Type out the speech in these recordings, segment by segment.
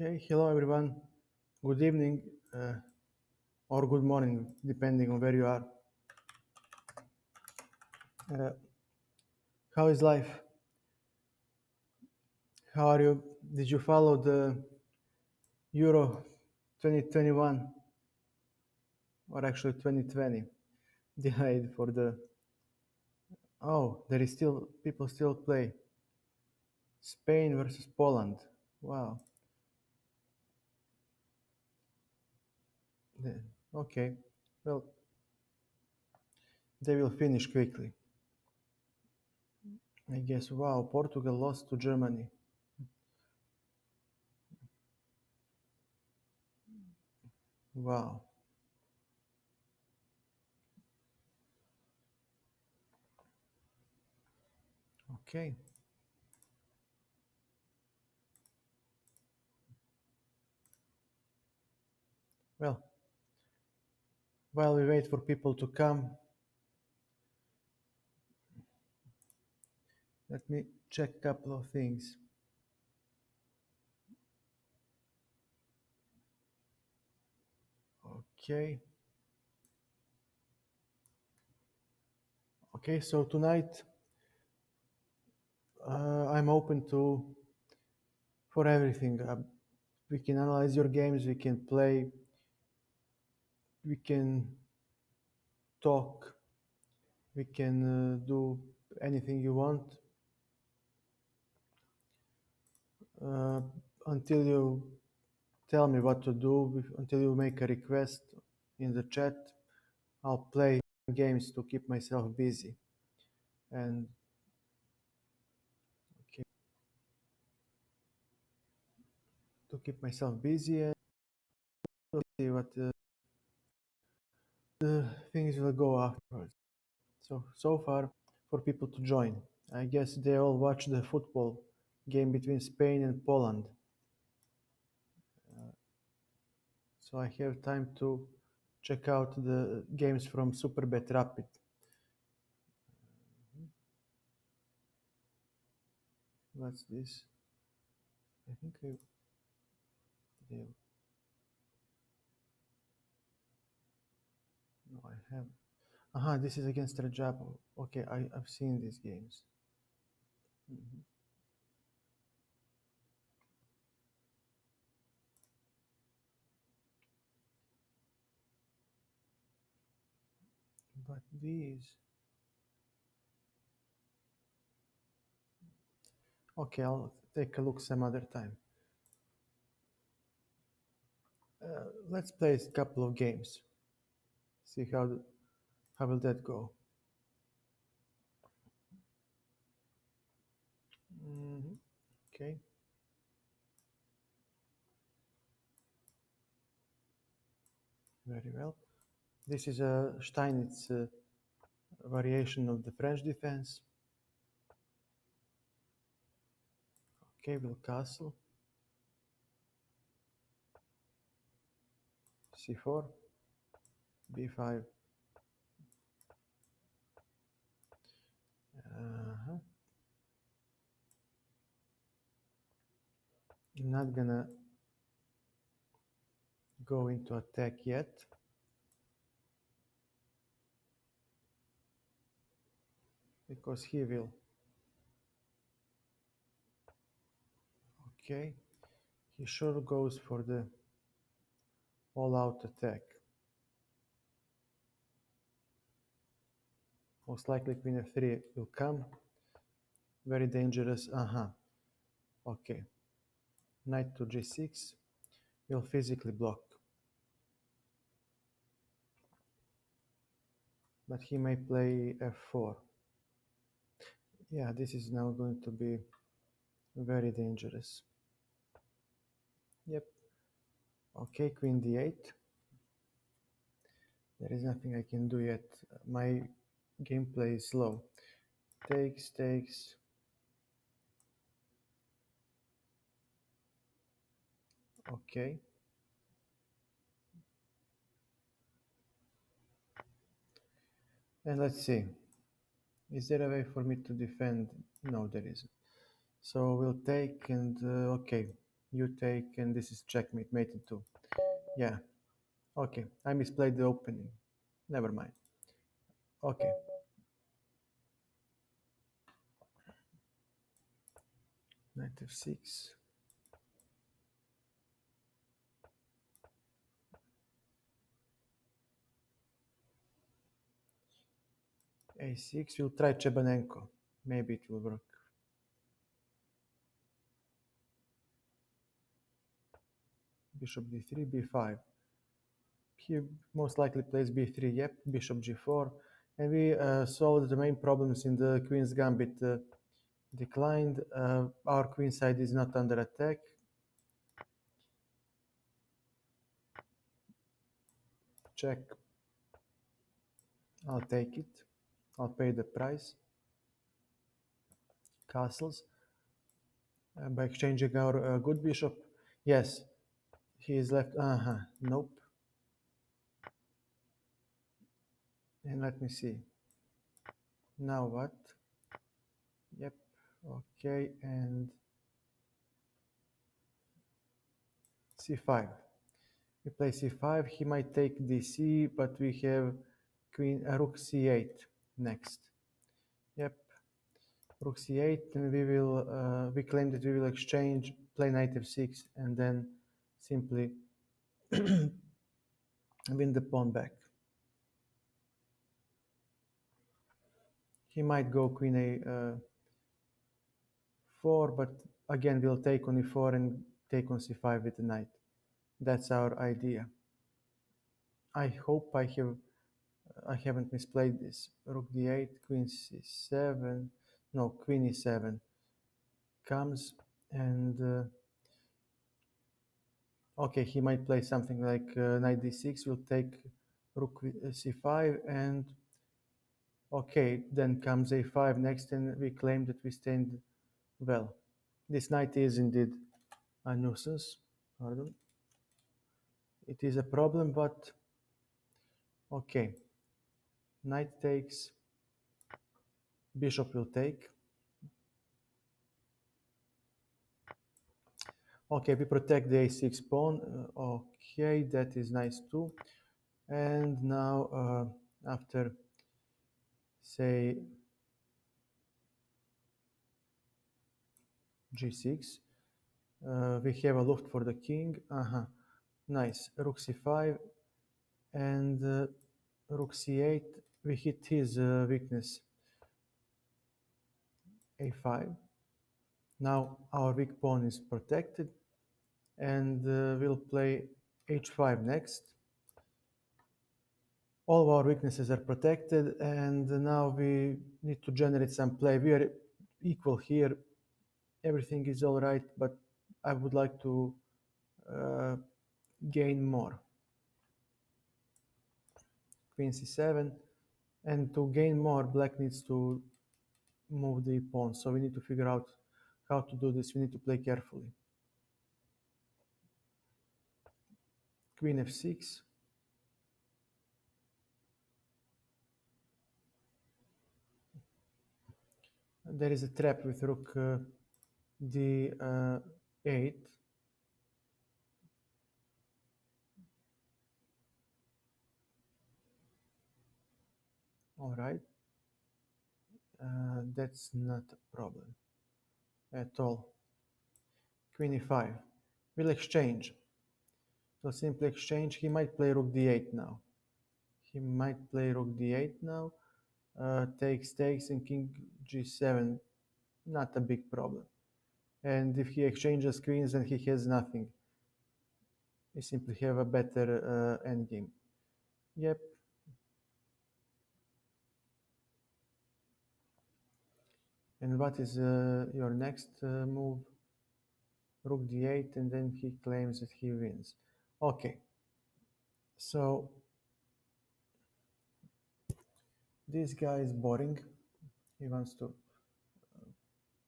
Okay, hello everyone. Good evening or good morning, depending on where you are. Uh, how is life? How are you? Did you follow the Euro 2021 or actually 2020 delayed for the? Oh, there is still people still play Spain versus Poland. Wow. The- Okay. Well, they will finish quickly. I guess. Wow, Portugal lost to Germany. Wow. Okay. Well, while we wait for people to come, let me check a couple of things. Okay. Okay, so tonight I'm open to for everything. We can analyze your games, we can play, we can talk, we can do anything you want uh, until you tell me what to do, until you make a request in the chat. I'll play games to keep myself busy. And okay, to keep myself busy and see what the things will go afterwards. So far, for people to join, I guess they all watch the football game between Spain and Poland. So I have time to check out the games from Superbet Rapid. What's this? I think they, no, I have. Aha, this is against Rajab. Okay, I've seen these games. Mhm. But these, okay, I'll take a look some other time. Let's play a couple of games. See how will that go. Mhm. Okay. Very well. This is a Steinitz variation of the French defense. Okay, will castle. C4, B5. Uh-huh. I'm not gonna go into attack yet. Because he will. Okay. He sure goes for the all-out attack. Most likely queen f3 will come. Very dangerous. Uh-huh. Okay. Knight to g6 will physically block. But he may play f4. Yeah, this is now going to be very dangerous. Yep. Okay, queen d8. There is nothing I can do yet. My gameplay is slow. Takes, takes. Okay. And let's see. Is there a way for me to defend? No, there isn't. So we'll take and okay. you take, and this is checkmate, mate in 2. Yeah, okay, I misplayed the opening. Never mind. Okay, knight f6. a6, we'll try Chebanenko. Maybe it will work. Bishop d3, b5. He most likely plays b3, yep, bishop g4. And we solved the main problems in the Queen's Gambit. Declined. Our queen side is not under attack. Check. I'll take it. I'll pay the price. Castles. By exchanging our good bishop. Yes, he is left. Nope. And let me see. Now what? Yep. Okay, and c5. We play c5. He might take dc, but we have queen rook c8 next. Yep. Rook c8, and we claim that we will exchange, play knight f6, and then simply win the pawn back. He might go queen a4, but again we'll take on e4 and take on c5 with the knight. That's our idea. I hope I haven't misplayed this. Rook d8, queen c7, no, queen e7 comes, and okay, he might play something like knight d6. We'll take rook c5, and okay, then comes a5 next, and we claim that we stand well. This knight is indeed a nuisance. Pardon. It is a problem, but okay. Knight takes, bishop will take. Okay, we protect the a6 pawn. Okay, that is nice too. And now, after, say, g6, we have a loft for the king. Nice. Rook c5 and rook c8. We hit his weakness. a5. Now our weak pawn is protected, and we'll play h5 next. All of our weaknesses are protected, and now we need to generate some play. We are equal here. Everything is all right, but I would like to gain more. Queen c7, and to gain more, black needs to move the pawn. So we need to figure out how to do this. We need to play carefully. Queen f6. There is a trap with rook d8. All right. That's not a problem at all. Queen e5. We'll exchange. So simply exchange. He might play rook d8 now. He might play rook d8 now. Takes, and king g7. Not a big problem. And if he exchanges queens, then he has nothing. We simply have a better endgame. Yep. And what is your next move? Rook d8, and then he claims that he wins. Okay. So this guy is boring. He wants to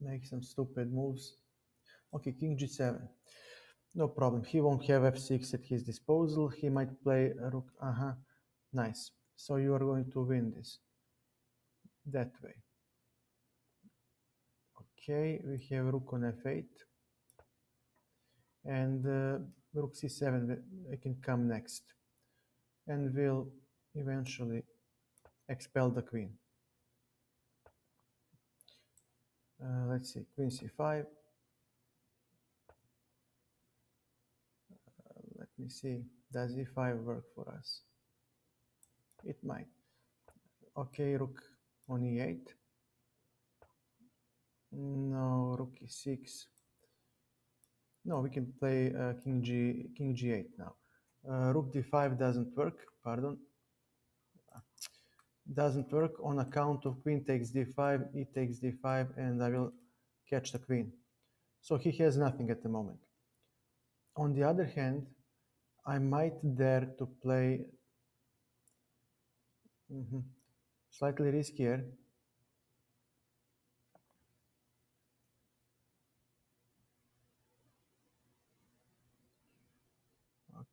make some stupid moves. Okay, king g7. No problem. He won't have f6 at his disposal. He might play a rook. Nice. So you are going to win this that way. Okay, we have rook on f8. and rook c7 can come next, and will eventually expel the queen. Let's see, queen c5. Let me see, does e5 work for us? It might. Okay, rook on e8. No, rook e6. No, we can play king g8 now. Rook d5 doesn't work, pardon. Doesn't work on account of queen takes d5, e takes d5, and I will catch the queen. So he has nothing at the moment. On the other hand, I might dare to play slightly riskier.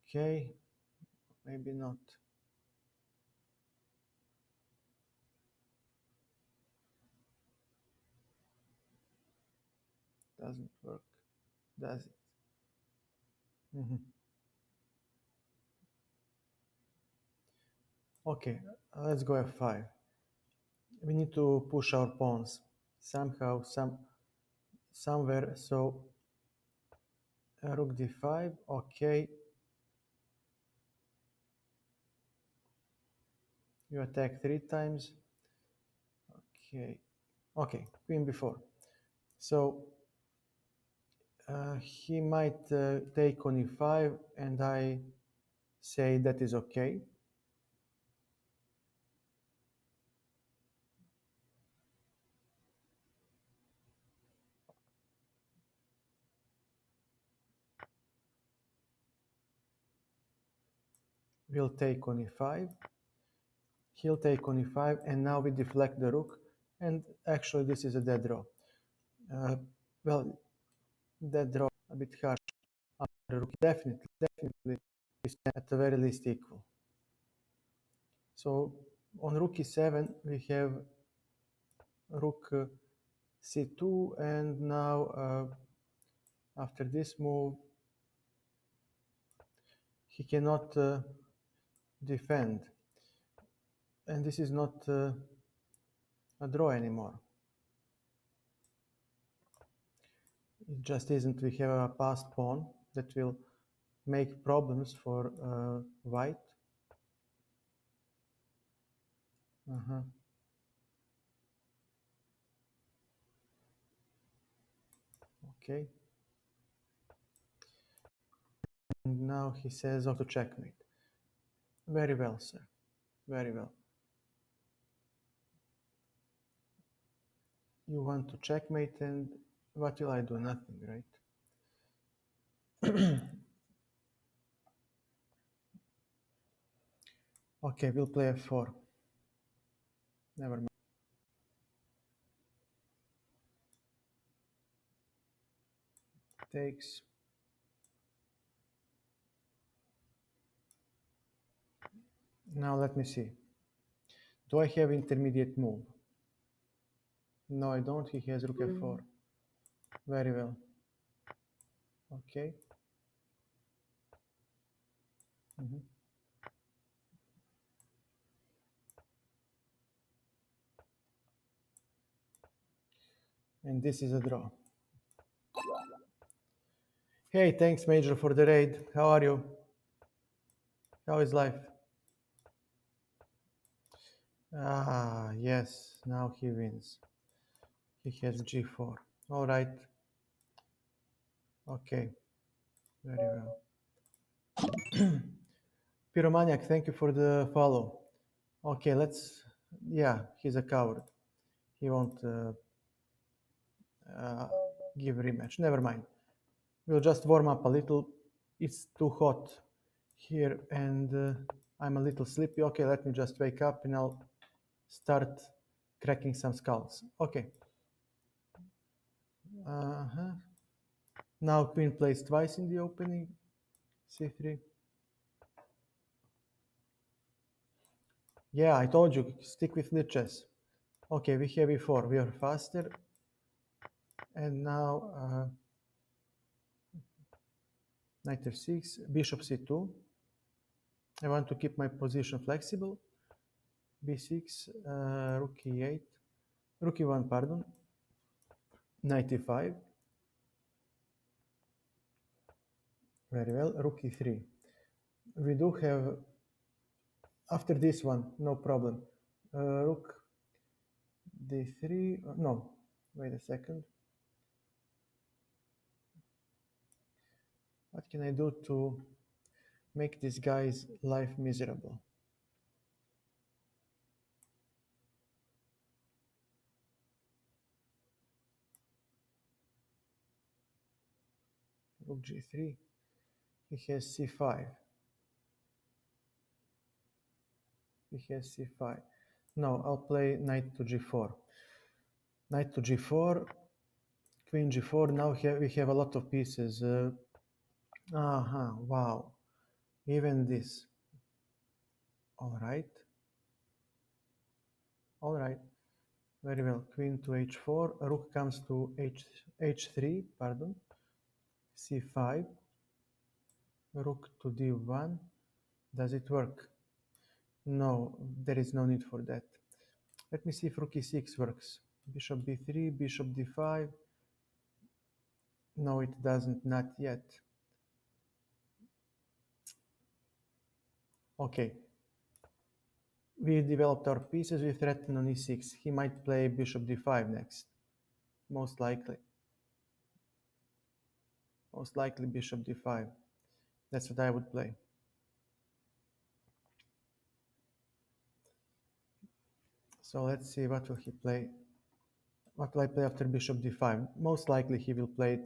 Okay, maybe not. Doesn't work, does it? Okay, let's go f5. We need to push our pawns somehow, somewhere. So rook d5. Okay, you attack 3 times. Okay, queen b4. So he might take on e5, and I say that is okay. We'll take on e5. He'll take on e5, and now we deflect the rook, and actually this is a dead draw. Well, dead draw a bit harsh. The rook definitely is at the very least equal. So on rook e7 we have rook c2, and now after this move he cannot defend, and this is not a draw anymore. It just isn't. We have a passed pawn that will make problems for white. Okay. And now he says auto checkmate. Very well, sir. Very well. You want to checkmate, and what will I do? Nothing, right? Okay, we'll play f4. Never mind. Takes. Now let me see. Do I have intermediate move? No, I don't. He has rook f4. Very well. Okay. And this is a draw. Hey, thanks, Major, for the raid. How are you? How is life? Ah, yes. Now he wins. He has g4. All right. Okay. Very well. Pyromaniac, thank you for the follow. Okay, let's... Yeah, he's a coward. He won't give rematch. Never mind. We'll just warm up a little. It's too hot here, and I'm a little sleepy. Okay, let me just wake up, and I'll start cracking some skulls. Okay. Now queen plays twice in the opening. c3. Yeah, I told you, stick with Lichess. Okay, we have e4. We are faster. And now Knight f6, bishop c2. I want to keep my position flexible. b6, rook e8, rook e1, pardon. Knight e5. Very well, rook e3. We do have, after this one, no problem. Rook d3, no, wait a second. What can I do to make this guy's life miserable? Rook g3, he has c5. He has c5. No, I'll play knight to g4. Knight to g4, queen g4. Now we have a lot of pieces. Wow. Even this. All right. All right. Very well. Queen to h4. Rook comes to h3. Pardon. c5. Rook to d1. Does it work? No, there is no need for that. Let me see if rook e6 works. Bishop b3, bishop d5. No, it doesn't, not yet. Okay. We developed our pieces, we threaten on e6. He might play bishop d5 next. Most likely. Most likely bishop d5. That's what I would play. So let's see what will he play. What will I play after bishop d5? Most likely he will play it.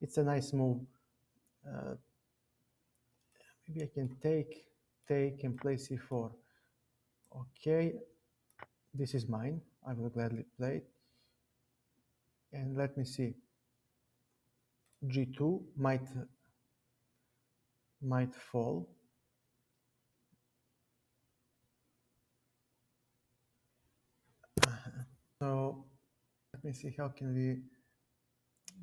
It's a nice move. Maybe I can take, and play c4. Okay, this is mine. I will gladly play it. And let me see. g2 might fall. So let me see how can we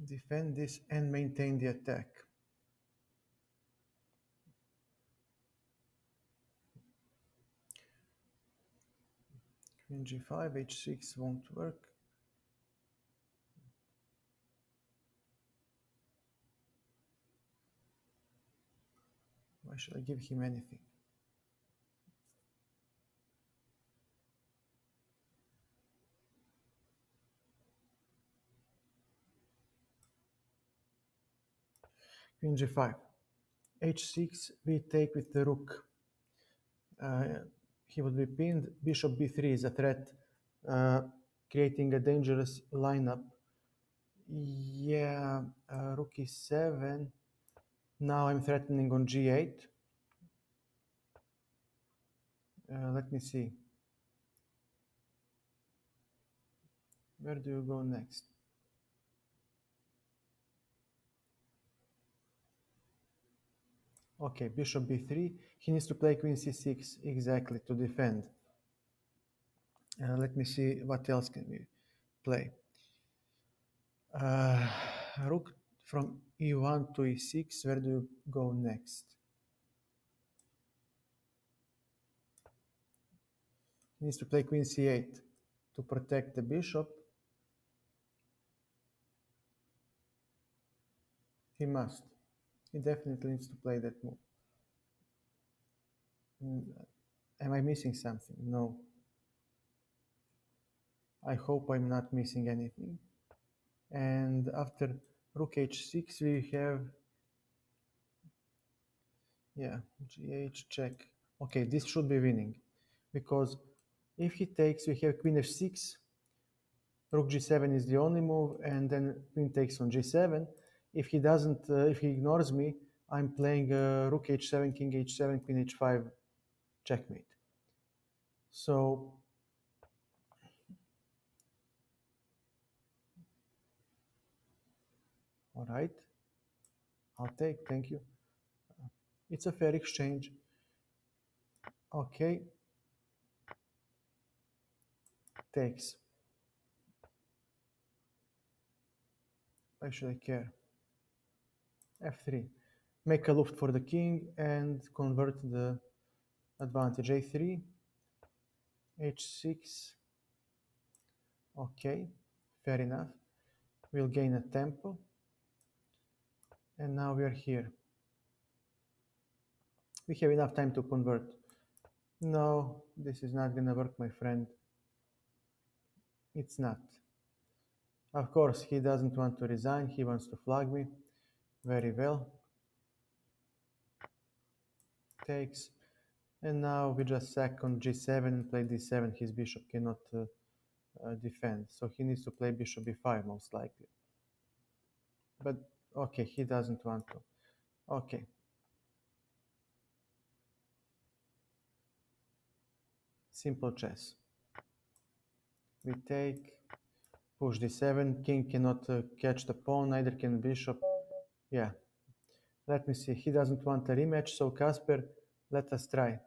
defend this and maintain the attack. Queen g5, h6 won't work. Why should I give him anything? Queen g5. h6, we take with the rook. He would be pinned. Bishop b3 is a threat, creating a dangerous lineup. Yeah, rook e7. Now I'm threatening on g8. Let me see. Where do you go next? Okay, bishop b3. He needs to play queen c6 exactly to defend. Let me see what else can we play. Rook from e1 to e6. Where do you go next? He needs to play queen c8 to protect the bishop. He must. He definitely needs to play that move. Am I missing something? No. I hope I'm not missing anything. And after rook h6, we have, yeah, gh check. Okay, this should be winning, because if he takes, we have queen f6, rook g7 is the only move, and then queen takes on g7. If he doesn't, if he ignores me, I'm playing rook h7, king h7, queen h5, checkmate. So all right, I'll take, thank you. It's a fair exchange. Okay, takes. Why should I care? f3. make a luft for the king and convert the advantage. A3, h6. Okay, fair enough. We'll gain a tempo. And now we are here. We have enough time to convert. No, this is not gonna work, my friend. It's not. Of course, he doesn't want to resign. He wants to flag me. Very well. Takes. And now we just sack on g7 and play d7. His bishop cannot defend. So he needs to play bishop b5 most likely. But okay, he doesn't want to. Okay. Simple chess. We take, push d7. King cannot catch the pawn, neither can bishop. Yeah. Let me see. He doesn't want a rematch. So Kasper, let us try.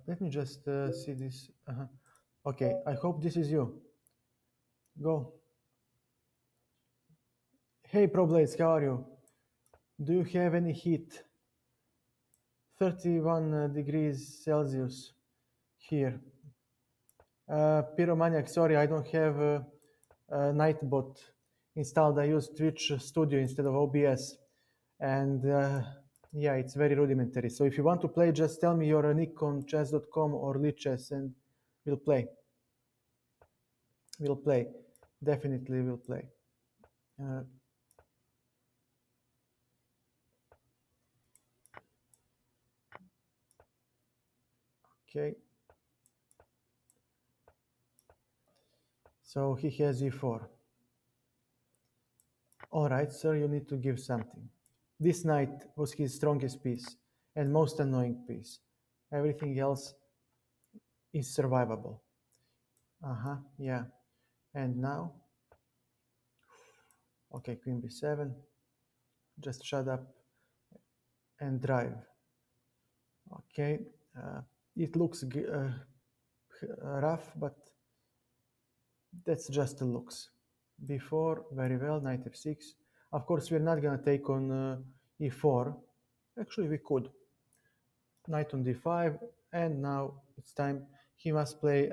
Let me just see this. Okay, I hope this is you. Go. Hey, ProBlades, how are you? Do you have any heat? 31 degrees Celsius here. Pyromaniac, sorry, I don't have Nightbot installed. I use Twitch Studio instead of OBS. And yeah, it's very rudimentary. So if you want to play, just tell me your nick on chess.com or Lichess and we'll play. We'll play. Definitely will play. Okay. So he has e4. All right, sir, you need to give something. This knight was his strongest piece and most annoying piece. Everything else is survivable. Yeah. And now, okay, queen b7. Just shut up and drive. Okay, it looks rough, but that's just the looks. b4, very well, knight f6. Of course, we're not gonna take on e4. Actually, we could. Knight on d5, and now it's time. He must play,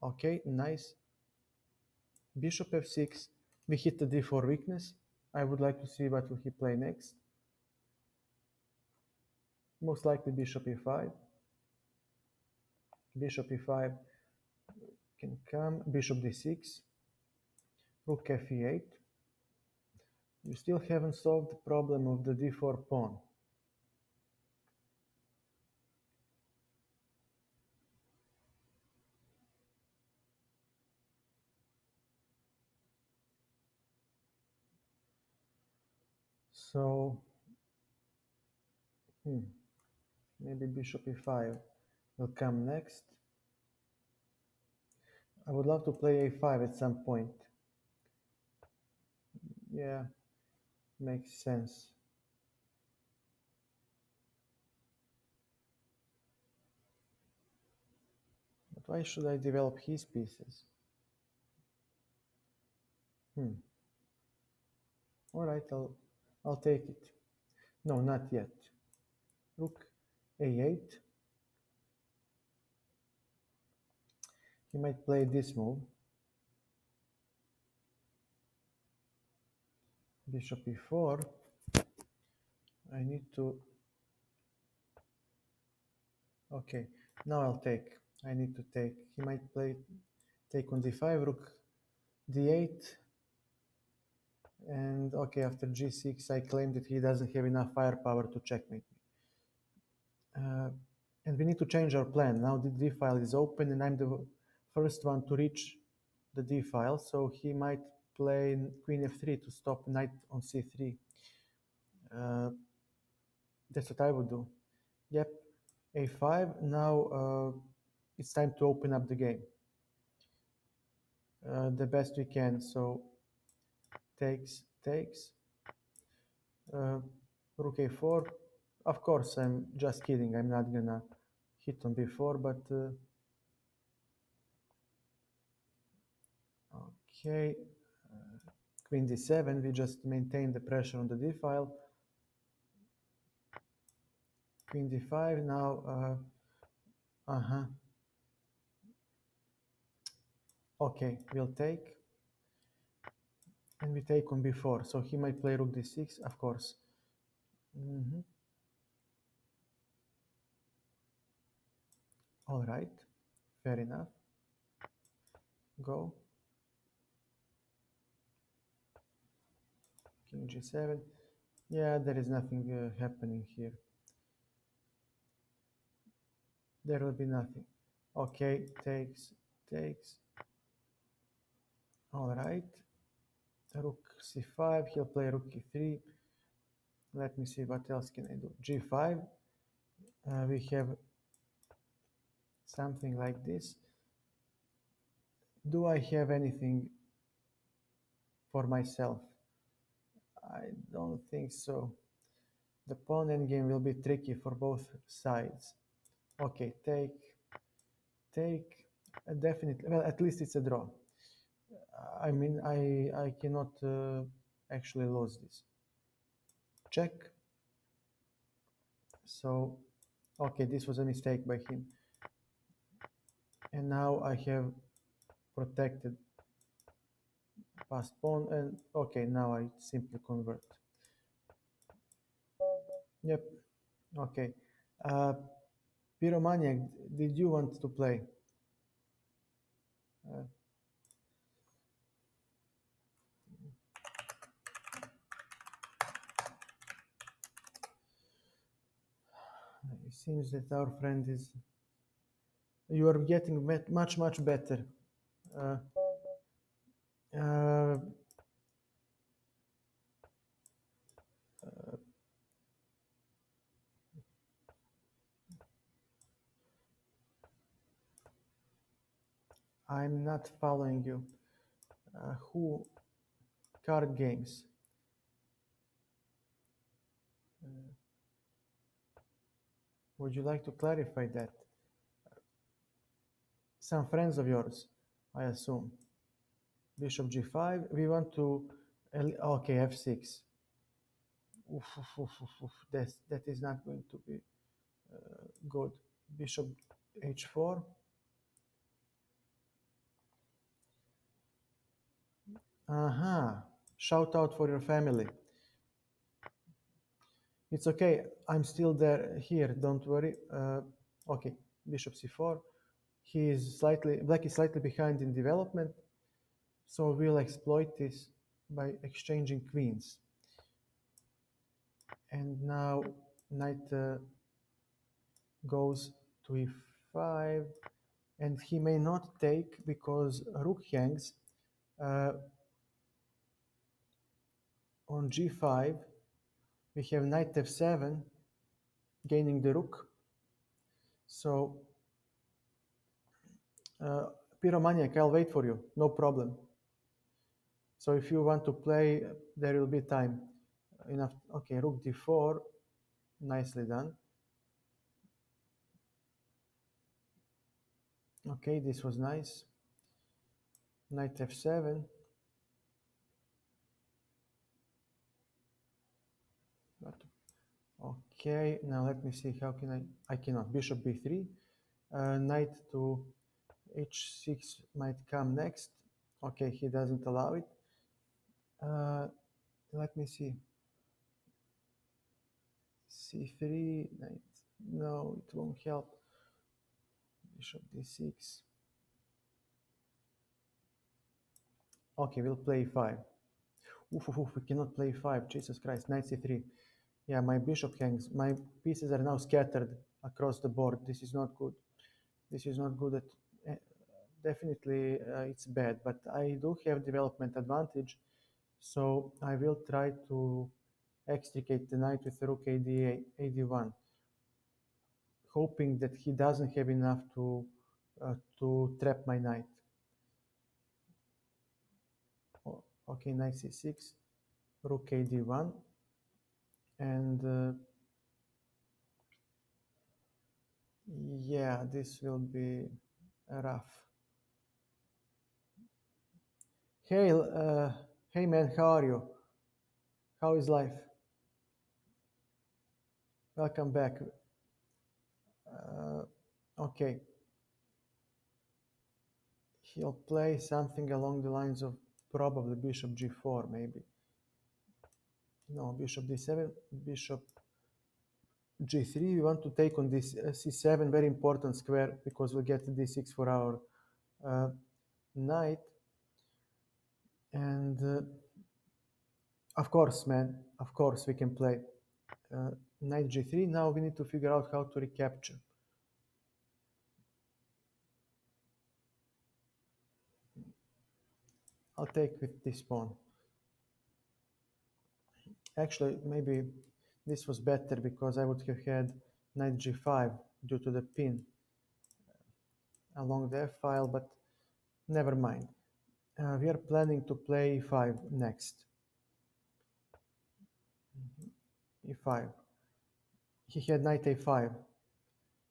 okay, nice. Bishop f6, we hit the d4 weakness. I would like to see what will he play next. Most likely bishop e5. Bishop e5 can come, bishop d6, rook f8. You still haven't solved the problem of the d4 pawn. So, maybe bishop e5 will come next. I would love to play a5 at some point. Yeah, makes sense. But why should I develop his pieces? All right, I'll take it. No, not yet. Rook a8. He might play this move. Bishop e4. I need to... Okay, now I'll take. I need to take. He might play take on d5, rook d8. And okay, after g6, I claim that he doesn't have enough firepower to checkmate me. And we need to change our plan. Now the d file is open and I'm the first one to reach the d file. So he might play queen f3 to stop knight on c3. That's what I would do. Yep, a5. Now it's time to open up the game the best we can. So takes, rook a4. Of course, I'm just kidding. I'm not gonna hit on b4, but Okay, queen d7, we just maintain the pressure on the d file. Queen d5, now, okay, we'll take, and we take on b4, so he might play rook d6, of course. All right, fair enough. Go. King g7. Yeah, there is nothing happening here. There will be nothing. Okay, takes, takes. All right. Rook c5, he'll play rook e3. Let me see, what else can I do? G5. We have something like this. Do I have anything for myself? I don't think so. The pawn endgame will be tricky for both sides. Okay, take, take. Definitely, well, at least it's a draw. I mean, I cannot actually lose this. Check. So, okay, this was a mistake by him. And now I have protected passed pawn, and okay, now I simply convert. Yep, okay. Pyromaniac, did you want to play? Uh, it seems that our friend is... You are getting much, much better. Uh, uh, I'm not following you. Who? Card games. Would you like to clarify that? Some friends of yours, I assume. Bishop g5. We want to... Okay, f6. Oof, oof, oof, oof, oof. That is not going to be good. Bishop h4. Shout out for your family. It's okay. I'm still there here. Don't worry. Okay. Bishop c4. He is slightly... Black is slightly behind in development. So we'll exploit this by exchanging queens. And now knight goes to e5. And he may not take because rook hangs on g5. We have knight f7 gaining the rook. So Pyromaniac, I'll wait for you, no problem. So if you want to play, there will be time enough. Okay, rook d4, nicely done. Okay, this was nice. Knight f7. Okay, now let me see, how can I cannot. Bishop b3. Knight to h6 might come next. Okay, he doesn't allow it. Let me see. c3, knight. No, it won't help. Bishop d6. Okay, we'll play 5. Oof, oof, oof, we cannot play 5. Jesus Christ, knight c3. Yeah, my bishop hangs. My pieces are now scattered across the board. This is not good. This is not good. Definitely, it's bad. But I do have development advantage, so I will try to extricate the knight with rook ad1, hoping that he doesn't have enough to trap my knight. Okay, knight c6, rook ad1, and yeah, this will be rough. Hey, hey man, how are you? How is life? Welcome back. Uh, okay, he'll play something along the lines of probably bishop g4, maybe. No, bishop d7, bishop g3. We want to take on this c7, very important square, because we'll get d6 for our uh, knight. And of course, man, of course we can play knight g3. Now we need to figure out how to recapture. I'll take with this pawn. Actually, maybe this was better because I would have had knight g5 due to the pin along the f file, but never mind. We are planning to play e5 next. e5. He had knight a5,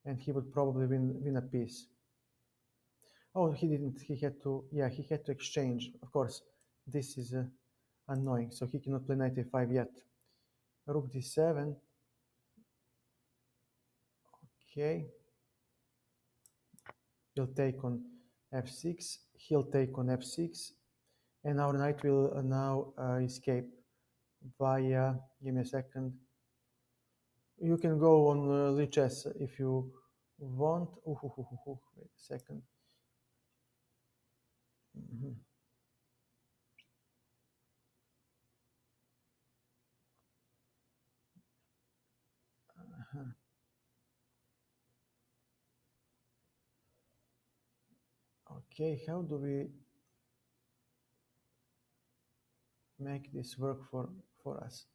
and he would probably win a piece. Oh, he didn't. He had to, yeah, he had to exchange. Of course, this is annoying, so he cannot play knight a5 yet. Rook d7. Okay. He'll take on f6. He'll take on f6. And our knight will now escape via, give me a second. You can go on lichess if you want. Wait a second. Mhm. Uh-huh. Okay, how do we make this work for us?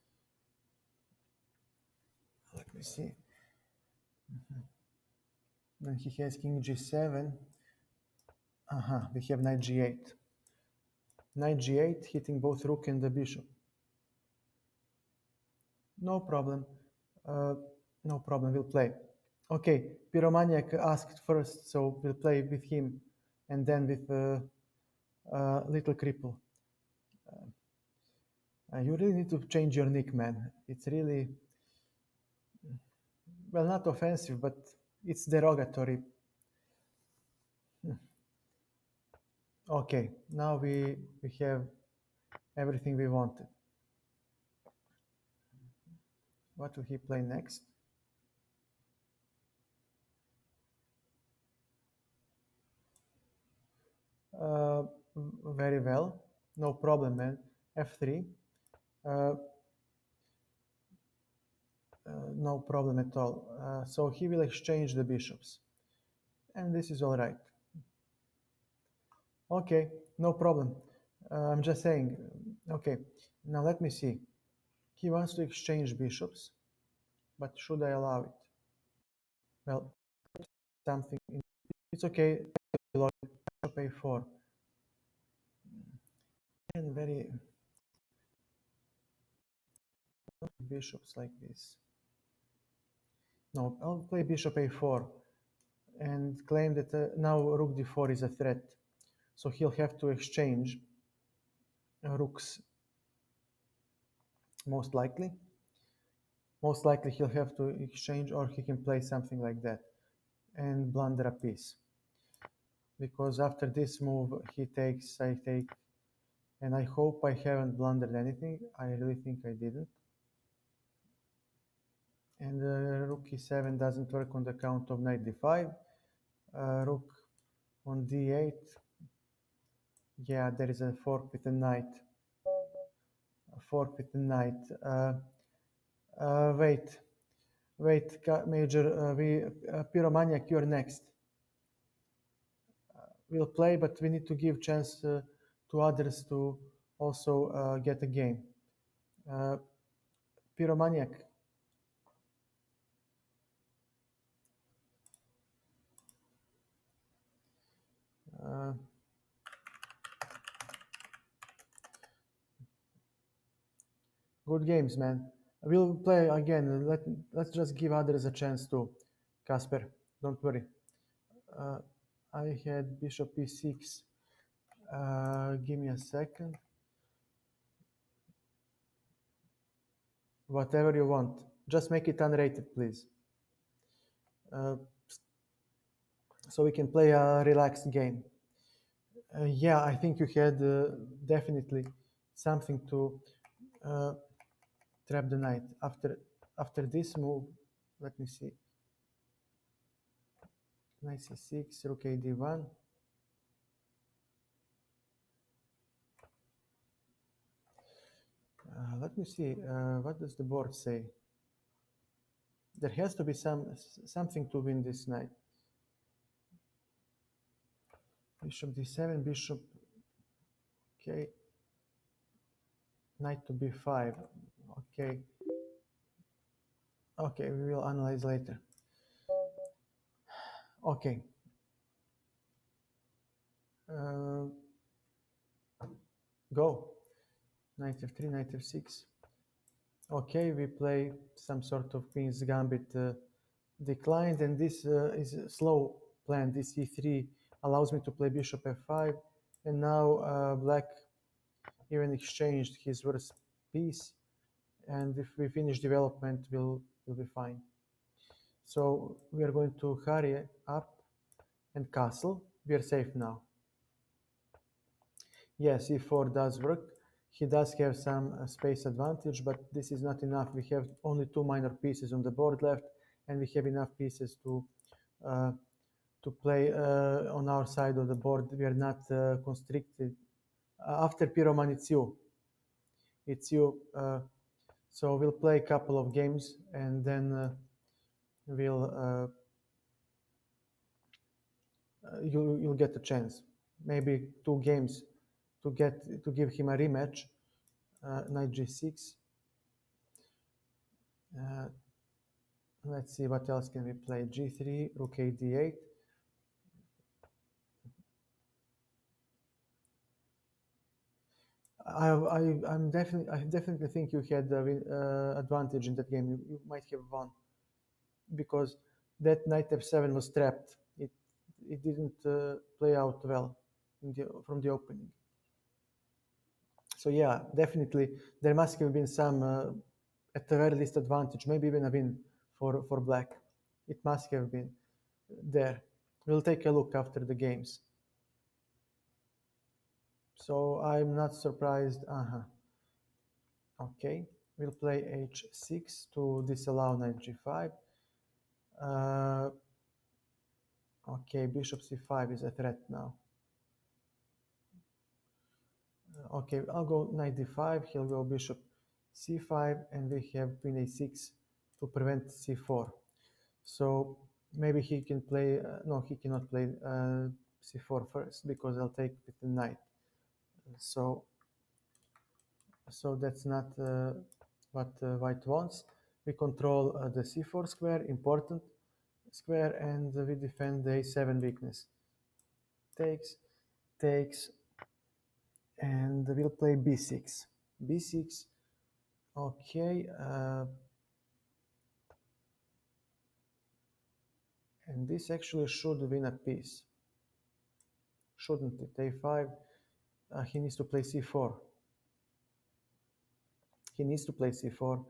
Let me see. Then he has king g7. We have knight g8. Knight g8, hitting both rook and the bishop. No problem. Uh, no problem, we'll play. Okay, Pyromaniac asked first, so we'll play with him and then with Little Cripple. You really need to change your nick, man. It's really, well, not offensive, but it's derogatory. Okay, now we have everything we wanted. What will he play next? Uh, Very well, no problem, man. F3. Uh, no problem at all. So he will exchange the bishops. And this is all right. Okay, no problem. I'm just saying. Okay, now let me see. He wants to exchange bishops, but should I allow it? Well, something. It's okay. Bishop a4. And very bishops like this. No, I'll play bishop a4 and claim that now rook d4 is a threat. So he'll have to exchange rooks, most likely. Most likely he'll have to exchange, or he can play something like that and blunder a piece. Because after this move, he takes, I take, and I hope I haven't blundered anything. I really think I didn't. And rook e7 doesn't work on the count of knight d5. Rook on d8. Yeah, there is a fork with the knight. A fork with the knight. Wait, Major. Pyromaniac, you're next. We'll play, but we need to give chance to others to also get a game. Pyromaniac. Good games, man. We'll play again. Let's just give others a chance too. Casper, don't worry. I had bishop e6. Give me a second. Whatever you want. Just make it unrated, please. So we can play a relaxed game. Yeah, I think you had definitely something to uh, trap the knight. After this move, let me see. Knight c6, rook a d1. Let me see. What does the board say? There has to be something to win this knight. Bishop d7, bishop. Okay. Knight to b5. Okay. Okay, we will analyze later. Okay. Uh, Go. Knight f3, knight f6. Okay, we play some sort of queen's gambit declined, and this is a slow plan. This e3 allows me to play bishop f5, and now black even exchanged his worst piece, and if we finish development, we'll be fine. So we are going to hurry up and castle. We are safe now. Yes, e4 does work. He does have some space advantage, but this is not enough. We have only two minor pieces on the board left, and we have enough pieces uh, to play on our side of the board. We are not constricted. After Pyroman, it's you. It's you. So we'll play a couple of games, and then we'll you'll get a chance. Maybe two games to give him a rematch. Knight g6. Uh, let's see what else can we play. G3, rook a d8. I definitely think you had the advantage in that game. You might have won because that knight f7 was trapped. It didn't play out well from the opening. So yeah, definitely there must have been some, at the very least, advantage. Maybe even a win for black. It must have been there. We'll take a look after the games. So I'm not surprised. Okay, we'll play h6 to disallow knight g5. Uh, okay, bishop c5 is a threat now. Okay, I'll go knight d5, he'll go bishop c5, and we have queen a6 to prevent c4. So maybe he can play, no, he cannot play c4 first because I'll take with the knight. So that's not what white wants. We control the c4 square, important square, and we defend the a7 weakness. Takes, takes, and we'll play b6. b6, okay. And this actually should win a piece. Shouldn't it? a5, he needs to play c4. He needs to play c4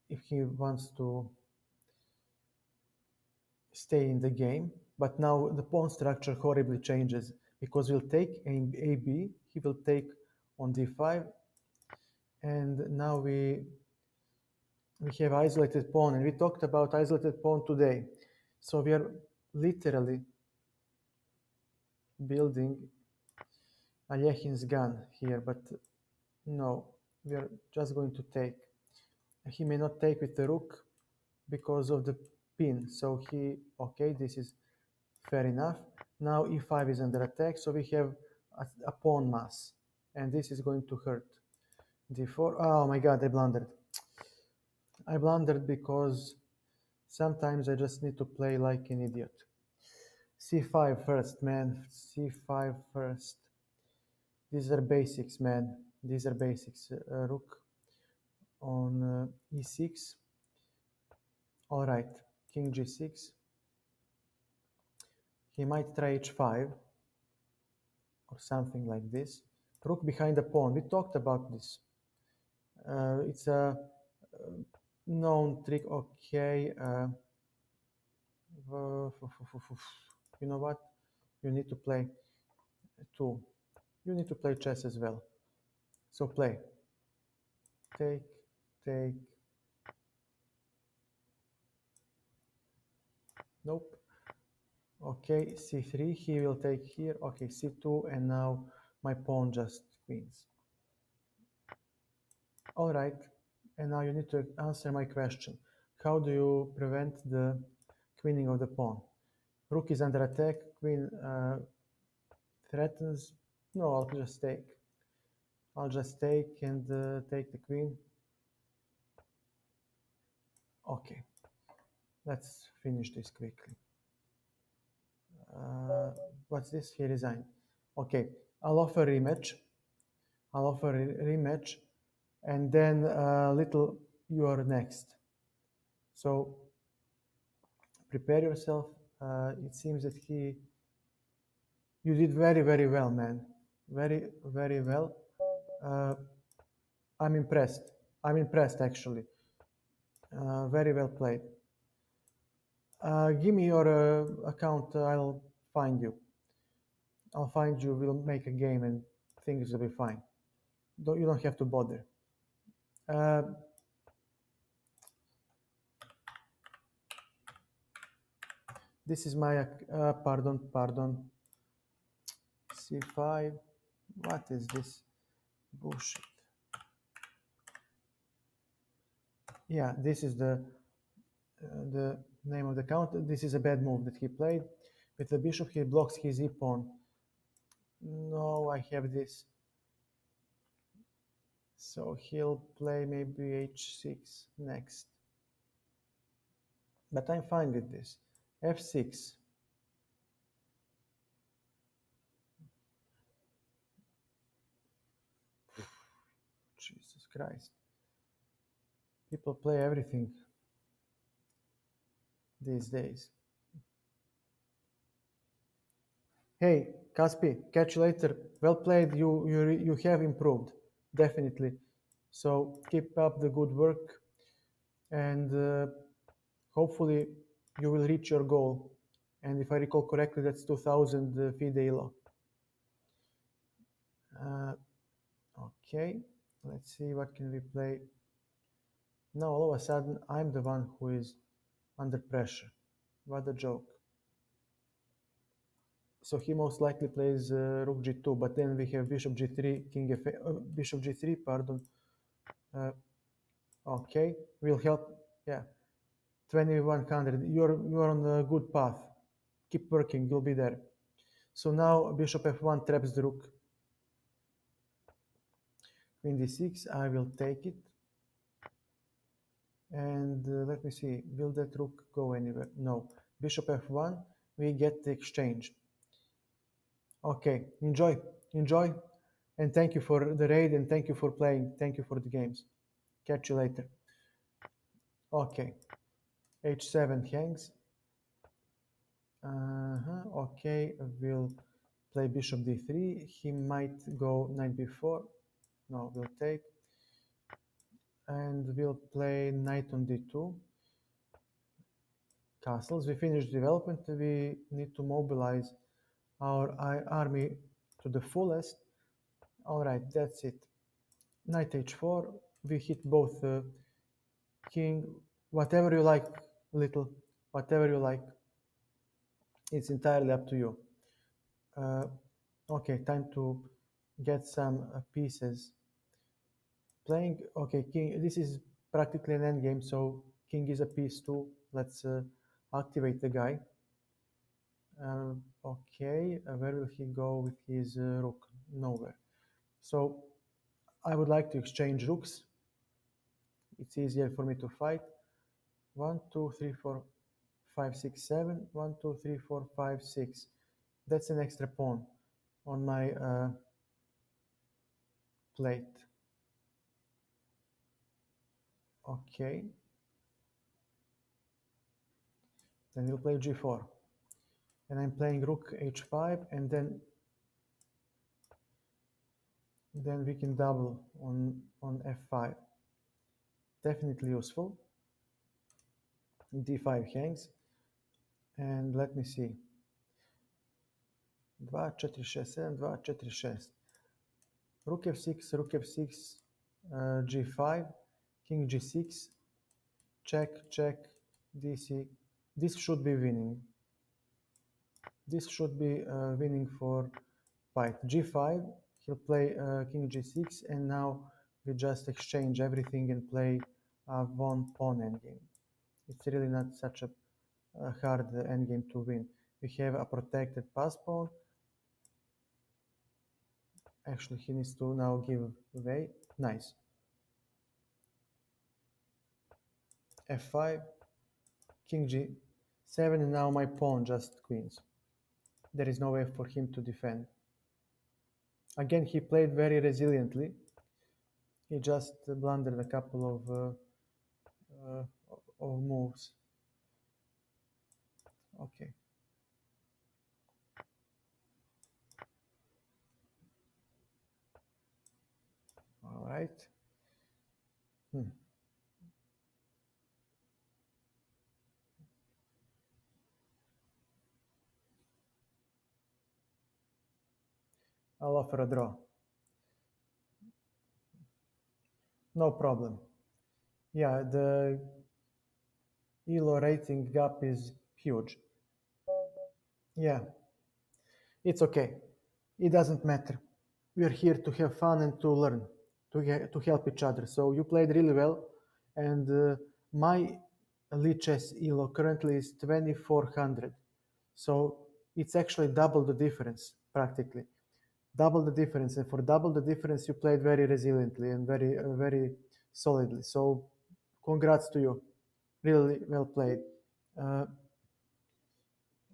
if he wants to stay in the game. But now the pawn structure horribly changes because we'll take AB, he will take on d5, and now we have isolated pawn, and we talked about isolated pawn today. So we are literally building Alekhin's gun here, but no, we are just going to take. He may not take with the rook because of the pin. So okay, this is fair enough. Now e5 is under attack, so we have a pawn mass, and this is going to hurt. d4, oh my god, I blundered. I blundered because sometimes I just need to play like an idiot. c5 first, man, c5 first. These are basics, man. These are basics. Rook on e6. All right, king g6. He might try h5. or something like this. Rook behind the pawn. We talked about this. It's a known trick. Okay. You know what? You need to play two. You need to play chess as well. So play. Take, take. Nope. Okay, c3. He will take here. Okay, c2, and now my pawn just queens. All right. And now you need to answer my question. How do you prevent the queening of the pawn? Rook is under attack. Queen threatens. No, I'll just take. I'll just take and take the queen. Okay. Let's finish this quickly. What's this? He resigned. Okay. I'll offer rematch. I'll offer a rematch. And then little, you are next. So prepare yourself. It seems that you did very, very well, man. Very, very well. I'm impressed. I'm impressed, actually. Very well played. Give me your account. I'll find you. I'll find you. We'll make a game and things will be fine. You don't have to bother. This is my, pardon, C5. What is this? Bullshit. Yeah, this is the name of the count. This is a bad move that he played. With the bishop, he blocks his e-pawn. No, I have this. So he'll play maybe h6 next. But I'm fine with this. f6. Jesus Christ. People play everything these days. Hey, Kaspi, catch you later. Well played. You have improved, definitely. So keep up the good work, and hopefully you will reach your goal. And if I recall correctly, that's 2000 FIDE ELO. Okay, let's see what can we play. Now all of a sudden I'm the one who is under pressure. What a joke. So he most likely plays rook g2, but then we have bishop g3, king f bishop g3, pardon. Okay, will help. Yeah, 2100. You're on a good path. Keep working. You'll be there. So now bishop f1 traps the rook. Queen d6. I will take it. And let me see. Will that rook go anywhere? No. Bishop f1. We get the exchange. Okay. Enjoy. Enjoy. And thank you for the raid and thank you for playing. Thank you for the games. Catch you later. Okay. h7 hangs. Okay, we'll play bishop d3. He might go knight b4. No, we'll take. And we'll play knight on d2. Castles. We finished development. We need to mobilize our army to the fullest. All right, that's it. Knight h4. We hit both king. Whatever you like, little. Whatever you like. It's entirely up to you. Okay, time to get some pieces. Playing, okay, king, this is practically an endgame, so king is a piece too. Let's activate the guy. Okay, where will he go with his rook? Nowhere. So I would like to exchange rooks. It's easier for me to fight. 1, 2, 3, 4, 5, 6, 7. 1, 2, 3, 4, 5, 6. That's an extra pawn on my plate. Okay. Then we'll play g4. And I'm playing rook h5, and then Then we can double on f5. Definitely useful. d5 hangs. And let me see. 2, 4, 6, 7, 2, 4, 6. Rook f6, g5, king g6, check, check, dc. This should be winning. This should be winning for white. g5, he'll play king g6, and now we just exchange everything and play one pawn endgame. It's really not such a hard endgame to win. We have a protected pass pawn. Actually, he needs to now give way. Nice. f5, king g7, and now my pawn just queens. There is no way for him to defend. Again, he played very resiliently. He just blundered a couple of moves. Okay. All right. I'll offer a draw. No problem. Yeah, the ELO rating gap is huge. Yeah, it's okay. It doesn't matter. We are here to have fun and to learn, to help each other. So you played really well, and my Lichess ELO currently is 2400. So it's actually double the difference, practically. Double the difference, and for double the difference, you played very resiliently and very solidly. So congrats to you. Really well played. Uh,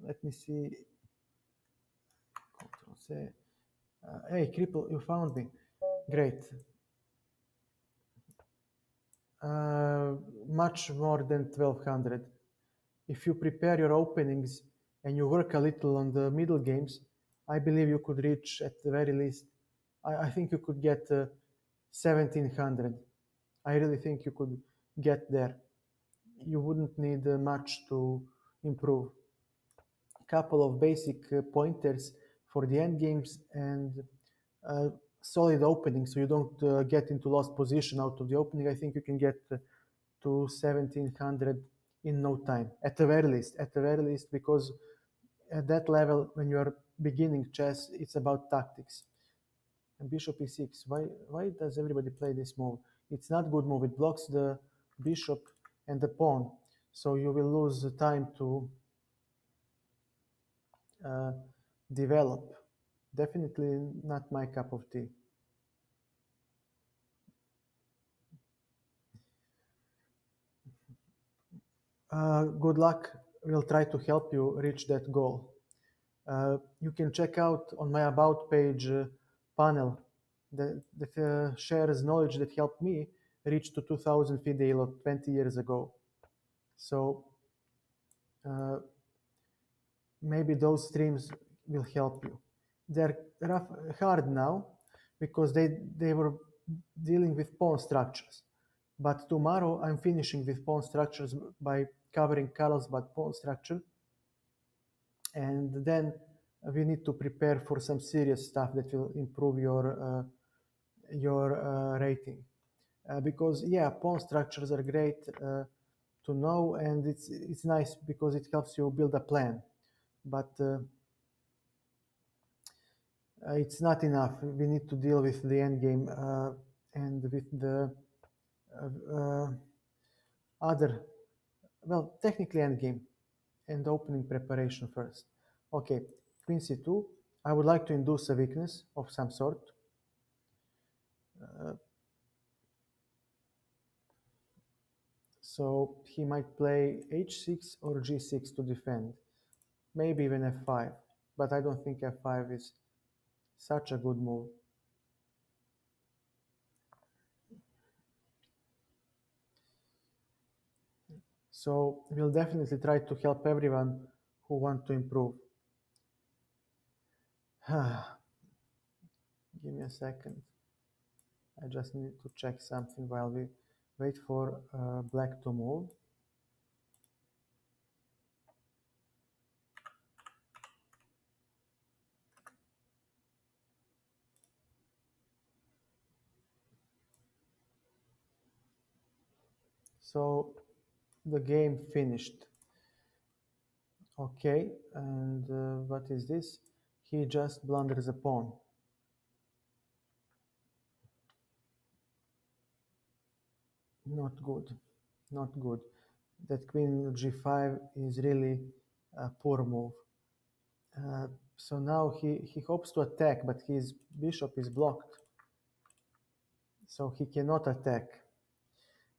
let me see. Control C. Hey, Cripple, you found me. Great. Much more than 1200. If you prepare your openings and you work a little on the middle games, I believe you could reach at the very least. I think you could get 1700. I really think you could get there. You wouldn't need much to improve. Couple of basic pointers for the end games and solid opening, so you don't get into lost position out of the opening. I think you can get to 1700 in no time, at the very least. At the very least, because at that level, when you are beginning chess, it's about tactics. And bishop e6. Why does everybody play this move? It's not good move. It blocks the bishop and the pawn, so you will lose time to uh, develop. Definitely not my cup of tea. Good luck. We'll try to help you reach that goal. You can check out on my About page panel that shares knowledge that helped me reach to 2000 FIDE ELO 20 years ago. So uh, maybe those streams will help you. They're hard now because they were dealing with pawn structures. But tomorrow I'm finishing with pawn structures by covering Carlsbad pawn structure. And then we need to prepare for some serious stuff that will improve your rating. Because yeah, pawn structures are great to know, and it's nice because it helps you build a plan. But it's not enough. We need to deal with the end game and with the other, well, technically end game and opening preparation first. Okay, queen c2. I would like to induce a weakness of some sort. So he might play h6 or g6 to defend, maybe even f5, but I don't think f5 is such a good move. So we'll definitely try to help everyone who want to improve. Give me a second. I just need to check something while we wait for black to move. So the game finished. Okay, and what is this? He just blunders a pawn. Not good, not good. That queen g5 is really a poor move. So now he hopes to attack, but his bishop is blocked, so he cannot attack.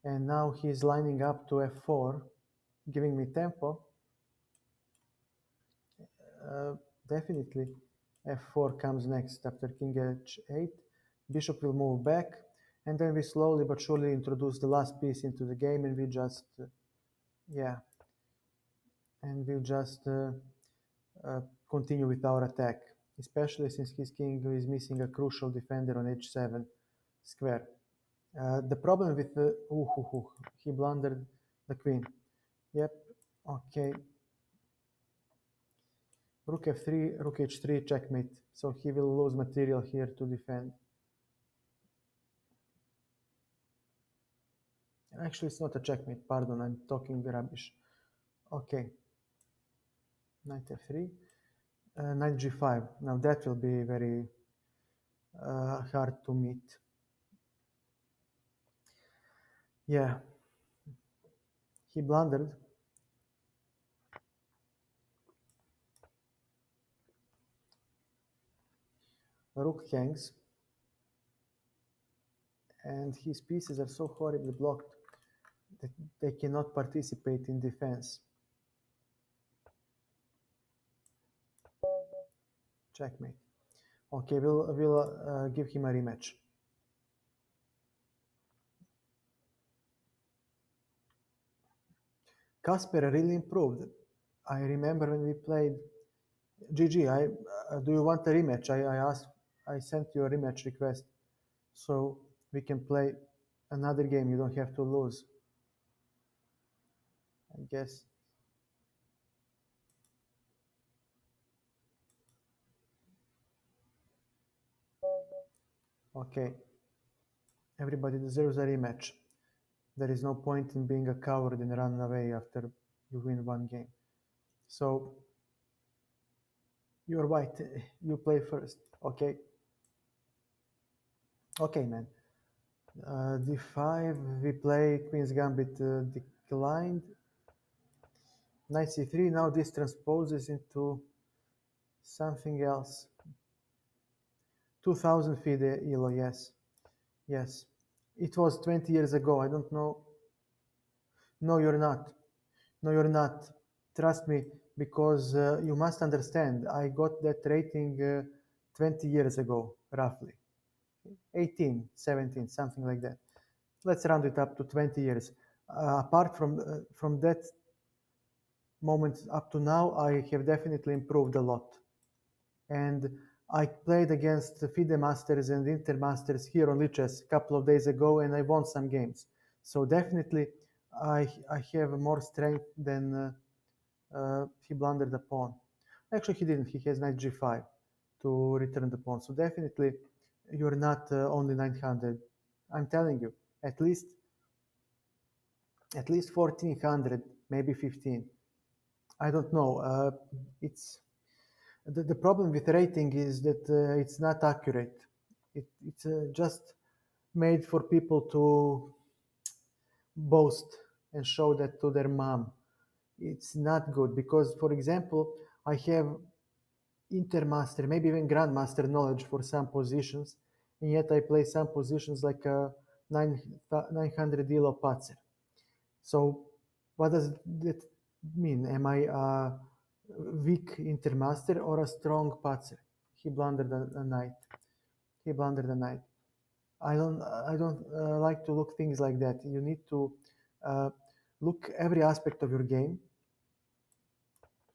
And now he's lining up to f4, giving me tempo. Definitely f4 comes next after king h8. Bishop will move back, and then we slowly but surely introduce the last piece into the game, and we just, yeah, and we'll just continue with our attack, especially since his king is missing a crucial defender on h7 square. The problem with the, he blundered the queen. Yep, okay. Rook f3, rook h3, checkmate. So he will lose material here to defend. Actually, it's not a checkmate, pardon, I'm talking rubbish. Okay, knight f3, knight g5. Now that will be very hard to meet. Yeah, he blundered. Rook hangs, and his pieces are so horribly blocked that they cannot participate in defense. Checkmate. Okay, we'll give him a rematch. Kasper really improved. I remember when we played GG. Do you want a rematch? I sent you a rematch request, so we can play another game. You don't have to lose. I guess. Okay. Everybody deserves a rematch. There is no point in being a coward and run away after you win one game. So you're white. You play first. Okay. Okay, man. d5. We play Queen's Gambit declined. Knight c3. Now this transposes into something else. 2000 FIDE ELO, yes. Yes. It was 20 years ago. I don't know. No, you're not. No, you're not. Trust me, because you must understand, I got that rating 20 years ago, roughly. 18, 17, something like that. Let's round it up to 20 years. Apart from that moment up to now, I have definitely improved a lot. And I played against the FIDE Masters and Inter Masters here on Lichess a couple of days ago, and I won some games. So definitely, I have more strength than he blundered the pawn. Actually, he didn't. He has knight g5 to return the pawn. So definitely, you're not only 900. I'm telling you, at least at least 1400, maybe 15. I don't know. It's the problem with rating is that it's not accurate. It's just made for people to boast and show that to their mom. It's not good because, for example, I have intermaster, maybe even grandmaster knowledge for some positions, and yet I play some positions like a 900 elo patzer. So, what does that mean? Am I a weak intermaster or a strong patzer? He blundered a knight. He blundered a knight. I don't like to look things like that. You need to uh, look every aspect of your game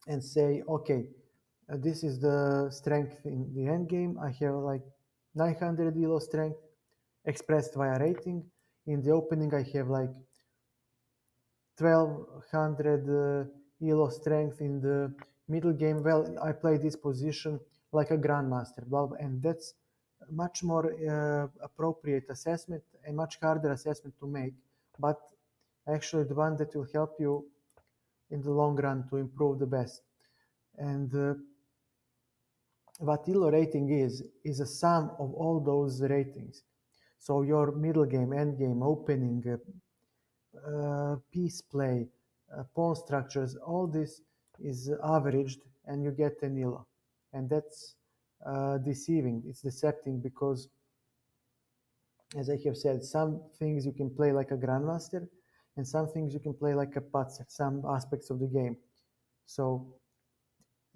and say, okay, this is the strength in the end game. I have like 900 elo strength. expressed via rating. In the opening, I have like 1200 elo strength. In the middle game, well, I play this position like a grandmaster, and that's much more appropriate assessment and much harder assessment to make, but actually the one that will help you in the long run to improve the best. And what elo rating is a sum of all those ratings. So your middle game, end game, opening, piece play, pawn structures, all this is averaged and you get an elo. And that's deceiving. It's deceptive because, as I have said, some things you can play like a grandmaster and some things you can play like a putz at some aspects of the game. So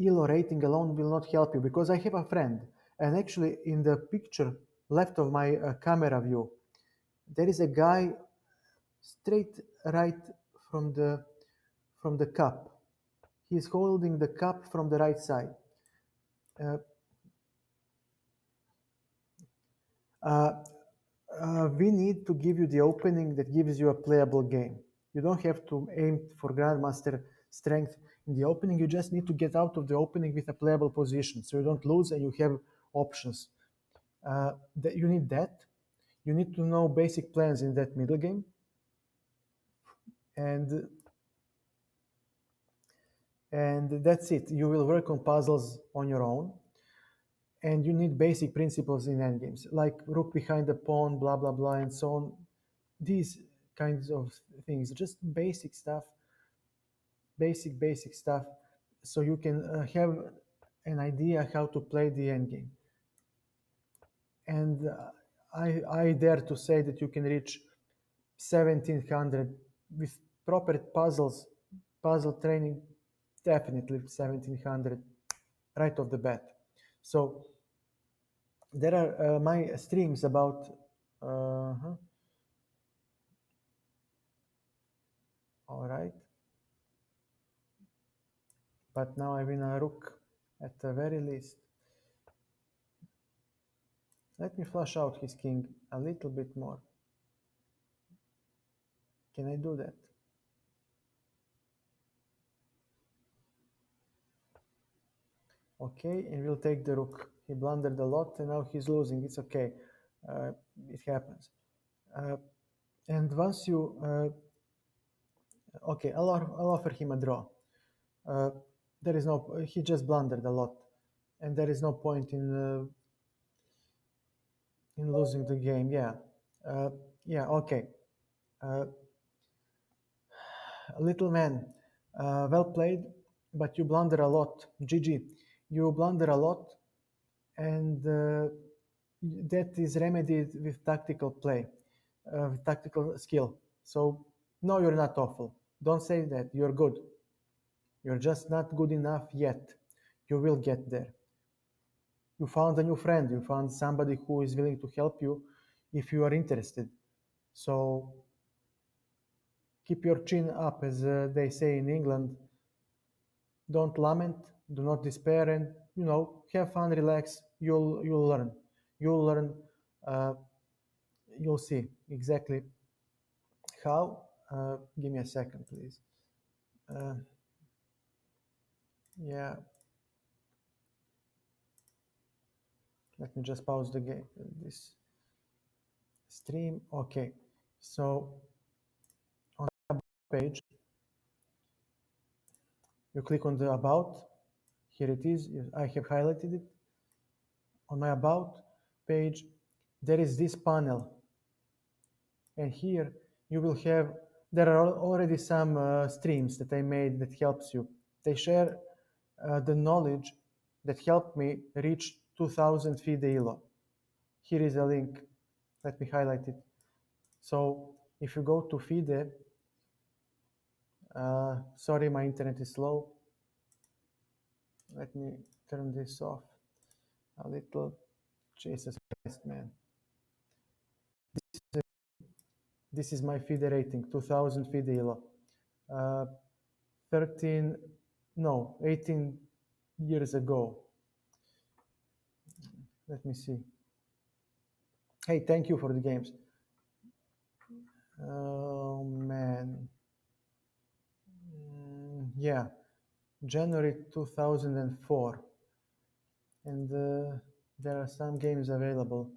elo rating alone will not help you, because I have a friend, and actually in the picture left of my camera view, there is a guy straight right from the cup. He's holding the cup from the right side. Uh, uh, we need to give you the opening that gives you a playable game. You don't have to aim for Grandmaster strength in the opening. You just need to get out of the opening with a playable position, so you don't lose and you have options. You need that. You need to know basic plans in that middle game, and that's it. You will work on puzzles on your own, and you need basic principles in endgames, like rook behind the pawn, blah blah blah, and so on. These kinds of things, just basic stuff, basic stuff, so you can have an idea how to play the endgame. And I dare to say that you can reach 1700 with proper puzzle training, definitely 1700 right off the bat. So there are my streams about all right, but now I win a rook at the very least. Let me flush out his king a little bit more. Can I do that? Okay, and we'll take the rook. He blundered a lot and now he's losing. It's okay. It happens. And once you okay, I'll offer him a draw. There is no, he just blundered a lot, and there is no point in losing the game. Yeah, yeah, okay. Little man, well played, but you blunder a lot. GG, you blunder a lot, and that is remedied with tactical play, with tactical skill. So no, you're not awful. Don't say that. You're good. You're just not good enough yet. You will get there. You found a new friend. You found somebody who is willing to help you if you are interested. So keep your chin up, as they say in England. Don't lament, do not despair, and have fun, relax. You'll learn. You'll learn. Uh, you'll see exactly how. Give me a second, please. Yeah. Let me just pause the game. This stream. Okay. So on the page, you click on the about. Here it is. I have highlighted it. On my about page, there is this panel. And here you will have, there are already some streams that I made that helps you. They share the knowledge that helped me reach 2000 FIDE ELO. Here is a link. Let me highlight it. So if you go to FIDE, sorry, my internet is slow. Let me turn this off a little. Jesus Christ, man. This is my FIDE rating, 2000 FIDE ELO. 18 years ago. Let me see. Hey, thank you for the games. Oh man. Yeah, January 2004. And there are some games available.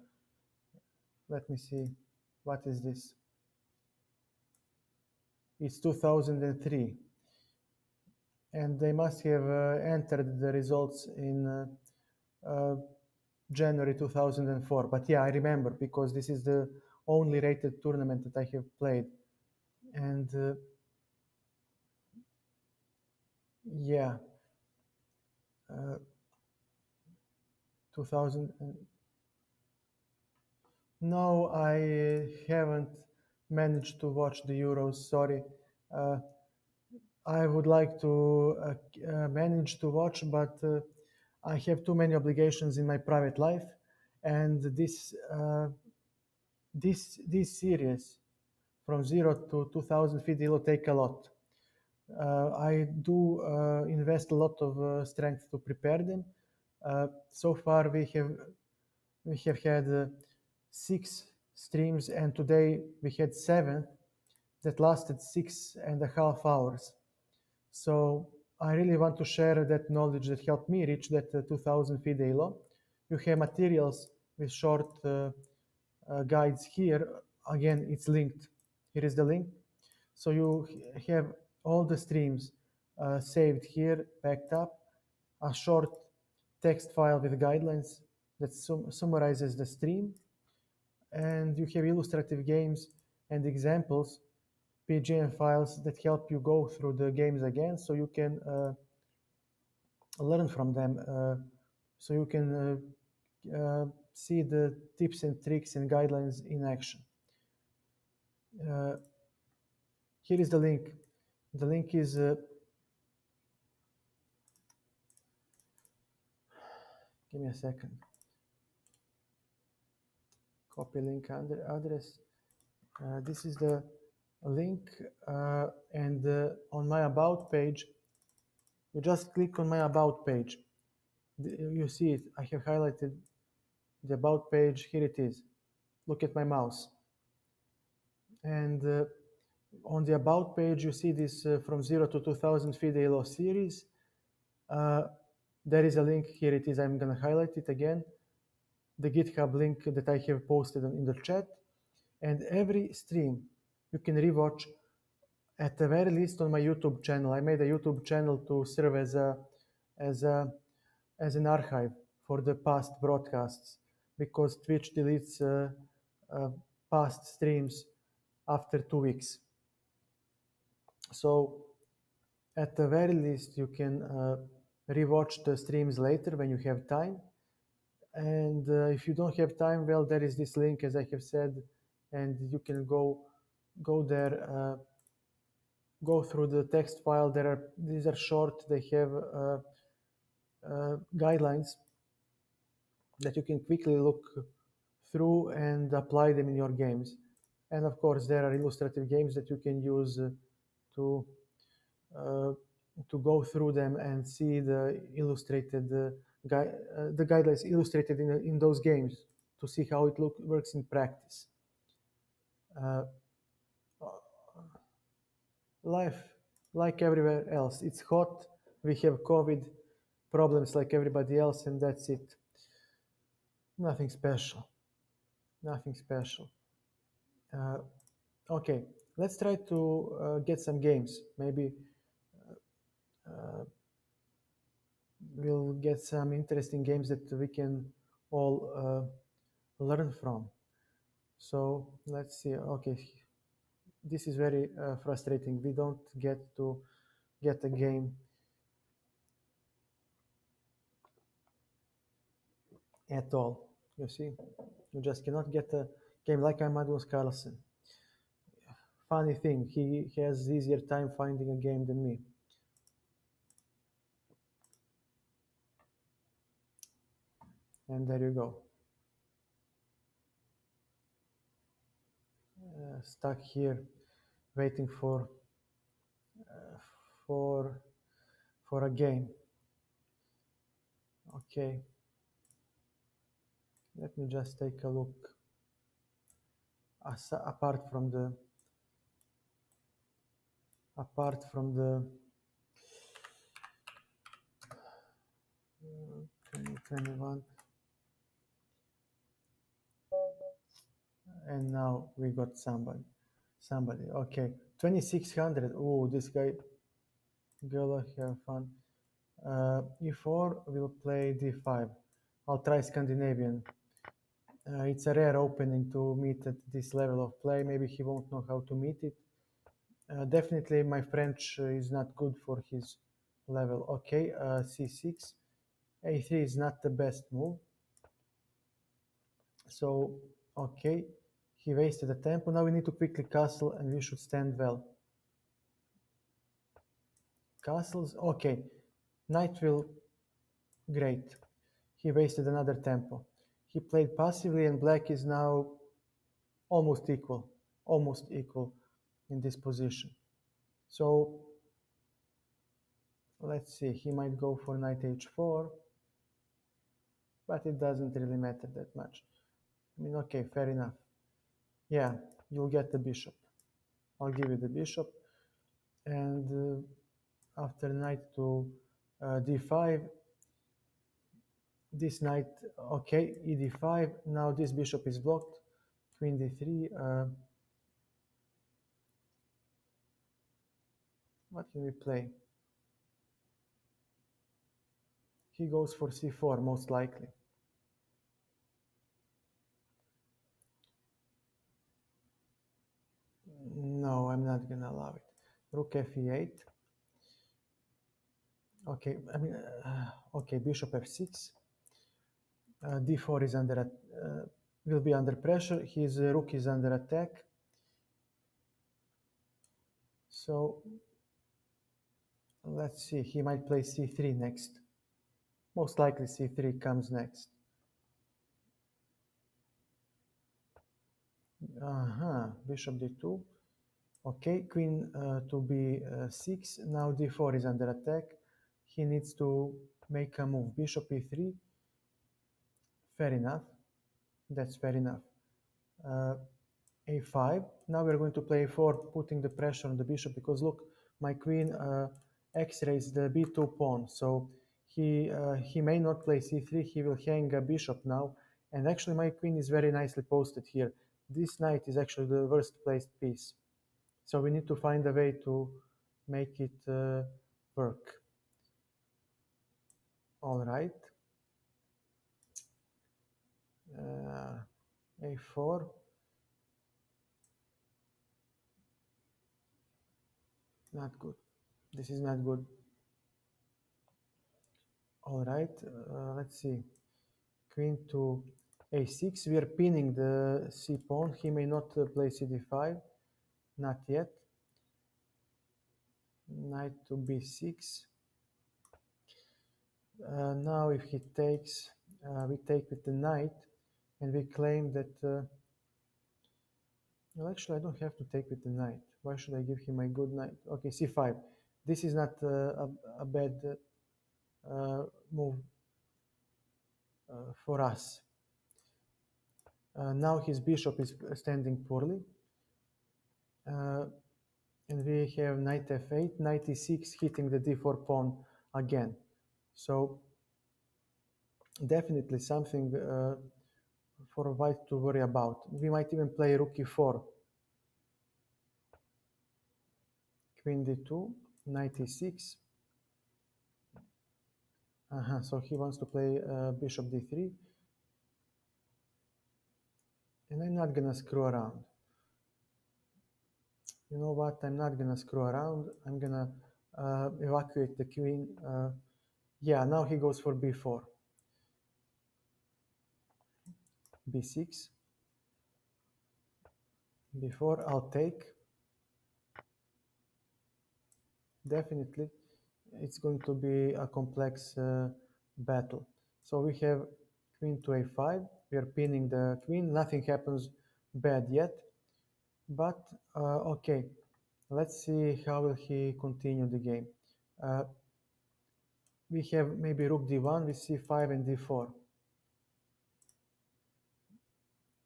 Let me see. What is this? It's 2003. And they must have entered the results in uh, January 2004. But yeah, I remember because this is the only rated tournament that I have played. And yeah, uh, 2000. No, I haven't managed to watch the Euros. Sorry. Uh, I would like to manage to watch, but I have too many obligations in my private life, and this series from 0 to 2000 FIDE will take a lot. I do invest a lot of strength to prepare them. So far, we have had 6 streams, and today we had 7 that lasted 6.5 hours. So I really want to share that knowledge that helped me reach that 2000 FIDE ELO. You have materials with short guides here. Again, it's linked. Here is the link. So you have all the streams saved here, backed up, a short text file with guidelines that summarizes the stream, and you have illustrative games and examples, PGM files that help you go through the games again, so you can learn from them, so you can see the tips and tricks and guidelines in action. Uh, Here is the link. The link is give me a second. Copy link under address. This is the link, and on my about page, you just click on my about page. You see it. I have highlighted the about page. Here it is. Look at my mouse. And on the about page, you see this from 0 to 2000 FIDE ELO series. There is a link. Here it is. I'm going to highlight it again. The GitHub link that I have posted in the chat. And every stream you can rewatch at the very least on my YouTube channel. I made a YouTube channel to serve as a as an archive for the past broadcasts, because Twitch deletes uh, past streams after 2 weeks. So at the very least, you can rewatch the streams later when you have time. And if you don't have time, well, there is this link, as I have said, and you can go there, go through the text file. These are short. They have guidelines that you can quickly look through and apply them in your games. And of course, there are illustrative games that you can use to uh, to go through them and see the illustrated the guidelines illustrated in those games to see how it works in practice. Uh, Life, like everywhere else, it's hot. We have COVID problems like everybody else, and that's it. Nothing special. Nothing special. Uh, okay, let's try to get some games. Maybe uh, we'll get some interesting games that we can all learn from. So let's see. Okay, this is very frustrating. We don't get to get a game at all. You see, you just cannot get a game like I'm Magnus Carlsen. Funny thing, he has easier time finding a game than me. And there you go. Stuck here, waiting for for a game. Okay, let me just take a look. apart from the 2021, and now we got somebody. Okay, 2600. Oh, this guy gonna have fun. E4 will play d5. I'll try Scandinavian. It's a rare opening to meet at this level of play. Maybe he won't know how to meet it. Definitely my French is not good for his level. Okay, c6. a3 is not the best move. So, okay, he wasted a tempo. Now we need to quickly castle and we should stand well. Castles, okay. Knight will, great. He wasted another tempo. He played passively and black is now almost equal in this position. So let's see, he might go for knight h4, but it doesn't really matter that much. I mean, okay, fair enough. Yeah, you'll get the bishop. I'll give you the bishop. And after knight to d5, this knight, okay, ed5. Now this bishop is blocked. Queen d3. What can we play? He goes for c4, most likely. No, I'm not gonna allow it. Rook f8. Okay, I mean, okay, bishop f6. d4 is will be under pressure. His rook is under attack. So let's see, he might play c3 next. Most likely c3 comes next. Bishop d2. Okay, queen to b6. Now d4 is under attack. He needs to make a move. Bishop e3. Fair enough. That's fair enough. A5. Now we're going to play a4, putting the pressure on the bishop because look, my queen x-rays the b2 pawn. So he may not play c3. He will hang a bishop now. And actually my queen is very nicely posted here. This knight is actually the worst placed piece. So we need to find a way to make it work. All right. A4. Not good. This is not good. All right. Let's see. Queen to a6. We are pinning the c pawn. He may not play cd5. Not yet. Knight to b6. Now if he takes, we take with the knight and we claim that well, actually I don't have to take with the knight. Why should I give him a good knight? Okay, c5. This is not a bad move for us. Now his bishop is standing poorly. And we have knight f8, knight e6 hitting the d4 pawn again. So definitely something for white to worry about. We might even play rook e4. Queen d2, knight e6. So he wants to play bishop d3. And I'm not gonna screw around. You know what? I'm not gonna screw around. I'm gonna evacuate the queen. Yeah, now he goes for b4. b6. b4, I'll take. Definitely, it's going to be a complex battle. So we have queen to a5. We are pinning the queen. Nothing happens bad yet. But okay, let's see how will he continue the game. We have maybe rook d1 with c5 and d4.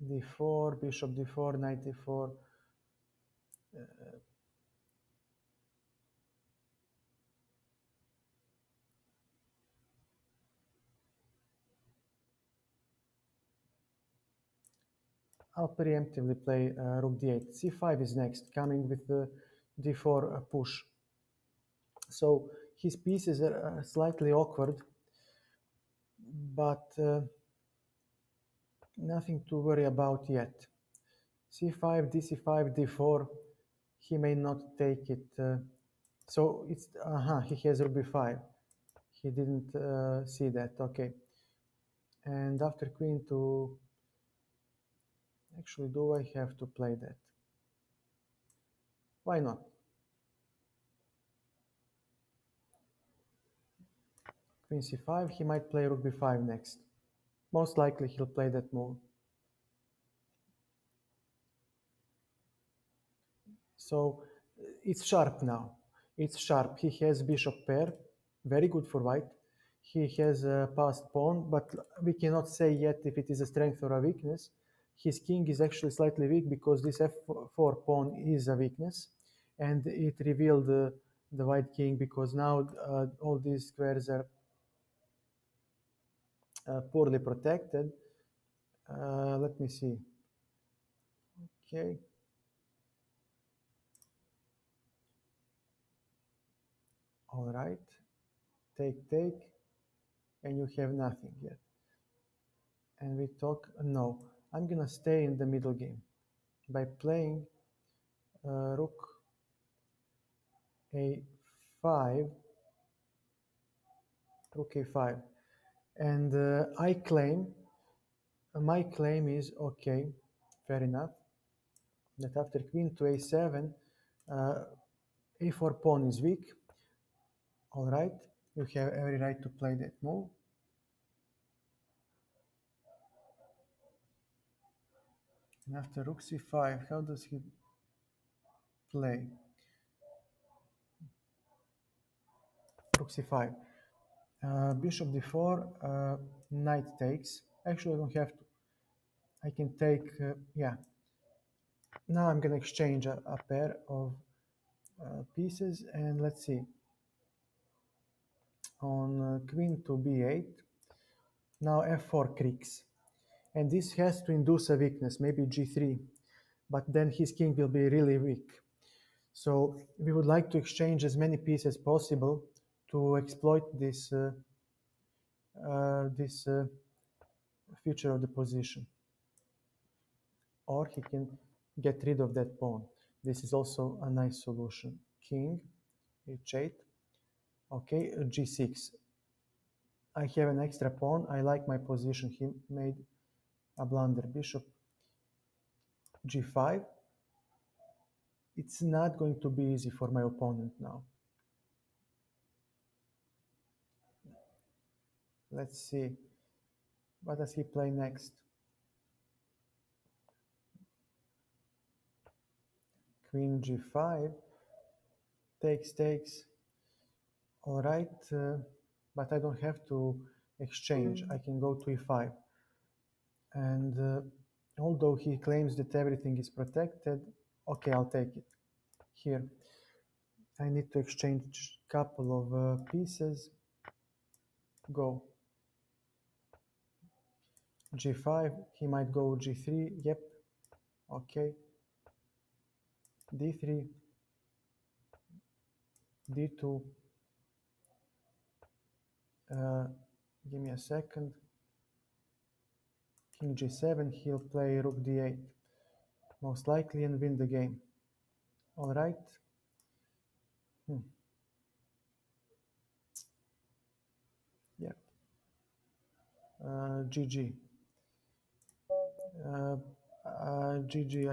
d4, bishop d4, knight d4. I'll preemptively play rook d8. c5 is next, coming with the d4 push. So his pieces are slightly awkward, but nothing to worry about yet. c5, dc5, d4. He may not take it. So it's he has rook b5. He didn't see that. Okay. And after queen to. Actually, do I have to play that? Why not? Queen c5. He might play rook b5 next. Most likely he'll play that move. So it's sharp now. It's sharp. He has bishop pair, very good for white. He has a passed pawn, but we cannot say yet if it is a strength or a weakness. His king is actually slightly weak because this f4 pawn is a weakness, and it revealed the white king because now all these squares are poorly protected. Let me see. Okay. All right. Take, and you have nothing yet. And we talk, no, I'm gonna stay in the middle game by playing rook a5, rook a5. And I claim, my claim is, okay, fair enough, that after queen to a7, a4 pawn is weak. All right, you have every right to play that move. And after rook c5, how does he play? Rook c5. Bishop d4, knight takes. Actually, I don't have to. I can take, yeah. Now I'm going to exchange a pair of pieces, and let's see. On queen to b8, now f4 creaks. And this has to induce a weakness, maybe g3, but then his king will be really weak. So we would like to exchange as many pieces as possible to exploit this future of the position. Or he can get rid of that pawn. This is also a nice solution. King, h8, okay, g6. I have an extra pawn. I like my position. He made a blunder. Bishop g5. It's not going to be easy for my opponent now. Let's see. What does he play next? Queen g5. Takes. All right. But I don't have to exchange. I can go to e5. And although he claims that everything is protected, okay, I'll take it. Here, I need to exchange a couple of pieces. Go. g5, he might go g3, yep, okay. d3, d2, give me a second. King g7, he'll play rook d8, most likely, and win the game. All right. Yeah. GG. GG,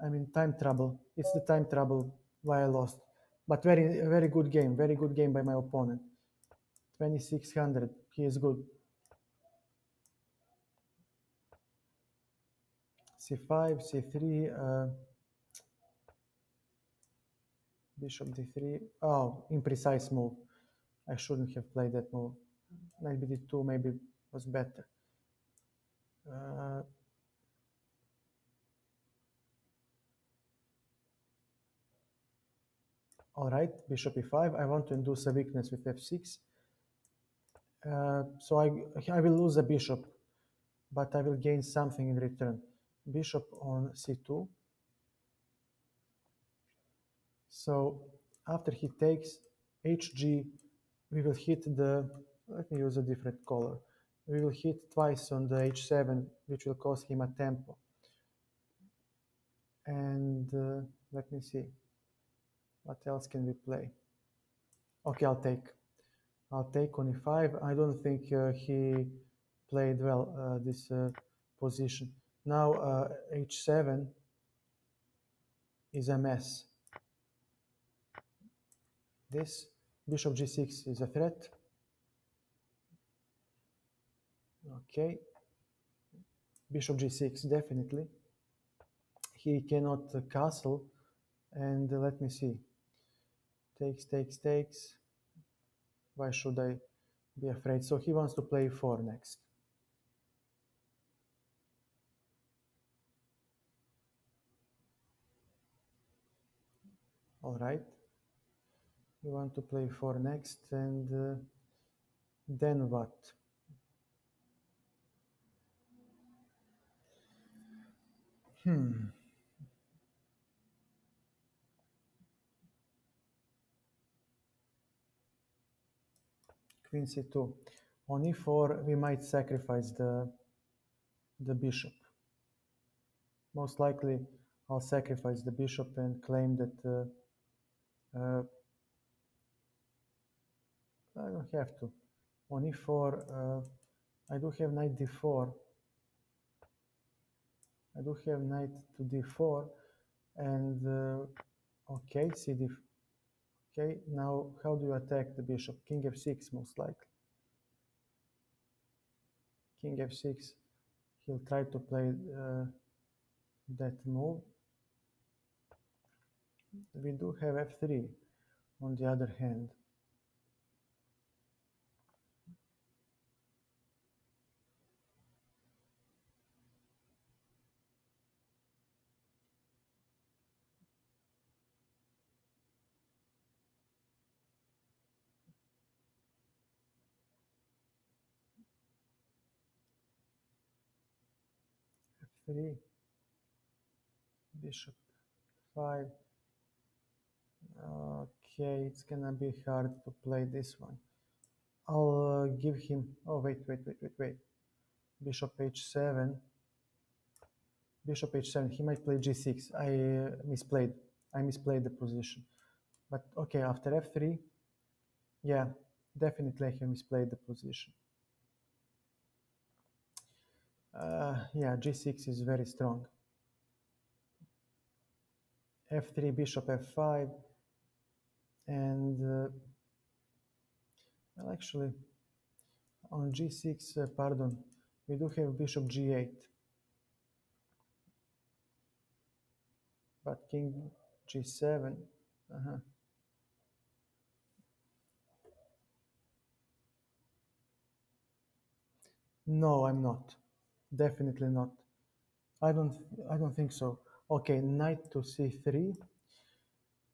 I'm in time trouble. It's the time trouble why I lost. But very good game. Very good game by my opponent. 2600. He is good. c5, c3, bishop d3. Oh, imprecise move. I shouldn't have played that move. Knight b d2 maybe was better. Uh, all right, bishop e5. I want to induce a weakness with f6. So I will lose a bishop, but I will gain something in return. Bishop on c2. So after he takes hg, we will hit the, let me use a different color. We will hit twice on the h7, which will cause him a tempo. And let me see, what else can we play? Okay, I'll take on e5. I don't think he played well this position. Now h7 is a mess. This bishop g6 is a threat. Okay, bishop g6 definitely. He cannot castle, and let me see. Takes. Why should I be afraid? So he wants to play 4 next. All right. We want to play 4 next, and then what? Queen c2. On e4, we might sacrifice the bishop. Most likely, I'll sacrifice the bishop and claim that I don't have to. On e4, I do have knight d4. I do have knight to d4, and okay, cd. Okay, now how do you attack the bishop? King f6 most likely. King f6. He'll try to play that move. We do have f3 on the other hand. f3, bishop 5. Okay, it's gonna be hard to play this one. I'll give him, oh wait. Bishop h7. Bishop h7, he might play g6. I misplayed the position. But okay, after f3, yeah, definitely I have misplayed the position. Yeah, g6 is very strong. f3, bishop f5, and well, actually, on g6, pardon, we do have bishop g8, but king g7. No, I'm not. Definitely not. I don't think so. Okay, knight to c3.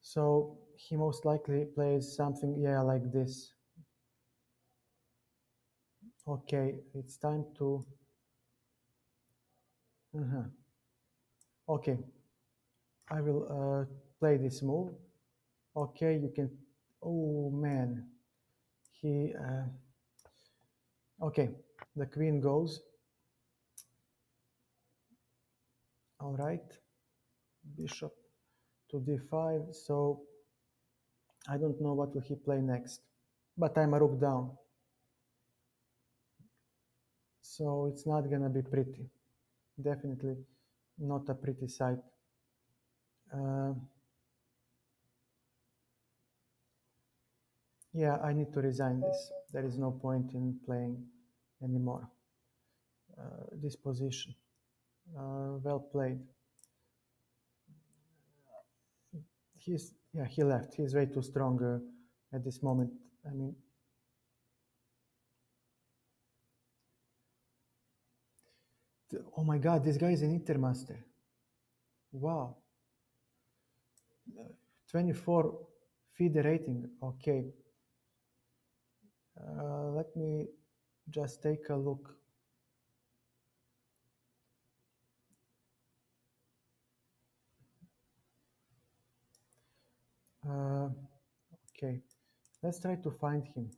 So he most likely plays something, yeah, like this. Okay, it's time to. Okay, I will play this move. Okay, you can. Oh man, he. Okay, the queen goes. All right, bishop to d5. So I don't know what will he play next, but I'm a rook down. So it's not gonna be pretty. Definitely not a pretty sight. Yeah, I need to resign this. There is no point in playing anymore. This position. Well played. He left. He's way too strong at this moment. I mean, Oh my God, this guy is an Intermaster. Wow. 24 FIDE rating. Okay. Let me just take a look. Okay. Let's try to find him.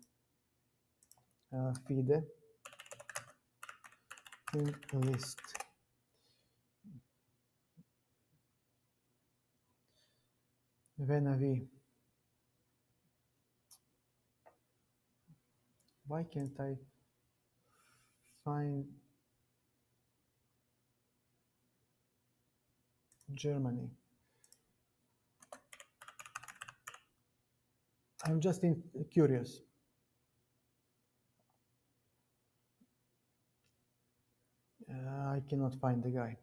FIDE in list. Venavi. Why can't I find Germany? I'm just curious. I cannot find the guy.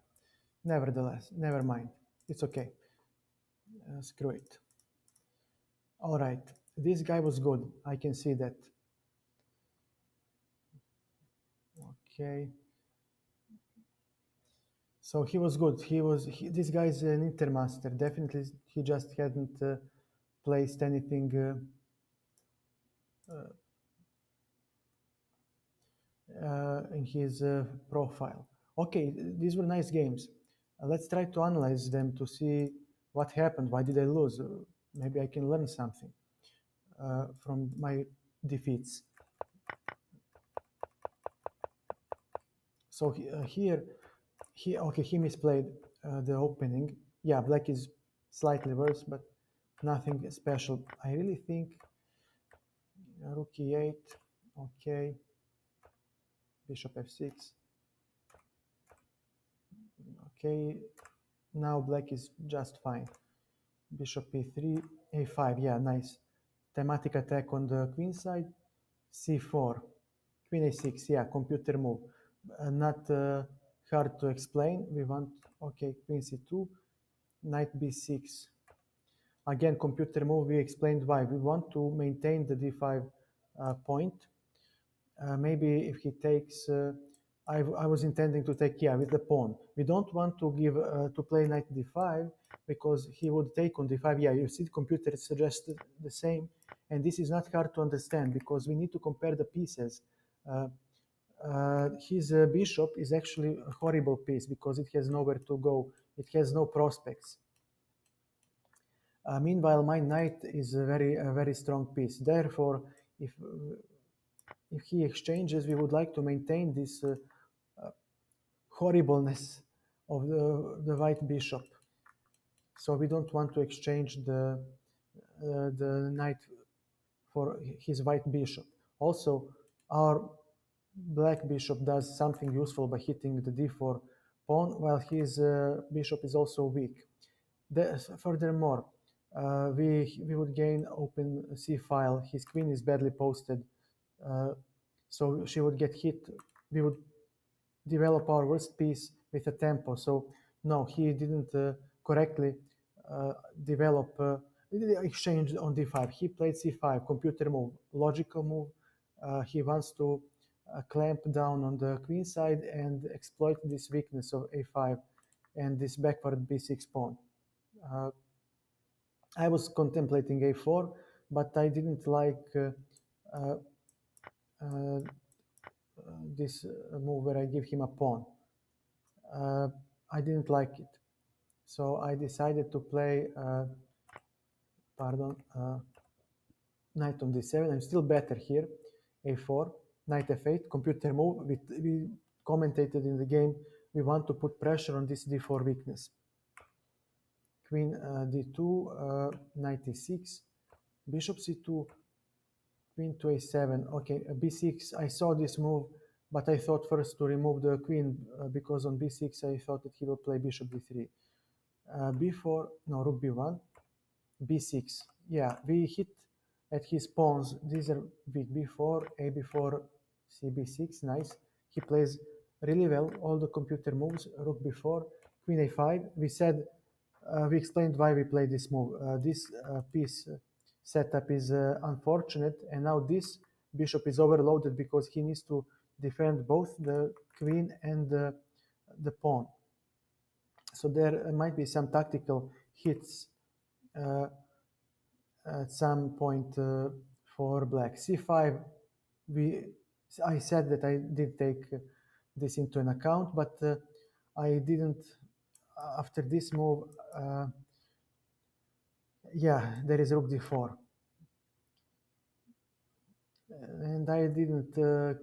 Nevertheless, never mind. It's okay. Screw it. All right. This guy was good. I can see that. Okay. So he was good. This guy is an Intermaster. Definitely, he just hadn't placed anything in his profile. Okay, these were nice games. Let's try to analyze them to see what happened. Why did I lose? Maybe I can learn something from my defeats. So here, he misplayed the opening. Yeah, black is slightly worse, but nothing special. I really think rook e8. Okay, bishop f6. Okay, now black is just fine. Bishop e3, a5. Yeah, nice. Thematic attack on the queen side. c4, queen a6. Yeah, computer move. Not hard to explain. We want, okay, queen c2, knight b6. Again, computer move, we explained why. We want to maintain the d5 point. Maybe if he takes, I was intending to take, yeah, with the pawn. We don't want to give, to play knight d5 because he would take on d5. Yeah, you see the computer suggests the same. And this is not hard to understand because we need to compare the pieces. His bishop is actually a horrible piece because it has nowhere to go. It has no prospects. Meanwhile, my knight is a very strong piece. Therefore, if he exchanges, we would like to maintain this horribleness of the white bishop. So we don't want to exchange the knight for his white bishop. Also, our black bishop does something useful by hitting the d4 pawn, while his bishop is also weak. Furthermore, we would gain open c file. His queen is badly posted, so she would get hit. We would develop our worst piece with a tempo. So no, he didn't correctly develop exchange on d5. He played c5, computer move, logical move. He wants to clamp down on the queen side and exploit this weakness of a5 and this backward b6 pawn. I was contemplating a4, but I didn't like uh, this move where I give him a pawn. I didn't like it. So I decided to play, knight on d7. I'm still better here, a4, knight f8, computer move. We commentated in the game, we want to put pressure on this d4 weakness. Queen d2, knight e6, bishop c2, queen to a7. Okay, b6, I saw this move, but I thought first to remove the queen because on b6 I thought that he will play bishop d3. b4, no, rook b1, b6. Yeah, we hit at his pawns. These are weak. b4, a b4, c b6. Nice. He plays really well all the computer moves. Rook b4, queen a5. We said, we explained why we play this move. This piece setup is unfortunate, and now this bishop is overloaded because he needs to defend both the queen and the the pawn. So there might be some tactical hits at some point for black. C5, I said that I did take this into an account, but I didn't. After this move, yeah, there is rook d4. And I didn't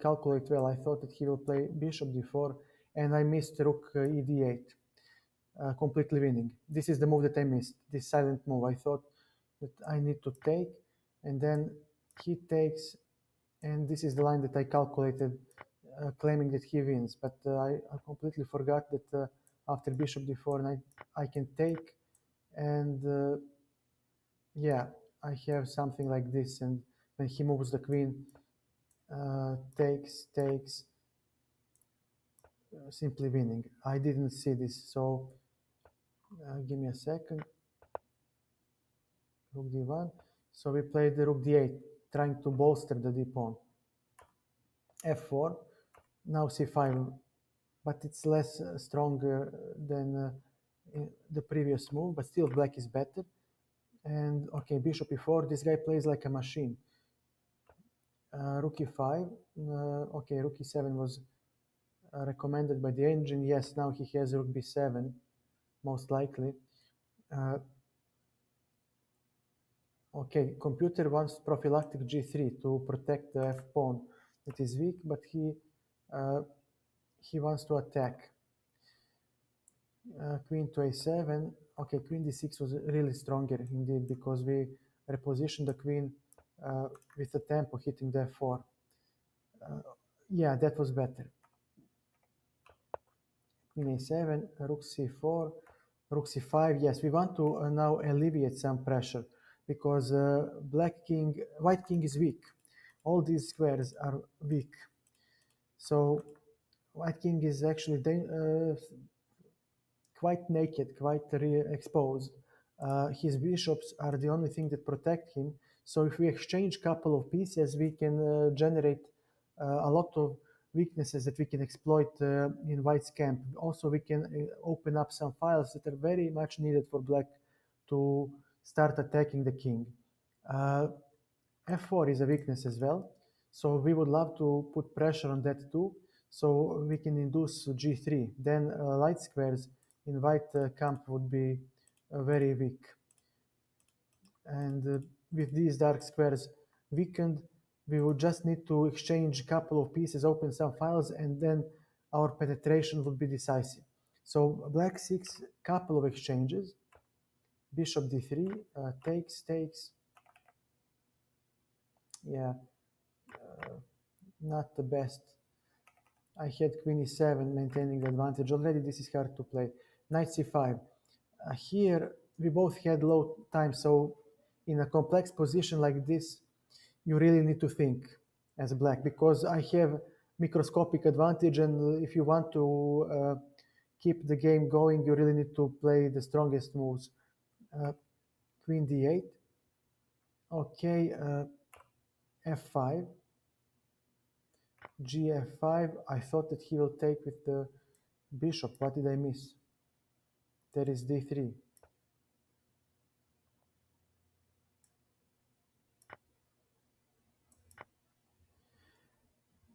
calculate well. I thought that he will play bishop d4, and I missed rook e d8, completely winning. This is the move that I missed, this silent move. I thought that I need to take, and then he takes, and this is the line that I calculated, claiming that he wins. But I completely forgot that after bishop d4, and I can take, and yeah, I have something like this, and when he moves the queen, takes, simply winning. I didn't see this, so give me a second. Rook d1. So we played the rook d8, trying to bolster the d pawn. f4. Now c5, but it's less stronger than the previous move, but still black is better. And okay, bishop e4. This guy plays like a machine. Rook e5. Okay, rook e7 was recommended by the engine. Yes, now he has rook b7, most likely. Okay, computer wants prophylactic g3 to protect the f pawn that is weak, but he wants to attack. Queen to a7. Okay, queen d6 was really stronger indeed, because we repositioned the queen with the tempo hitting the f4. Yeah, that was better. Queen a7, rook c4, rook c5. Yes, we want to now alleviate some pressure, because white king is weak. All these squares are weak. So white king is actually quite naked, quite exposed. His bishops are the only thing that protect him. So if we exchange couple of pieces, we can generate a lot of weaknesses that we can exploit in white's camp. Also, we can open up some files that are very much needed for black to start attacking the king. f4 is a weakness as well. So we would love to put pressure on that too. So we can induce g3. Then light squares in white camp would be very weak. And with these dark squares weakened, we would just need to exchange a couple of pieces, open some files, and then our penetration would be decisive. So black seeks couple of exchanges. Bishop d3, takes. Yeah, not the best. I had queen e7 maintaining the advantage already. This is hard to play. Knight c5. Here we both had low time, so in a complex position like this, you really need to think as black, because I have microscopic advantage, and if you want to keep the game going, you really need to play the strongest moves. Queen d8. Okay, f5. gf5. I thought that he will take with the bishop. What did I miss? There is d3.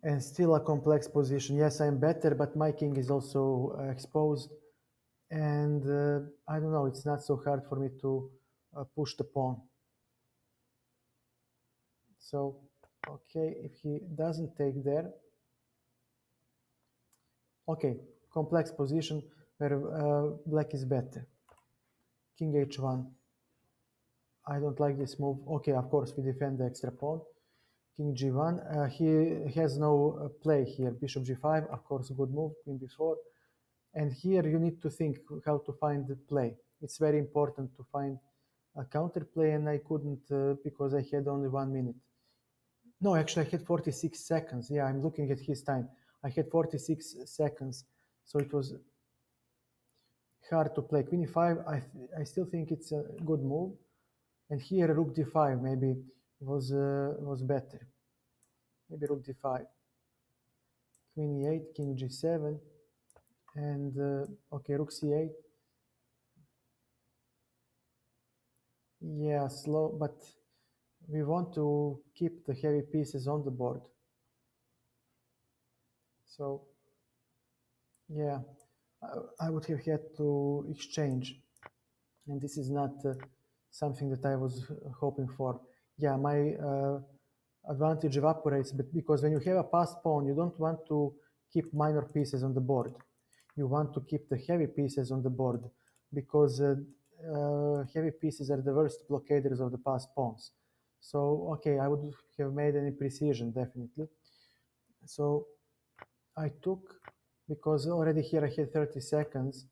And still a complex position. Yes, I'm better, but my king is also exposed. And I don't know, it's not so hard for me to push the pawn. So, okay, if he doesn't take there. Okay, complex position where black is better. King h1. I don't like this move. Okay, of course, we defend the extra pawn. King g1. He has no play here. Bishop g5, of course, good move. Queen b4. And here you need to think how to find the play. It's very important to find a counter play, and I couldn't because I had only 1 minute. No, actually, I had 46 seconds. Yeah, I'm looking at his time. I had 46 seconds, so it was hard to play. Queen e5, I still think it's a good move. And here, rook d5 maybe was better. Maybe rook d5. Queen e8, king g7. And okay, rook c8. Yeah, slow, but we want to keep the heavy pieces on the board. So yeah, I would have had to exchange, and this is not something that I was hoping for. Yeah, my advantage evaporates, but because when you have a passed pawn, you don't want to keep minor pieces on the board. You want to keep the heavy pieces on the board because heavy pieces are the worst blockaders of the passed pawns. So, okay, I would have made any precision, definitely. So I took, because already here I had 30 seconds.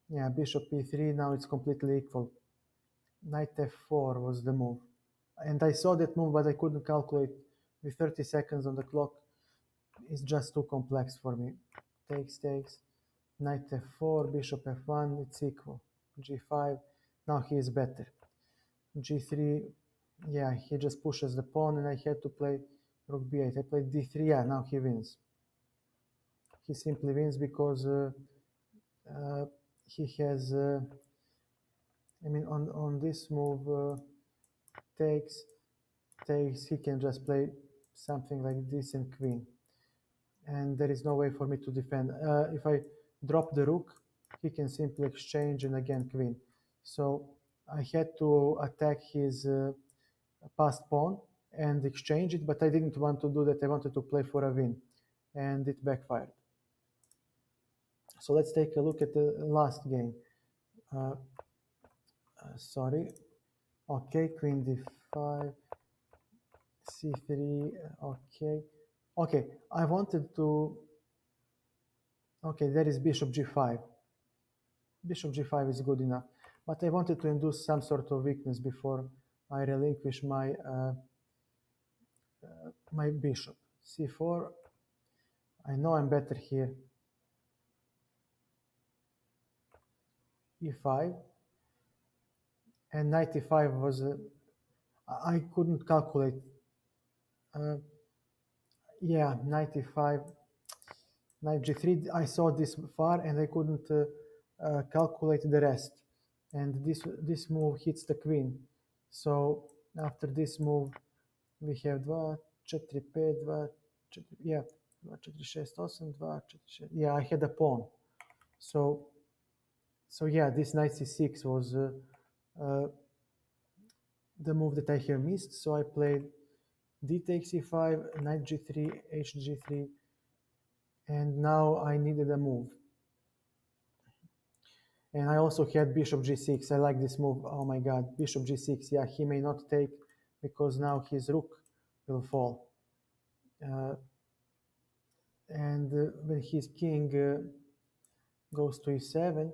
Yeah, bishop e3, now it's completely equal. Knight f4 was the move. And I saw that move, but I couldn't calculate with 30 seconds on the clock. It's just too complex for me. Takes. Knight f4, bishop f1, it's equal. g5, now he is better. g3, yeah, he just pushes the pawn, and I had to play rook b8. I played d3, yeah, now he wins. He simply wins because he has, I mean, on this move, takes, he can just play something like this and queen. And there is no way for me to defend. If I drop the rook, he can simply exchange and again queen. So I had to attack his passed pawn and exchange it, but I didn't want to do that. I wanted to play for a win, and it backfired. So let's take a look at the last game. Sorry. Okay, queen d5, c3. Okay. Okay, I wanted to. Okay, there is bishop g5. Bishop g5 is good enough, but I wanted to induce some sort of weakness before I relinquish my bishop. c4. I know I'm better here. e5 and knight e5 was I couldn't calculate. Uh, yeah, knight e5, knight g3. I saw this far and I couldn't calculate the rest. And this move hits the queen. So after this move, we have 2, 4, 5, 2, 4, yeah, 2, 4, 6, 8, 2, 4, 6. Yeah, I had a pawn. So yeah, this knight c6 was uh, the move that I have missed. So I played d takes e5, knight g3, hg3, and now I needed a move. And I also had bishop g6. I like this move. Oh my god, bishop g6. Yeah, he may not take because now his rook will fall. And when his king goes to e7,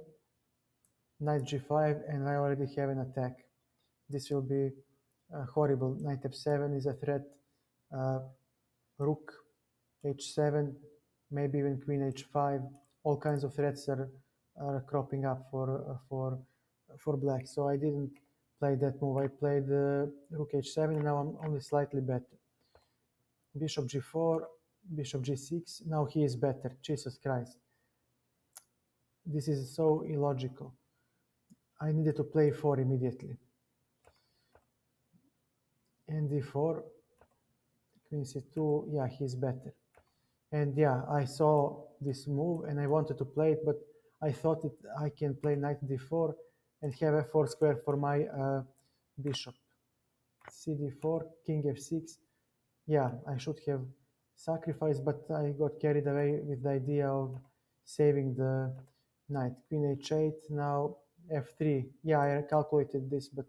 knight g5, and I already have an attack. This will be horrible. Knight f7 is a threat. Uh, rook h7, maybe even queen h5. All kinds of threats are cropping up for black. So I didn't play that move. I played rook h7, and now I'm only slightly better. Bishop g4, bishop g6. Now he is better. Jesus Christ. This is so illogical. I needed to play 4 immediately. And d4, queen c2, yeah, he's better. And yeah, I saw this move and I wanted to play it, but I thought I can play knight d4 and have f4 square for my bishop. cd4, king f6. Yeah, I should have sacrificed, but I got carried away with the idea of saving the knight. Queen h8, now f3. Yeah, I calculated this, but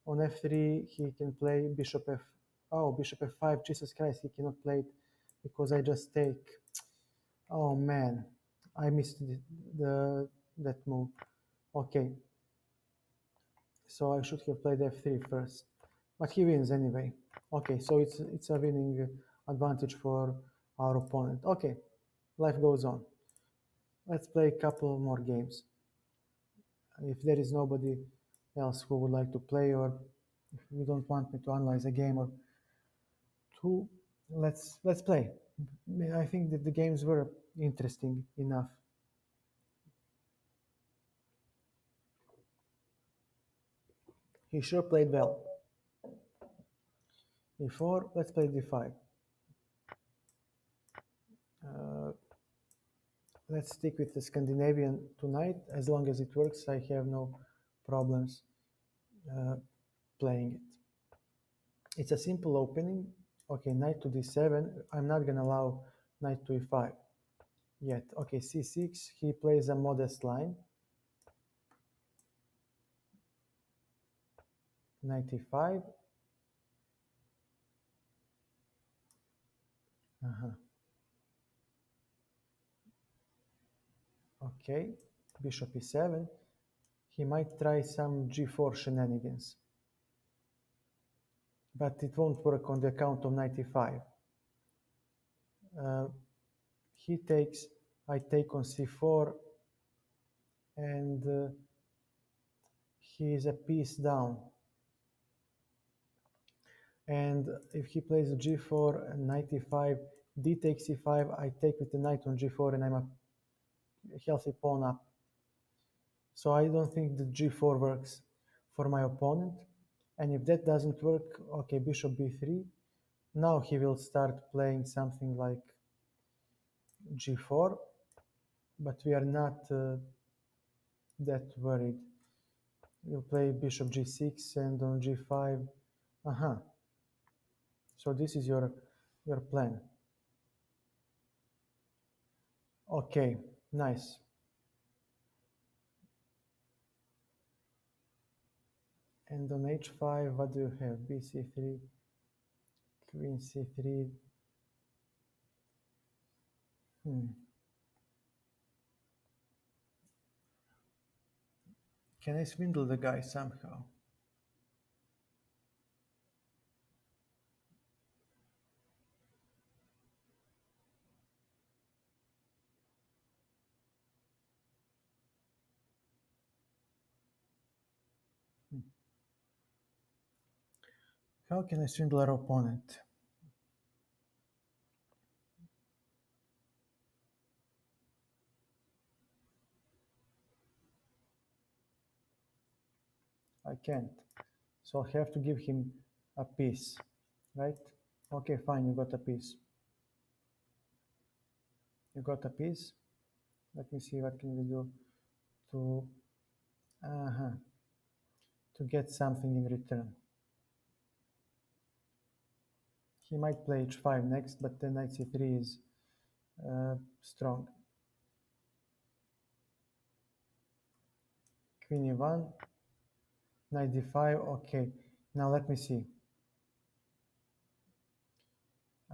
on f3 he can play bishop f. Oh, bishop f5. Jesus Christ, he cannot play it because I just take. Oh man, I missed that move. Okay, so I should have played f3 first, but he wins anyway. Okay, so it's a winning advantage for our opponent. Okay, life goes on. Let's play a couple more games. If there is nobody else who would like to play, or if you don't want me to analyze a game or two, let's play. I think that the games were interesting enough. He sure played well. E4, let's play d5. Uh, let's stick with the Scandinavian tonight. As long as it works, I have no problems playing it. It's a simple opening. Okay, knight to d7. I'm not going to allow knight to e5 yet. Okay, c6. He plays a modest line. Knight e5. Okay, bishop e7. He might try some g4 shenanigans, but it won't work on the account of knight e5. He takes, I take on c4, and he is a piece down. And if he plays g4 and knight e5, d takes e5, I take with the knight on g4, and I'm a healthy pawn up. So I don't think the g4 works for my opponent. And if that doesn't work, okay, bishop b3. Now he will start playing something like g4, but we are not that worried. We'll play bishop g6 and on g5. So this is your plan. Okay, nice. And on h5, what do you have? bc3, queen c3. Can I swindle the guy somehow? How can I swindle our opponent? I can't. So I have to give him a piece, right? Okay, fine, you got a piece. You got a piece. Let me see what can we do to to get something in return. He might play h5 next, but then knight c3 is strong. Queen e1, knight d5. Okay, now let me see.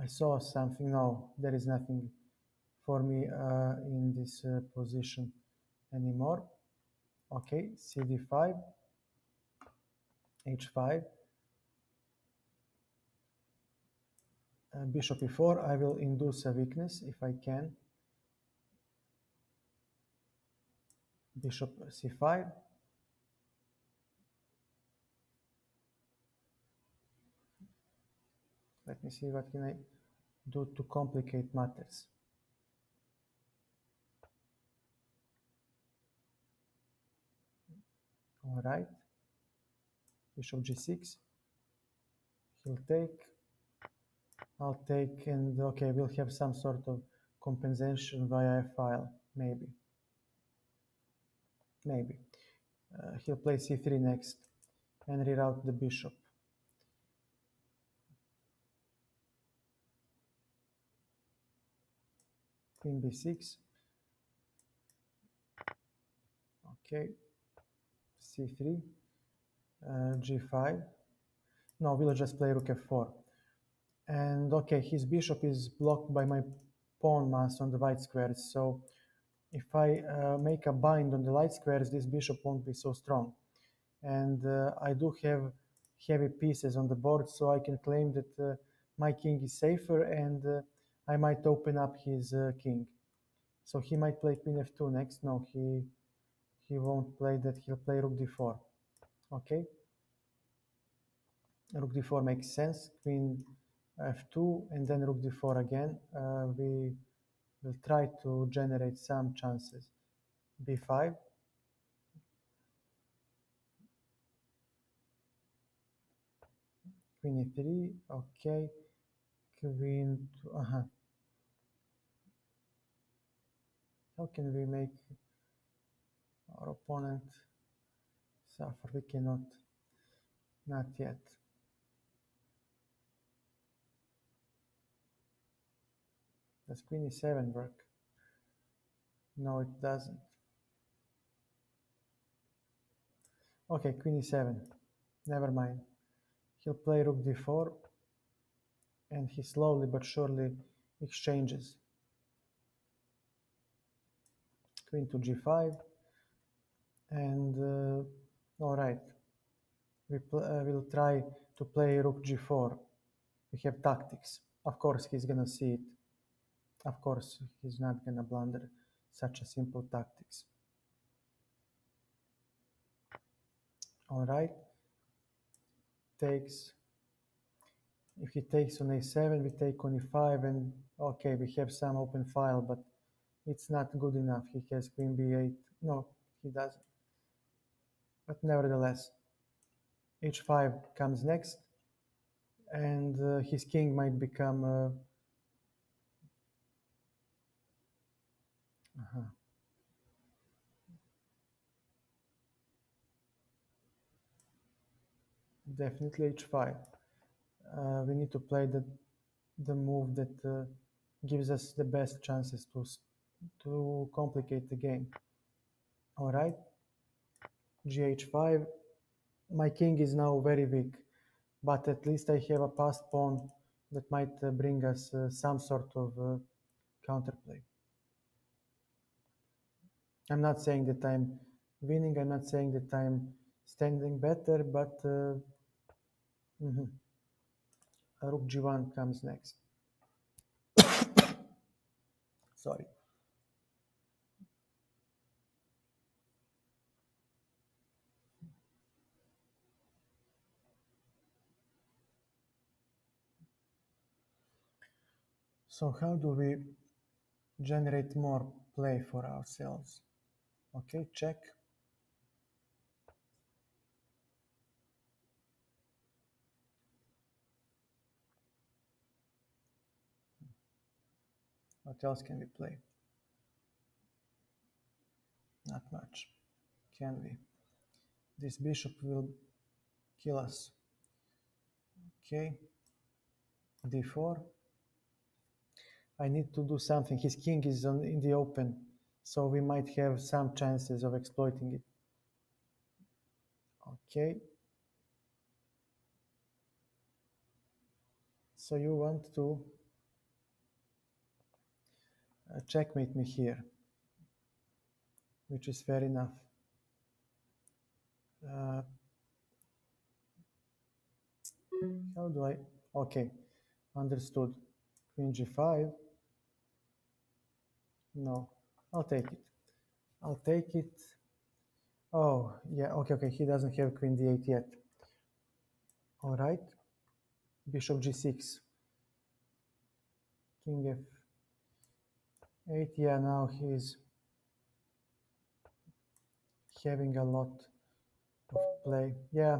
I saw something. No, there is nothing for me in this position anymore. Okay, cd5, h5, bishop e4. I will induce a weakness if I can. Bishop c5. Let me see what can I do to complicate matters. All right. Bishop g6. He'll take. I'll take, and okay, we'll have some sort of compensation via a file, maybe. Maybe. He'll play c3 next and reroute the bishop. Queen b6. Okay. c3. G5. No, we'll just play rook f4. And okay, his bishop is blocked by my pawn mass on the white squares. So if I make a bind on the light squares, this bishop won't be so strong. And I do have heavy pieces on the board, so I can claim that my king is safer, and I might open up his king. So he might play queen f2 next. No, he won't play that. He'll play rook d4. Okay. Rook d4 makes sense. Queen f2 and then rook d4 again. We will try to generate some chances. b5. queen e3, okay, queen to, How can we make our opponent suffer? We cannot, not yet. Does queen e7 work? No, it doesn't. Okay, queen e7, never mind. He'll play rook d4, and he slowly but surely exchanges. Queen to g5, and all right, we'll try to play rook g4. We have tactics. Of course, he's gonna see it. Of course, he's not gonna blunder such a simple tactics. All right, takes. If he takes on a7, we take on e5, and okay, we have some open file, but it's not good enough. He has queen b8. No, he doesn't. But nevertheless, h5 comes next, and his king might become definitely h5. We need to play the move that gives us the best chances to complicate the game. All right, gh5. My king is now very weak, but at least I have a passed pawn that might bring us some sort of counterplay. I'm not saying that I'm winning, I'm not saying that I'm standing better, but rook g1 comes next. Sorry. So how do we generate more play for ourselves? Okay, check. What else can we play? Not much. Can we? This bishop will kill us. Okay, d4. I need to do something. His king is in the open, so we might have some chances of exploiting it. Okay. So you want to checkmate me here, which is fair enough. How do I? Okay, understood. Queen g5. No, I'll take it. I'll take it. Oh, yeah, okay. He doesn't have queen d8 yet. All right. Bishop g6. King f8. Yeah, now he's having a lot of play. Yeah,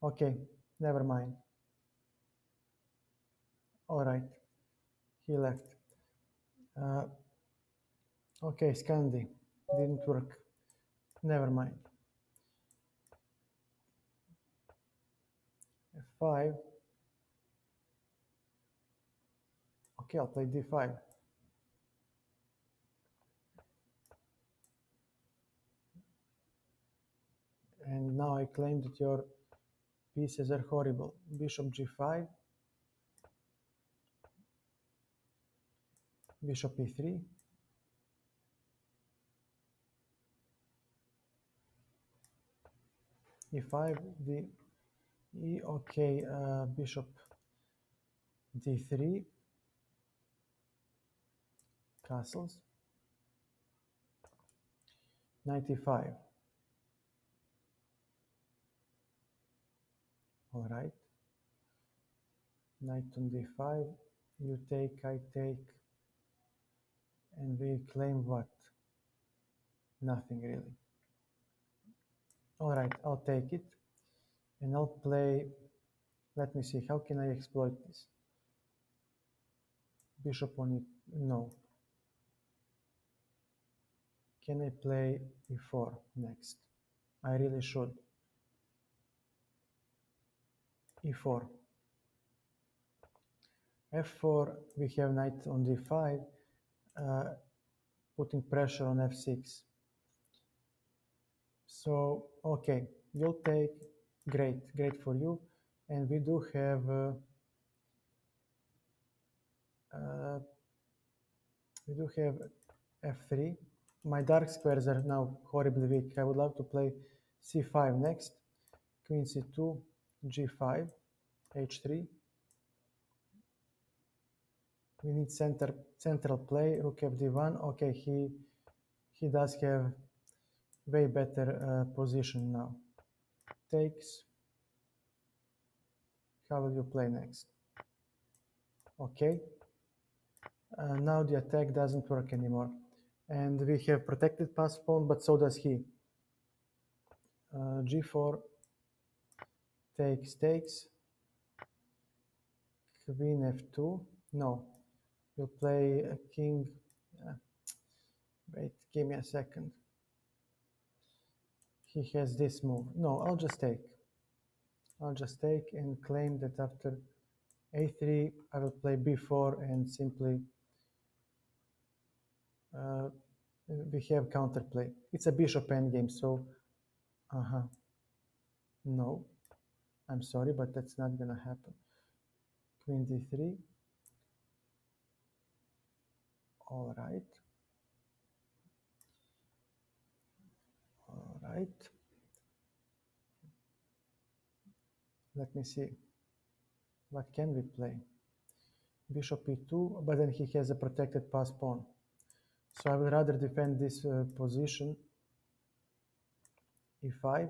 okay, never mind. All right, he left. Okay, Scandi, didn't work. Never mind. f5. Okay, I'll play d5. And now I claim that your pieces are horrible. Bishop g5. Bishop e3. e5, okay, bishop d3, castles, knight e5. All right, knight on d5, you take, I take, and we claim what? Nothing really. All right, I'll take it, and I'll play Let me see, how can I exploit this? Bishop on it, no. Can I play e4 next? I really should. e4. f4, we have knight on d5, putting pressure on f6. So, okay, you'll take, great for you. And we do have f3. My dark squares are now horribly weak. I would love to play c5 next, queen c2, g5, h3. We need central play, rook fd1. Okay, he does have way better position now. Takes. How will you play next? Okay. Now the attack doesn't work anymore. And we have protected pass pawn, but so does he. g4 takes. Queen f2. No. We'll play a king. Wait, give me a second. He has this move. No, I'll just take. I'll just take and claim that after a3, I will play b4 and simply we have counterplay. It's a bishop endgame, so no, I'm sorry, but that's not gonna happen. Queen d3. All right. All right. Let me see. What can we play? Bishop e2, but then he has a protected pass pawn. So I would rather defend this position. e5.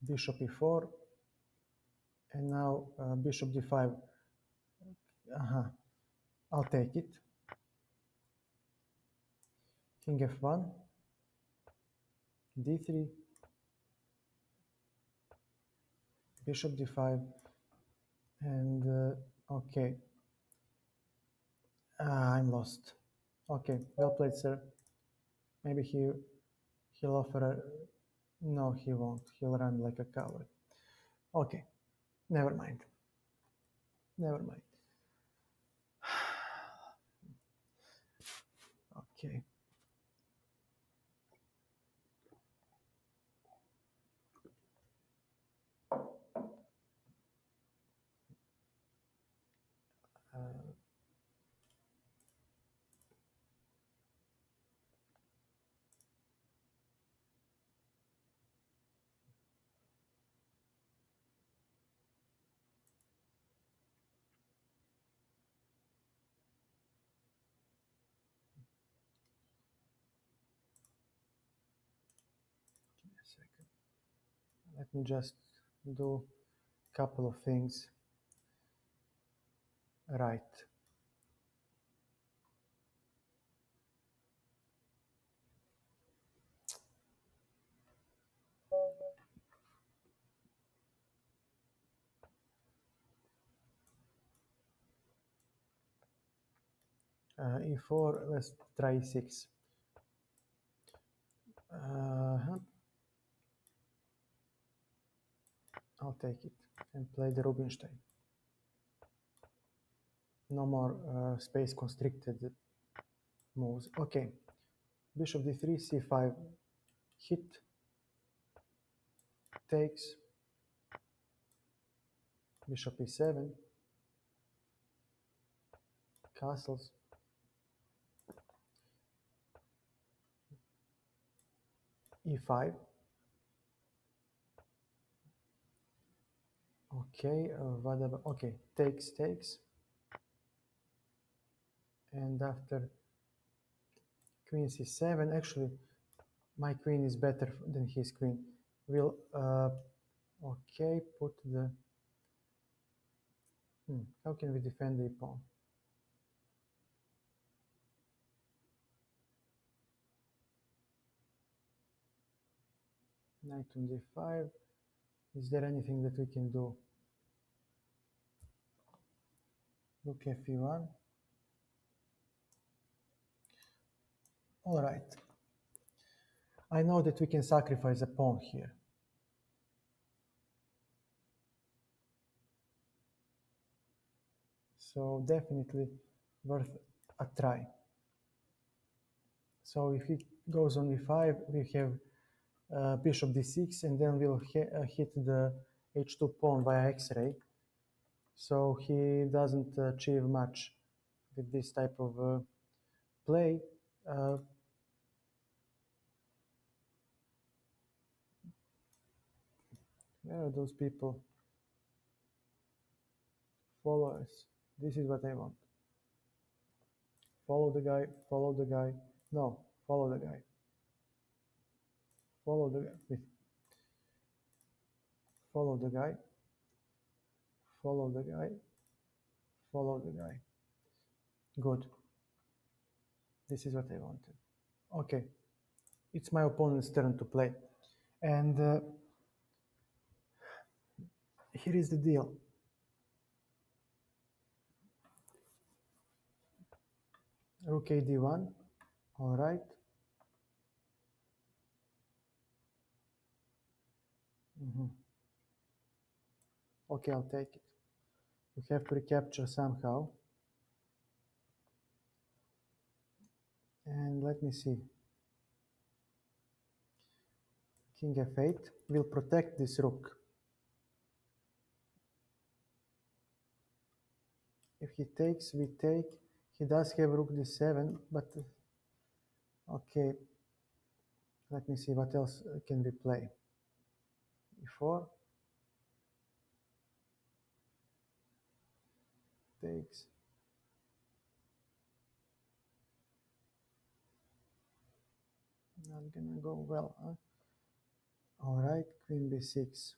Bishop e4. And now bishop d5. I'll take it. King f1. d3. Bishop d5. And okay. I'm lost. Okay, well played, sir. Maybe he'll offer a... No, he won't. He'll run like a coward. Okay, never mind. Never mind. Okay. Give me a second. Let me just do a couple of things right. e4, let's try e6. I'll take it and play the Rubinstein. No more space constricted moves. Okay, bishop d3, c5, hit, takes, bishop e7, castles, e5. Okay, whatever. Okay, takes. And after queen c7, actually, my queen is better than his queen. We'll, okay, put the... how can we defend the pawn? Knight on d5. Is there anything that we can do? Rook f1. All right. I know that we can sacrifice a pawn here. So definitely worth a try. So if he goes on e5, we have bishop d6, and then we'll hit the h2 pawn via x-ray. So he doesn't achieve much with this type of play. Where are those people? Followers. This is what I want. Follow the guy, follow the guy. No, follow the guy. Follow the guy. Follow the guy. Follow the guy. Follow the guy. Good. This is what I wanted. Okay. It's my opponent's turn to play. And here is the deal. Rook a d1. All right. Okay, I'll take it. We have to recapture somehow. And let me see. King f8 will protect this rook. If he takes, we take. He does have rook d7, but okay. Let me see what else can we play. e4 takes. Not gonna go well, huh? All right, queen b6.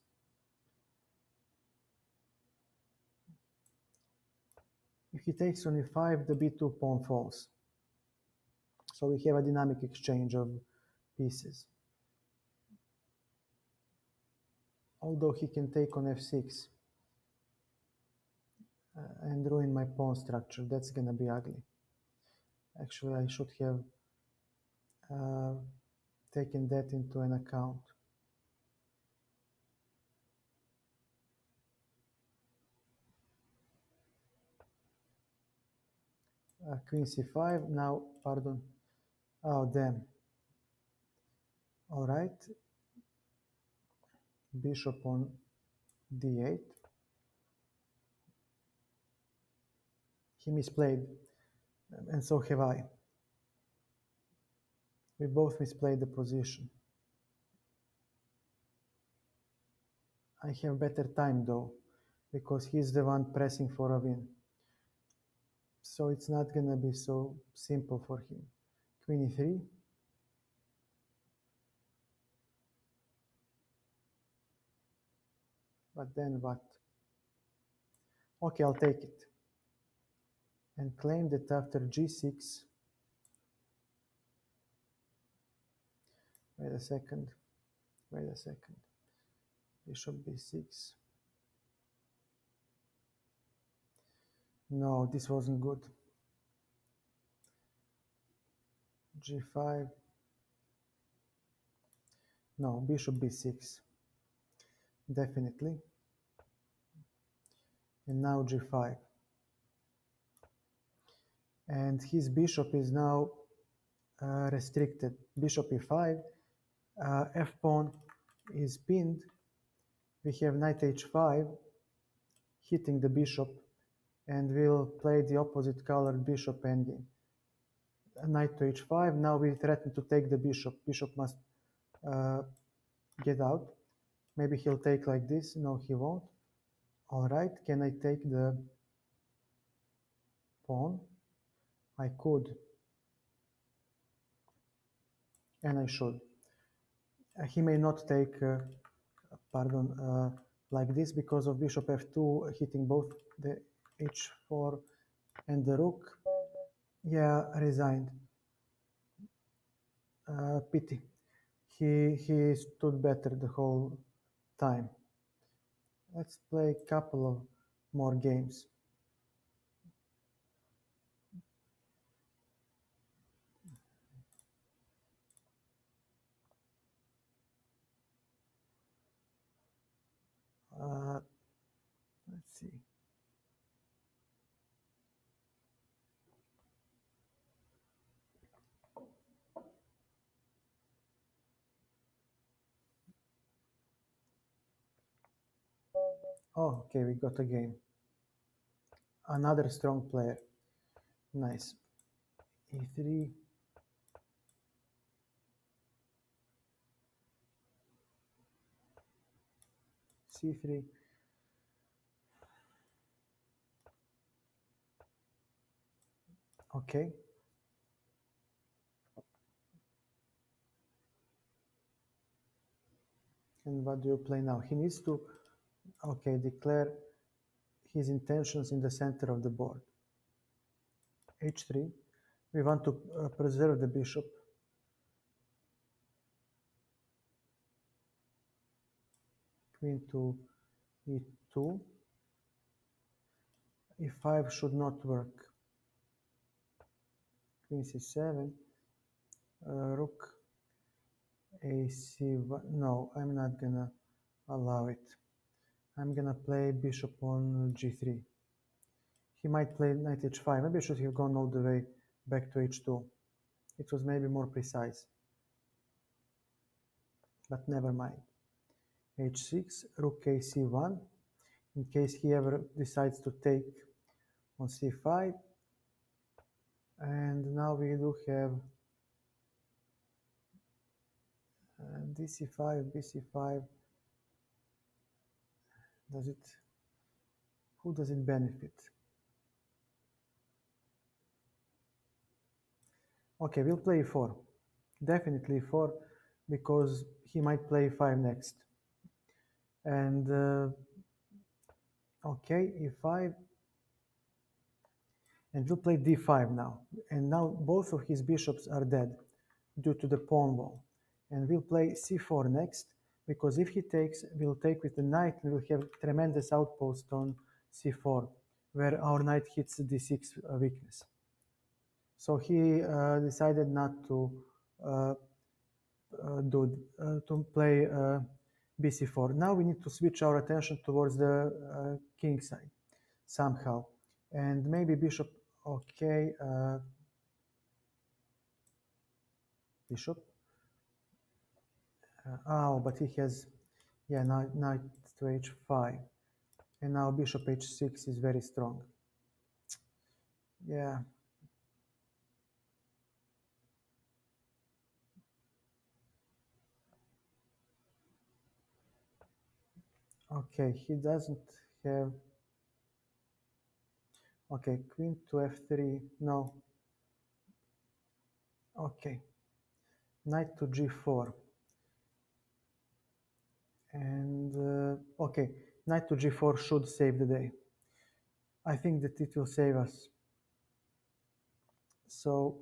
If he takes on e5, the b2 pawn falls. So we have a dynamic exchange of pieces. Although he can take on f6 and ruin my pawn structure, that's gonna be ugly. Actually, I should have taken that into an account. Queen c5, now, pardon. Oh, damn. All right. Bishop on d8. He misplayed, and so have I. We both misplayed the position. I have better time though, because he's the one pressing for a win. So it's not gonna be so simple for him. Queen e3. But then what? Okay, I'll take it. And claim that after g6, wait a second, bishop b6. No, this wasn't good. g5. No, bishop b6. Definitely. And now g5. And his bishop is now restricted. Bishop e5. F-pawn is pinned. We have knight h5 hitting the bishop, and we'll play the opposite colored bishop endgame. Knight to h5. Now we threaten to take the bishop. Bishop must get out. Maybe he'll take like this. No, he won't. All right, can I take the pawn? I could. And I should. He may not take, like this because of bishop f2 hitting both the h4 and the rook. Yeah, resigned. Pity. he stood better the whole time. Let's play a couple of more games. Let's see. Oh, okay, we got a game. Another strong player. Nice. E3. C3. Okay. And what do you play now? He needs to, okay, declare his intentions in the center of the board. H3. We want to preserve the bishop. Queen to E2. E5 should not work. Queen C7. Rook AC1. No, I'm not gonna allow it. I'm gonna play bishop on G3. He might play knight H5. Maybe I should have gone all the way back to H2. It was maybe more precise. But never mind. H6, rook AC1. In case he ever decides to take on C5. And now we do have DC5, BC5. Who does it benefit? Okay, we'll play E4. Definitely E4 because he might play E5 next. And okay, E5. And we'll play D5 now. And now both of his bishops are dead due to the pawn wall. And we'll play C4 next because if he takes, we'll take with the knight and we'll have tremendous outpost on C4 where our knight hits the D6 weakness. So he decided not to to play BC4. Now we need to switch our attention towards the king side somehow, and maybe bishop. Okay, bishop. Oh, but he has, yeah, knight to H5, and now bishop H6 is very strong. Yeah. Okay, he doesn't have. Okay, queen to F3. No. Okay. Knight to G4. And okay, knight to G4 should save the day. I think that it will save us. So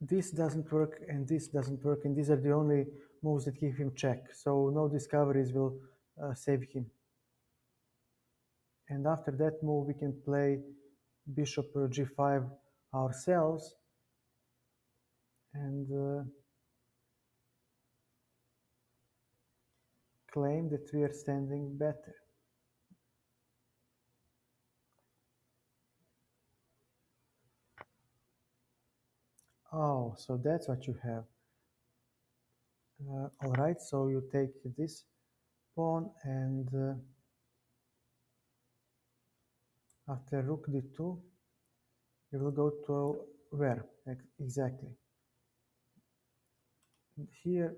this doesn't work and this doesn't work, and these are the only moves that give him check. So no discoveries will save him. And after that move, we can play bishop G5 ourselves. And claim that we are standing better. Oh, so that's what you have. All right, so you take this pawn and after rook d2, you will go to where exactly? Here.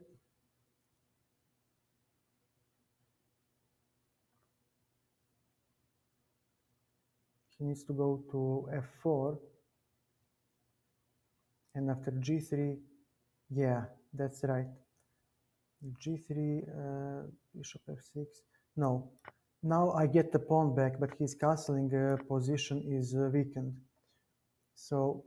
He needs to go to f4, and after g3, yeah, that's right. G3, bishop f6. No, now I get the pawn back, but his castling position is weakened. So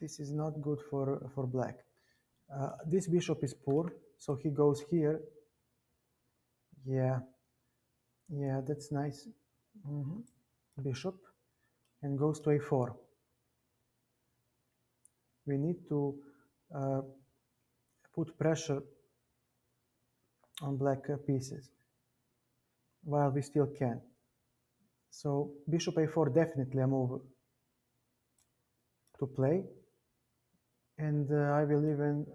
This is not good for black. This bishop is poor, so he goes here. Yeah, yeah, that's nice. Bishop, and goes to a4. We need to put pressure on black pieces while we still can. So bishop a4 definitely a move to play, and I will even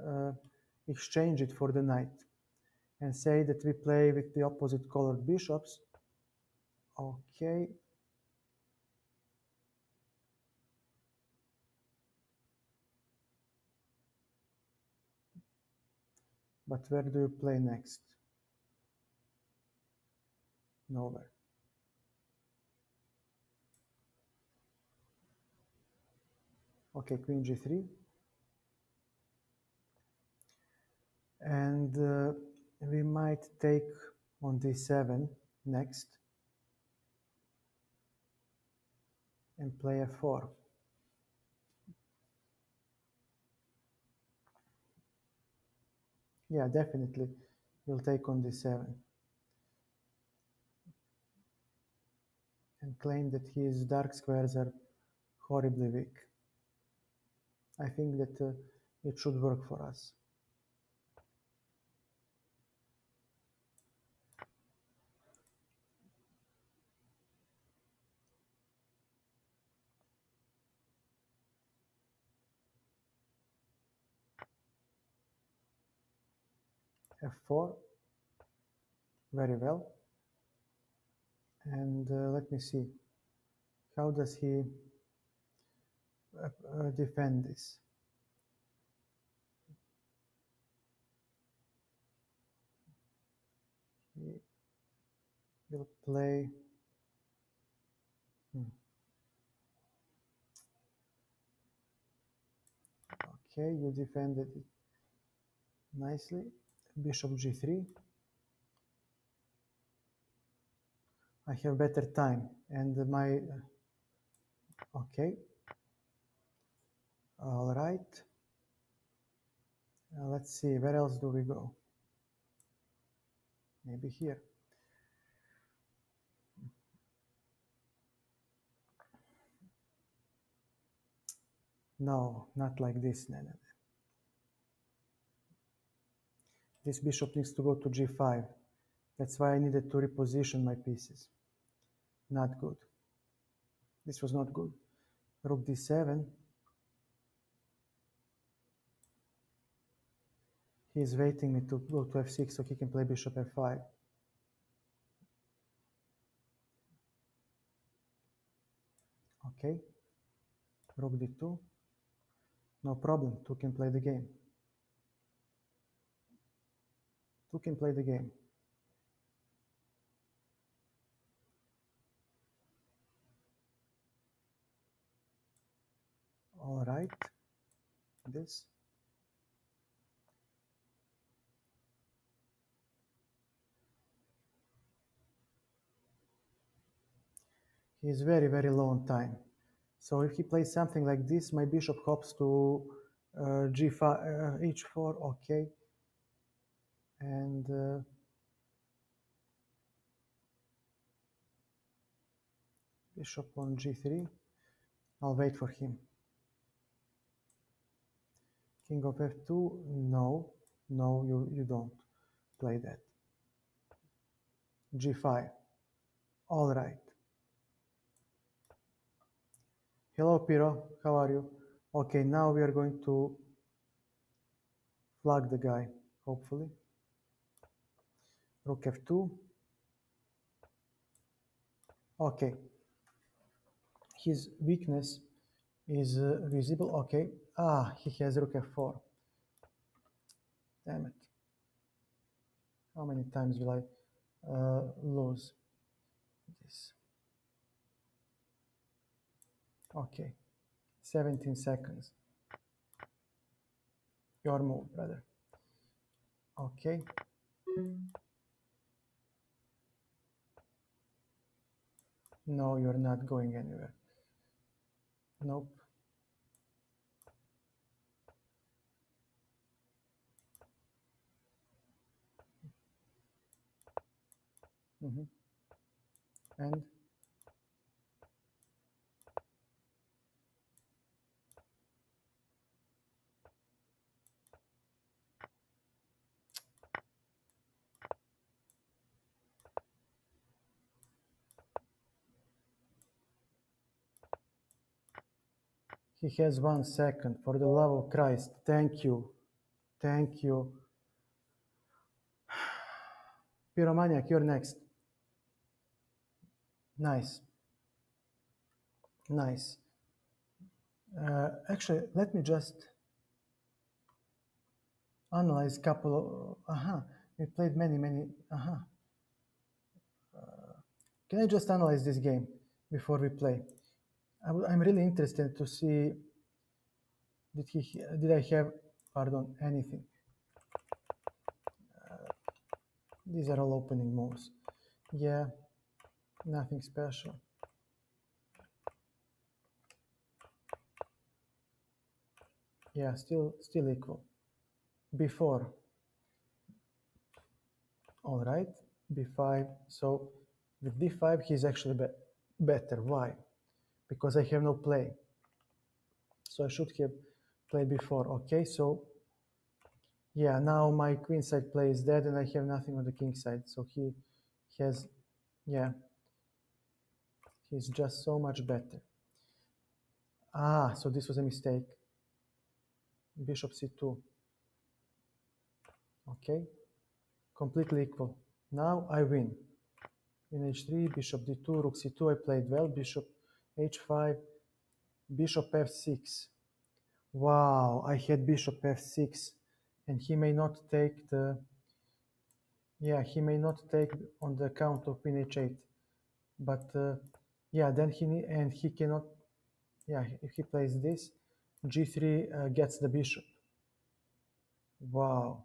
exchange it for the knight and say that we play with the opposite colored bishops. Okay. But where do you play next? Nowhere. Okay, queen g3. And we might take on d7 next and play f4. Yeah, definitely we'll take on d7 and claim that his dark squares are horribly weak. I think that it should work for us. f4, very well. And let me see, how does he defend this? He will play. Okay, you defended it nicely. Bishop g3. I have better time, and my okay. All right. Let's see, where else do we go? Maybe here. No, not like this, Nene. This bishop needs to go to g5. That's why I needed to reposition my pieces. Not good. This was not good. Rook d7. He's waiting me to go to f6 so he can play bishop f5. Okay. Rook d2. No problem. Two can play the game. Two can play the game. All right. This. He is very, very low on time. So if he plays something like this, my bishop hops to g5, h4, okay. And bishop on g3. I'll wait for him. King of f2, no, no, you don't play that. g5, all right. Hello, Piro, how are you? Okay, now we are going to flag the guy, hopefully. Rook f2. Okay. His weakness is visible, okay. Ah, he has rook f4. Damn it. How many times will I lose this? Okay, 17 seconds. Your move, brother. Okay. No, you're not going anywhere. Nope. Mhm. And he has 1 second. For the love of Christ, thank you, thank you. Pyromaniac, you're next. Nice, nice. Actually, let me just analyze couple of, we played many, Can I just analyze this game before we play? I'm really interested to see, did I have, pardon, anything? These are all opening moves. Yeah, nothing special. Yeah, still equal. B4, all right, B5. So with D5, he's actually better. Why? Because I have no play. So I should have played before. Okay, so yeah, now my queen side play is dead and I have nothing on the king side. So he has, yeah, he's just so much better. Ah, so this was a mistake. Bishop C2. Okay, completely equal. Now I win. In H3, Bishop D2, Rook C2, I played well. Bishop H5, Bishop F6. Wow, I had Bishop F6, and he may not take the, yeah, he may not take on the count of Queen H8. But yeah, then he cannot, yeah, if he plays this, G3 gets the bishop. Wow.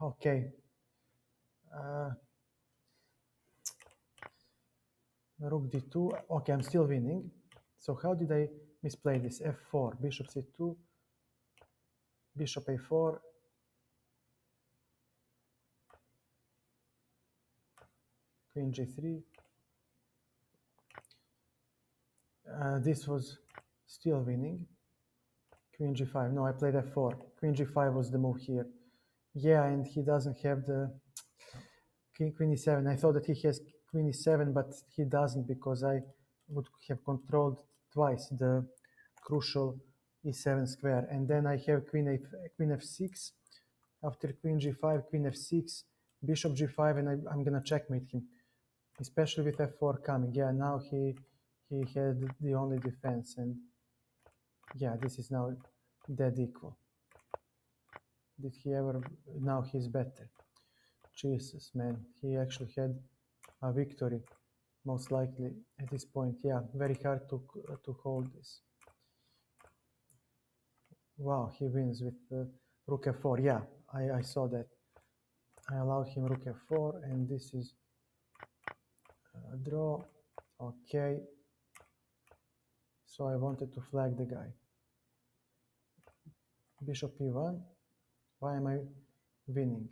Okay. Rook D2. Okay, I'm still winning. So how did I misplay this? F4, Bishop C2, Bishop A4, Queen G3. This was still winning. Queen G5. No, I played F4. Queen G5 was the move here. Yeah, and he doesn't have the Queen E7. I thought that he has Queen E7, but he doesn't because I would have controlled twice the crucial E7 square. And then I have Queen F6. After Queen G5, Queen F6, Bishop G5, and I'm gonna checkmate him, especially with F4 coming. Yeah, now he had the only defense, and yeah, this is now dead equal. Did he ever? Now he's better. Jesus, man, he actually had a victory, most likely at this point. Yeah, very hard to hold this. Wow, he wins with Rook F4. Yeah, I saw that. I allowed him Rook F4, and this is a draw. Okay, so I wanted to flag the guy. Bishop E1. Why am I winning?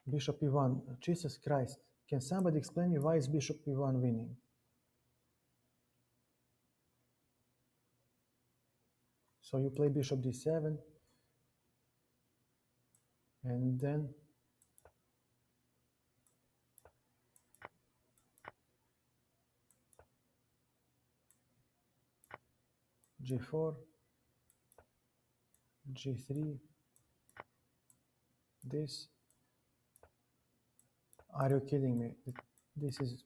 Bishop E1. Jesus Christ. Can somebody explain me why is Bishop E1 winning? So you play Bishop D7, and then G4, G3, this. Are you kidding me? This is,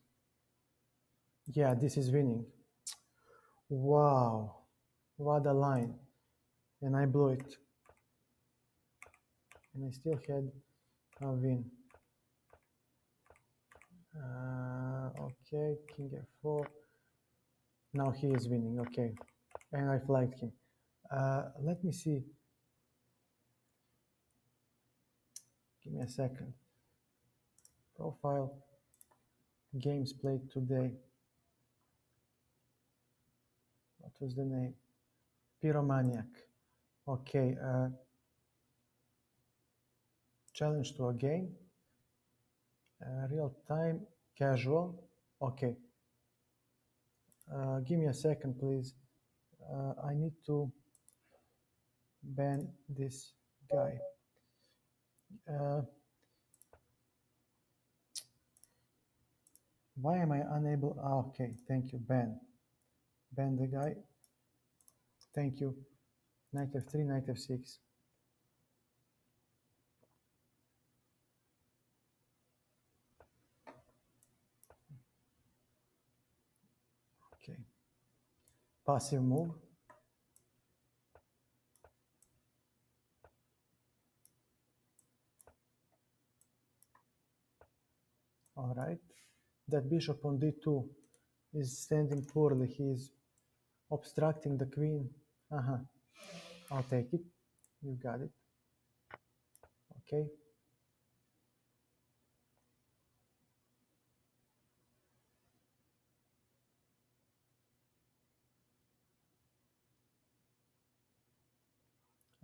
yeah, this is winning. Wow, what a line. And I blew it. And I still had a win. Okay, King F4. Now he is winning, okay. And I flagged him. Let me see. Give me a second. Profile, games played today. What was the name? Pyromaniac. Okay, challenge to a game. Real time, casual. Okay, give me a second, please. I need to ban this guy. Uh, why am I unable? Okay, thank you, ban. Ban the guy. Thank you. Knight f3, knight f6. Okay. Passive move. All right. That bishop on d2 is standing poorly. He is obstructing the queen. Uh-huh. I'll take it. You got it. Okay.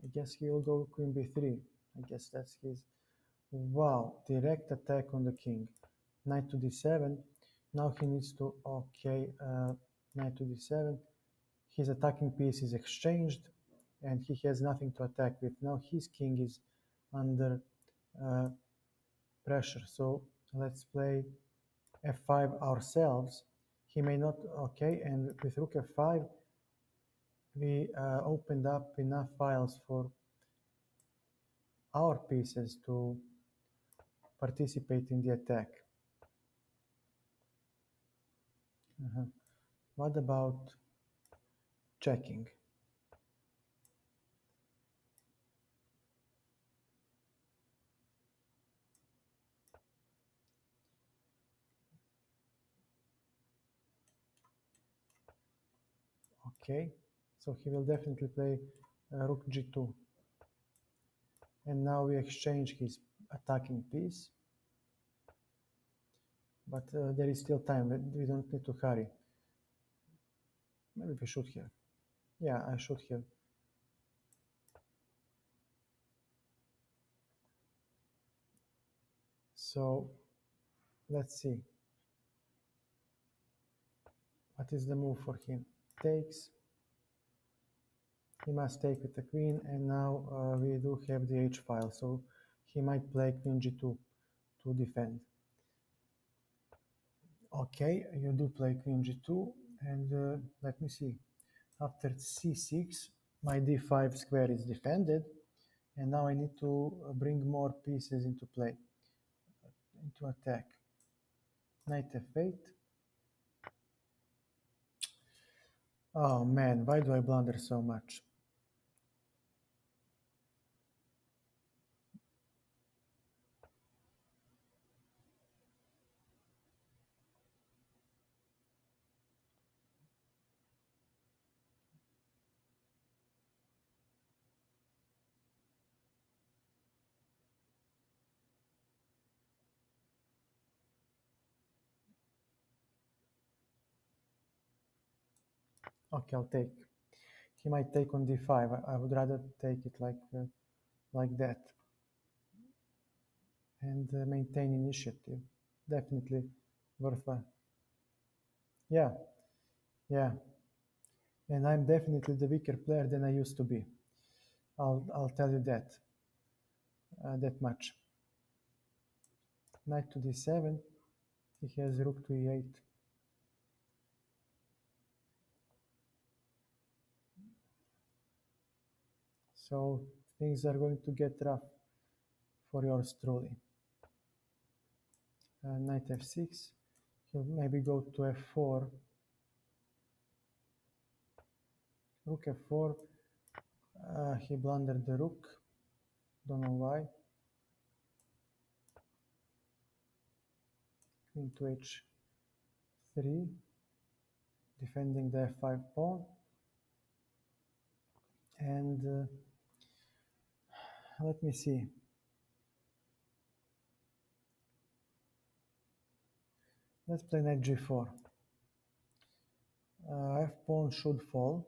I guess he will go queen b3. I guess that's his. Wow. Direct attack on the king. Knight to d7. Now he needs to. Okay. Knight to d7. His attacking piece is exchanged and he has nothing to attack with. Now his king is under uh, pressure. So let's play f5 ourselves. He may not, okay, and with rook f5, we opened up enough files for our pieces to participate in the attack. What about checking? Okay, so he will definitely play rook g2. And now we exchange his attacking piece. But there is still time. We don't need to hurry. Maybe we should have. Yeah, I should have. So let's see. What is the move for him? Takes. He must take with the queen, and now we do have the h file, so he might play queen g2 to defend. Okay, you do play queen g2, and let me see. After c6, my d5 square is defended, and now I need to bring more pieces into play, into attack. Knight f8. Oh man, why do I blunder so much? Okay, I'll take. He might take on d5. I would rather take it like that and maintain initiative. Definitely worthwhile. Yeah, yeah. And I'm definitely the weaker player than I used to be. I'll tell you that. That much. Knight to d7. He has rook to e8. So things are going to get rough for yours truly. Knight f6. He'll maybe go to f4. Rook f4. He blundered the rook. Don't know why. Queen to h3. Defending the f5 pawn. And let me see. Let's play knight g4. F pawn should fall.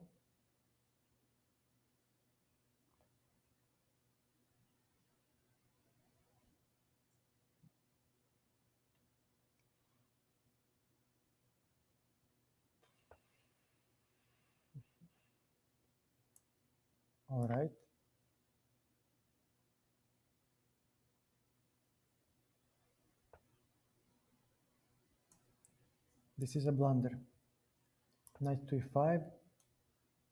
All right. This is a blunder. Knight to e5.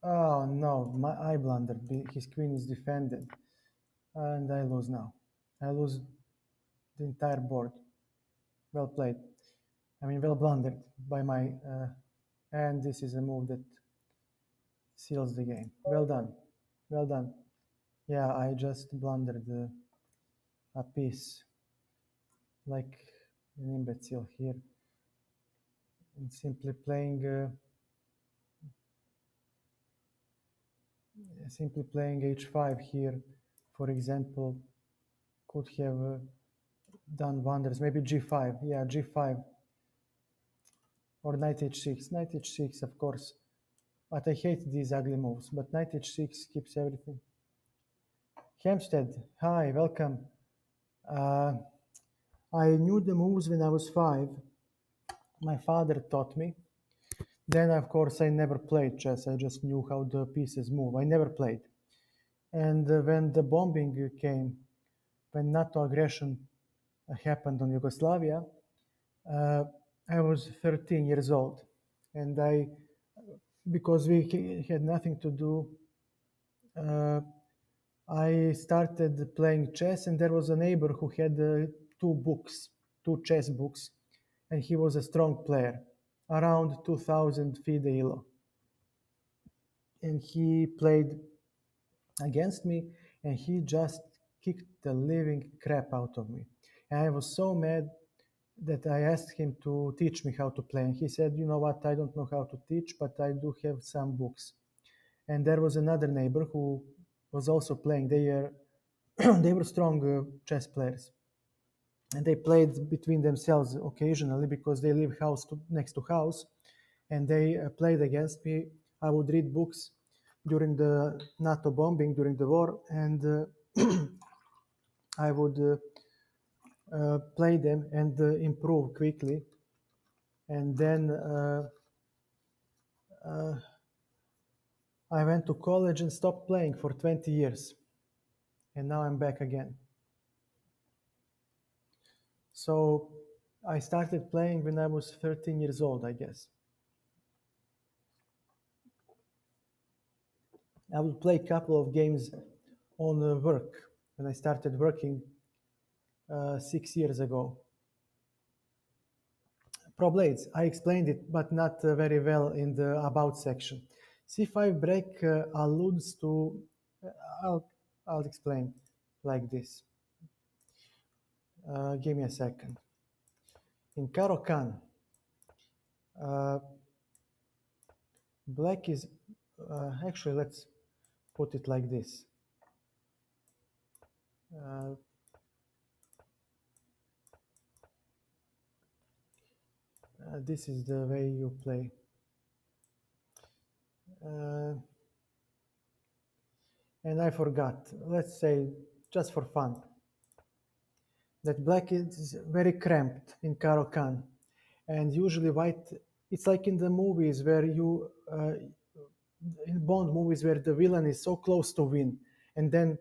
Oh no, I blundered. His queen is defended. And I lose now. I lose the entire board. Well played. I mean, well blundered by my... and this is a move that seals the game. Well done. Well done. Yeah, I just blundered a piece like an imbecile here. And simply playing h5 here, for example, could have done wonders. Maybe g5. Yeah, g5. Or knight h6. Knight h6, of course. But I hate these ugly moves. But knight h6 keeps everything. Hempstead, hi, welcome. I knew the moves when I was 5. My father taught me. Then, of course, I never played chess. I just knew how the pieces move. I never played. And when the bombing came, when NATO aggression happened on Yugoslavia, uh, I was 13 years old. And because we had nothing to do, I started playing chess, and there was a neighbor who had two chess books, and he was a strong player, around 2000 FIDE ELO. And he played against me, and he just kicked the living crap out of me. And I was so mad that I asked him to teach me how to play. And he said, you know what, I don't know how to teach, but I do have some books. And there was another neighbor who was also playing. They were strong chess players. And they played between themselves occasionally because they live next to house. And they played against me. I would read books during the NATO bombing, during the war, and I would play them and improve quickly. And then I went to college and stopped playing for 20 years. And now I'm back again. So I started playing when I was 13 years old, I guess. I would play a couple of games on work when I started working 6 years ago. Pro Blades, I explained it, but not very well in the About section. C5 break alludes to... I'll explain like this. Give me a second. In Caro-Kann, black is... actually, let's put it like this. This is the way you play. And I forgot. Let's say, just for fun, that black is very cramped in Caro-Kann. And usually white, it's like in the movies where in Bond movies where the villain is so close to win. And then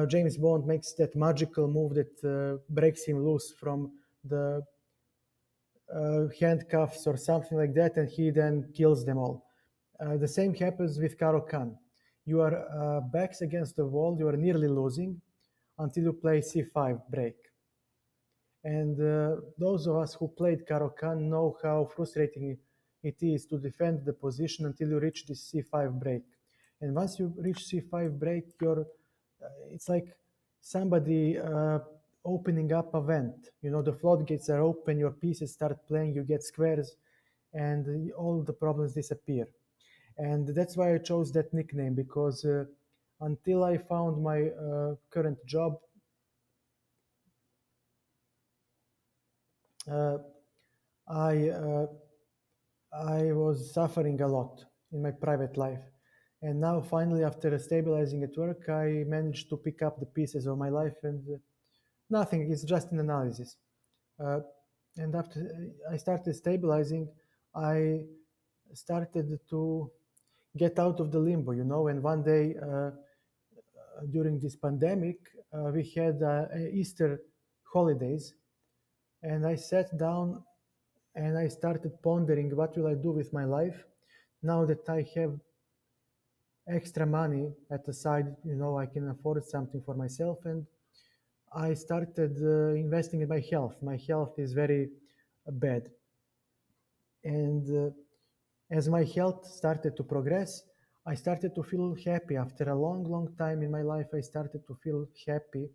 James Bond makes that magical move that breaks him loose from the handcuffs or something like that, and he then kills them all. The same happens with Caro-Kann. You are backs against the wall, you are nearly losing until you play c5 break. And those of us who played Caro-Kann know how frustrating it is to defend the position until you reach this c5 break. And once you reach c5 break, it's like somebody opening up a vent. You know, the floodgates are open, your pieces start playing, you get squares, and all the problems disappear. And that's why I chose that nickname, because until I found my current job, I was suffering a lot in my private life. And now finally, after stabilizing at work, I managed to pick up the pieces of my life, and nothing, it's just an analysis. And after I started stabilizing, I started to get out of the limbo, you know, and one day during this pandemic, we had Easter holidays, and I sat down and I started pondering what will I do with my life now that I have extra money at the side. I can afford something for myself, and I started investing in my health. My health is very bad, and as my health started to progress, I started to feel happy. After a long, long time in my life, I started to feel happy.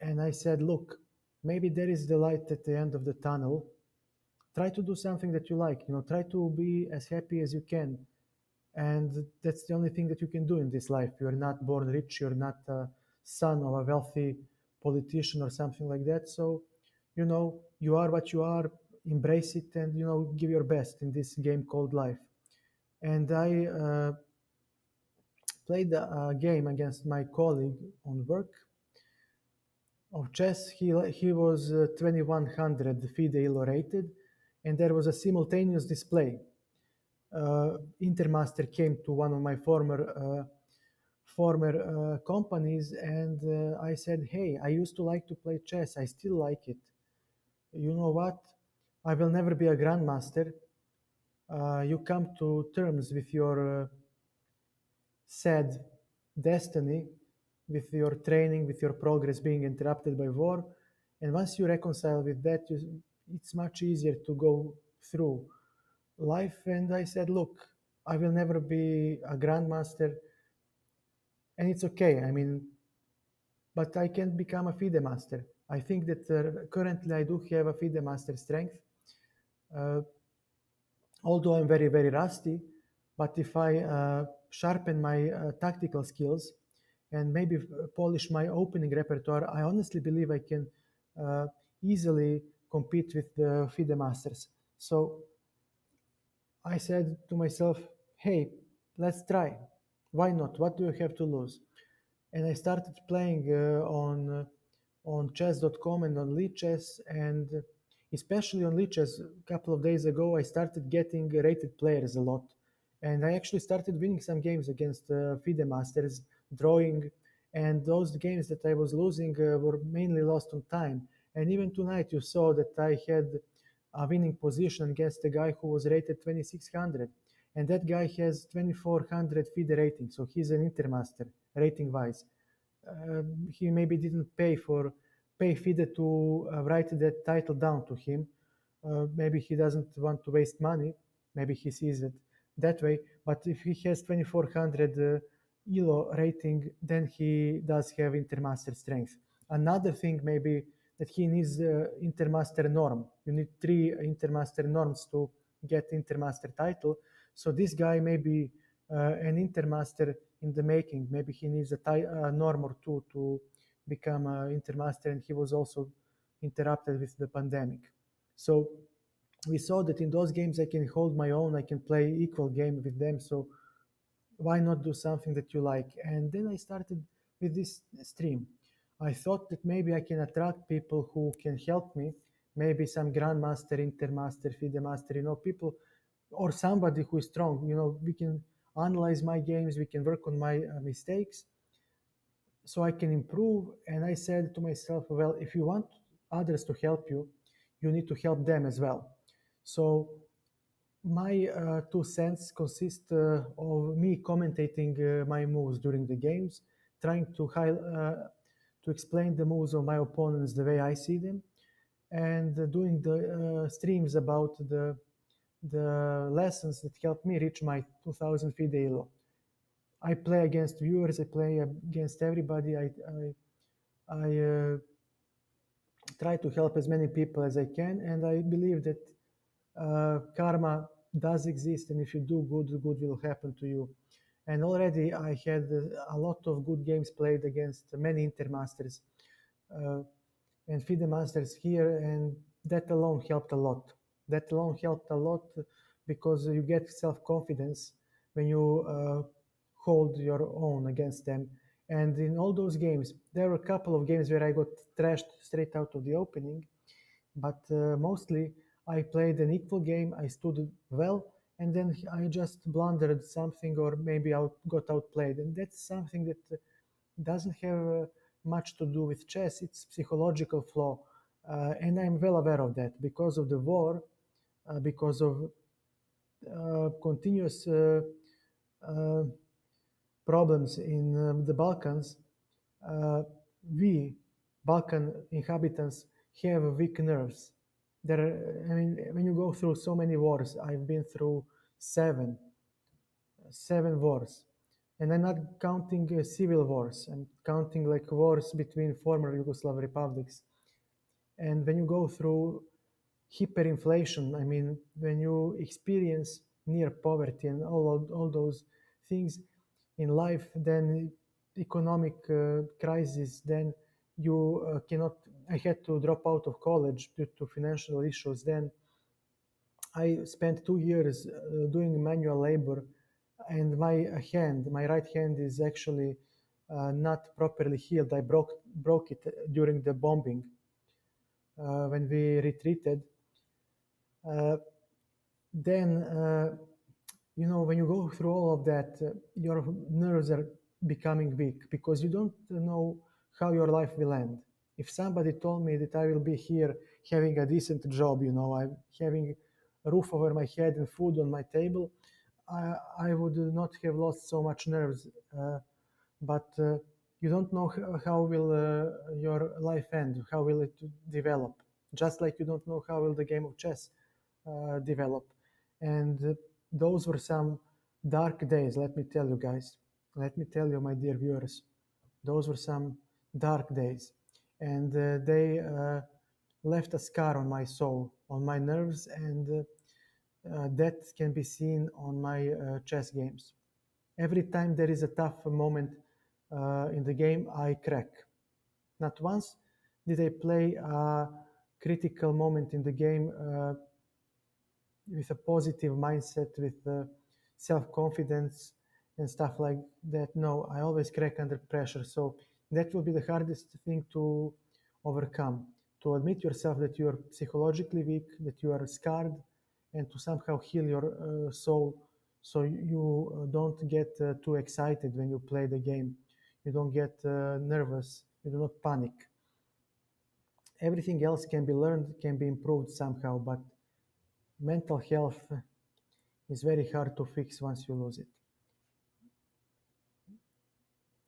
And I said, look, maybe there is the light at the end of the tunnel. Try to do something that you like. Try to be as happy as you can. And that's the only thing that you can do in this life. You're not born rich. You're not a son of a wealthy politician or something like that. So, you are what you are. Embrace it and, give your best in this game called life. And I played a game against my colleague on work of chess. He was 2100 FIDE Elo rated, and there was a simultaneous display. Intermaster came to one of my former companies, and I said, "Hey, I used to like to play chess. I still like it. You know what? I will never be a grandmaster. You come to terms with your sad destiny, with your training, with your progress being interrupted by war. And once you reconcile with that, it's much easier to go through life." And I said, look, I will never be a grandmaster, and it's okay. I mean, but I can become a FIDE master. I think that currently I do have a FIDE master strength, uh, although I'm very, very rusty. But if I sharpen my tactical skills and maybe polish my opening repertoire, I honestly believe I can uh, easily compete with the FIDE masters. So I said to myself, hey, let's try. Why not? What do you have to lose? And I started playing on chess.com and on Lichess, and especially on Lichess. A couple of days ago, I started getting rated players a lot, and I actually started winning some games against FIDE masters, drawing, and those games that I was losing were mainly lost on time. And even tonight, you saw that I had a winning position against a guy who was rated 2600, and that guy has 2400 FIDE rating, so he's an intermaster rating wise. He maybe didn't pay FIDE to write that title down to him. Maybe he doesn't want to waste money. Maybe he sees it that way. But if he has 2400 ELO rating, then he does have Intermaster strength. Another thing maybe that he needs Intermaster norm. You need 3 Intermaster norms to get Intermaster title. So this guy may be an Intermaster in the making. Maybe he needs a norm or two to become an Intermaster, and he was also interrupted with the pandemic. So we saw that in those games I can hold my own, I can play equal game with them. So why not do something that you like? And then I started with this stream. I thought that maybe I can attract people who can help me, maybe some grandmaster, intermaster, FIDE master, people, or somebody who is strong. We can analyze my games, we can work on my mistakes, so I can improve. And I said to myself, well, if you want others to help you, you need to help them as well. So my 2 cents consist of me commentating my moves during the games, trying to explain the moves of my opponents the way I see them, and doing the streams about the lessons that helped me reach my 2000 FIDE Elo. I play against viewers, I play against everybody. I try to help as many people as I can, and I believe that karma does exist, and if you do good, good will happen to you. And already I had a lot of good games played against many intermasters uh, and FIDE masters here, and that alone helped a lot. That alone helped a lot because you get self-confidence when you hold your own against them. And in all those games, there were a couple of games where I got trashed straight out of the opening, but mostly I played an equal game, I stood well, and then I just blundered something, or maybe got outplayed. And that's something that doesn't have much to do with chess. It's psychological flaw, and I'm well aware of that because of the war, because of continuous uh, problems in the Balkans. Uh, we, Balkan inhabitants, have weak nerves. I mean, when you go through so many wars, I've been through seven, seven wars, and I'm not counting civil wars. I'm counting like wars between former Yugoslav republics. And when you go through hyperinflation, I mean, when you experience near poverty and all those things in life, then economic crisis, then you cannot. I had to drop out of college due to financial issues. Then I spent 2 years doing manual labor, and my right hand, is actually not properly healed. I broke it during the bombing when we retreated. Uh, then when you go through all of that, your nerves are becoming weak because you don't know how your life will end. If somebody told me that I will be here having a decent job, I'm having a roof over my head and food on my table, I would not have lost so much nerves. But you don't know how will your life end, how will it develop. Just like you don't know how will the game of chess develop. And those were some dark days, let me tell you guys. Let me tell you, my dear viewers, those were some dark days. And they left a scar on my soul, on my nerves, and that can be seen on my chess games. Every time there is a tough moment in the game, I crack. Not once did I play a critical moment in the game with a positive mindset, with self-confidence and stuff like that. No, I always crack under pressure. So that will be the hardest thing to overcome, to admit yourself that you are psychologically weak, that you are scarred, and to somehow heal your soul so you don't get too excited when you play the game. You don't get nervous. You do not panic. Everything else can be learned, can be improved somehow, but mental health is very hard to fix once you lose it.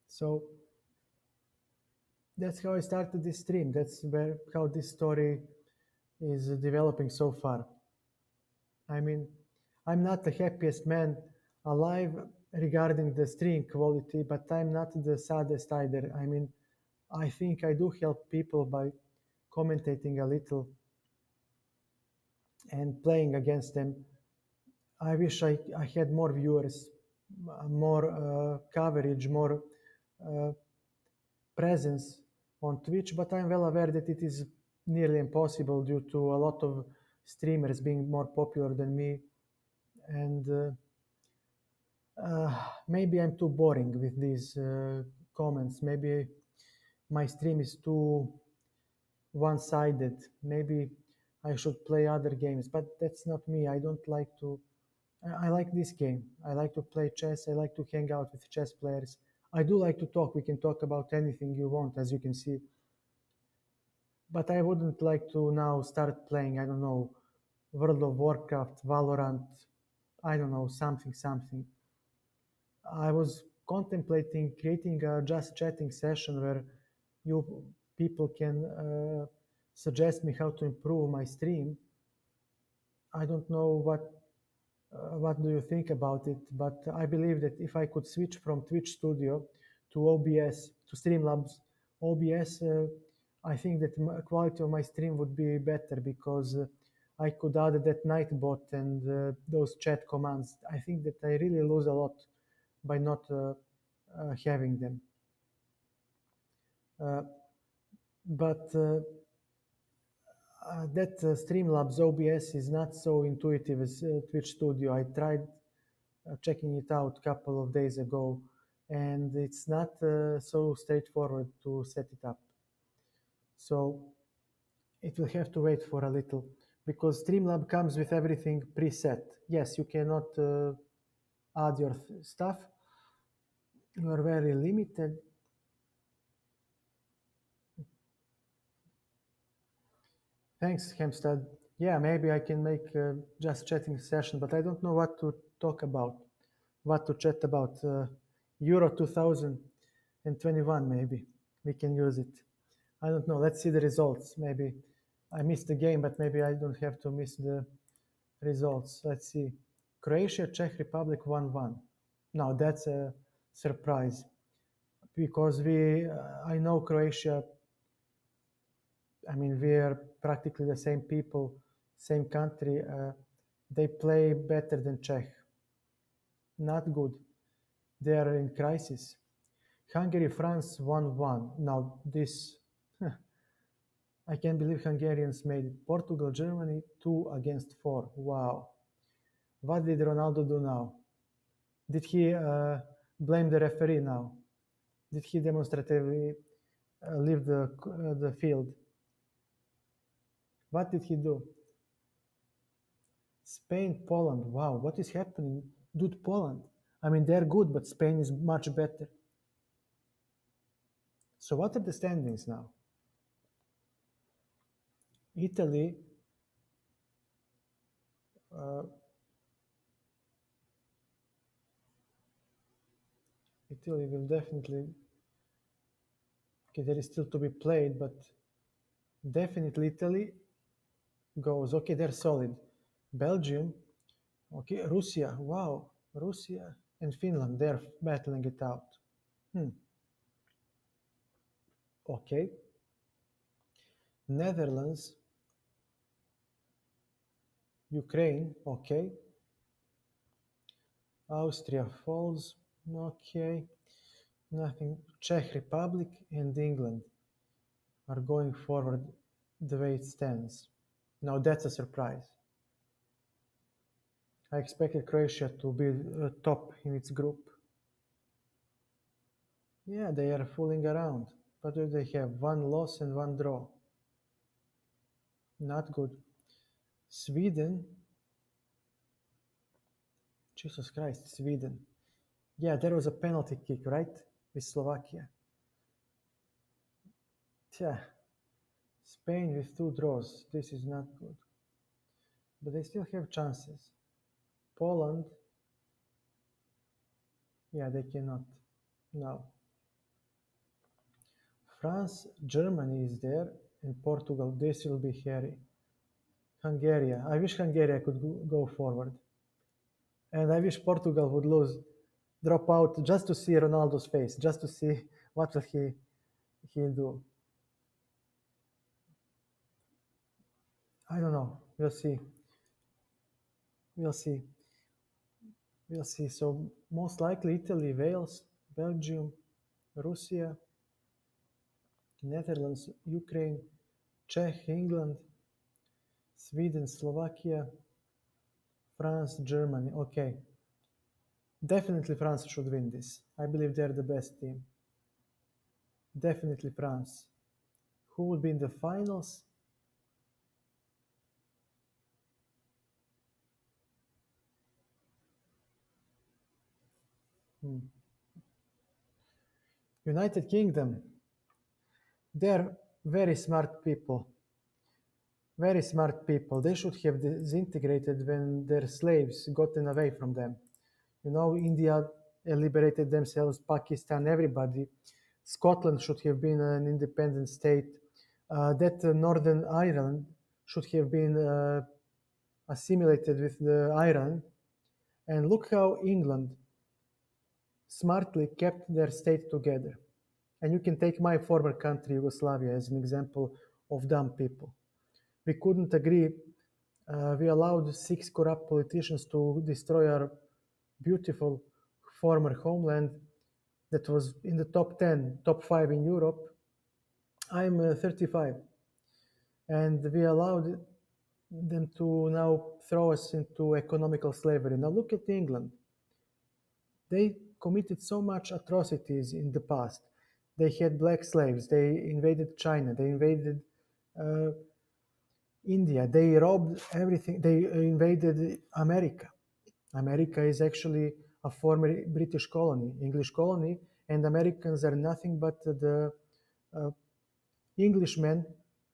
So that's how I started this stream. That's how this story is developing so far. I mean, I'm not the happiest man alive regarding the stream quality, but I'm not the saddest either. I mean, I think I do help people by commentating a little and playing against them. I wish I had more viewers, more coverage, more uh, presence on Twitch, but I'm well aware that it is nearly impossible due to a lot of streamers being more popular than me. And maybe I'm too boring with these comments. Maybe my stream is too one-sided. Maybe I should play other games, but that's not me. I don't like to. I like this game. I like to play chess. I like to hang out with chess players. I do like to talk. We can talk about anything you want, as you can see. But I wouldn't like to now start playing, I don't know, World of Warcraft, Valorant, I don't know, something. I was contemplating creating a just chatting session where you people can suggest me how to improve my stream. I don't know what do you think about it, but I believe that if I could switch from Twitch Studio to OBS to Streamlabs OBS, I think that quality of my stream would be better because I could add that Nightbot and those chat commands. I think that I really lose a lot by not having them. Uh, but that Streamlabs OBS is not so intuitive as Twitch Studio. I tried checking it out a couple of days ago, and it's not so straightforward to set it up. So it will have to wait for a little because Streamlab comes with everything preset. Yes, you cannot add your stuff. You are very limited, Thanks, Hempstead. Yeah, maybe I can make just chatting session, but I don't know what to talk about, what to chat about. Euro 2021, maybe we can use it. I don't know. Let's see the results. Maybe I missed the game, but maybe I don't have to miss the results. Let's see. Croatia, Czech Republic 1-1. Now that's a surprise because I know Croatia. I mean, we are practically the same people, same country. They play better than Czech. Not good. They are in crisis. Hungary, France 1-1. Now this, I can't believe Hungarians made it. Portugal, Germany 2-4. Wow. What did Ronaldo do now? Did he blame the referee now? Did he demonstratively leave the field? What did he do? Spain, Poland. Wow, what is happening? Dude, Poland. I mean, they're good, but Spain is much better. So what are the standings now? Italy, Italy will definitely, okay, there is still to be played, but definitely Italy goes, okay, they're solid. Belgium, okay, Russia, wow, Russia and Finland, they're battling it out. Okay. Netherlands, Ukraine, okay. Austria falls, okay. Nothing. Czech Republic and England are going forward the way it stands. Now that's a surprise. I expected Croatia to be top in its group. Yeah, they are fooling around. But they have one loss and one draw. Not good. Sweden. Jesus Christ, Sweden. Yeah, there was a penalty kick, right? With Slovakia. Yeah. Spain with 2 draws. This is not good. But they still have chances. Poland. Yeah, they cannot. No. France, Germany is there, and Portugal. This will be hairy. Hungary. I wish Hungary could go forward. And I wish Portugal would lose, drop out just to see Ronaldo's face, just to see what will he do. I don't know. We'll see. We'll see. We'll see. So most likely Italy, Wales, Belgium, Russia, Netherlands, Ukraine, Czech, England, Sweden, Slovakia, France, Germany. Okay. Definitely France should win this. I believe they're the best team. Definitely France. Who will be in the finals? United Kingdom. They're very smart people. Very smart people. They should have disintegrated when their slaves gotten away from them. You know, India liberated themselves, Pakistan, everybody. Scotland should have been an independent state. That Northern Ireland should have been assimilated with the Ireland. And look how England smartly kept their state together. And you can take my former country, Yugoslavia, as an example of dumb people. We couldn't agree. We allowed 6 corrupt politicians to destroy our beautiful former homeland that was in the top 10, top 5 in Europe. I'm 35. And we allowed them to now throw us into economical slavery. Now look at England. They committed so much atrocities in the past. They had black slaves. They invaded China. They invaded India. They robbed everything. They invaded America. America is actually a former British colony, English colony, and Americans are nothing but the Englishmen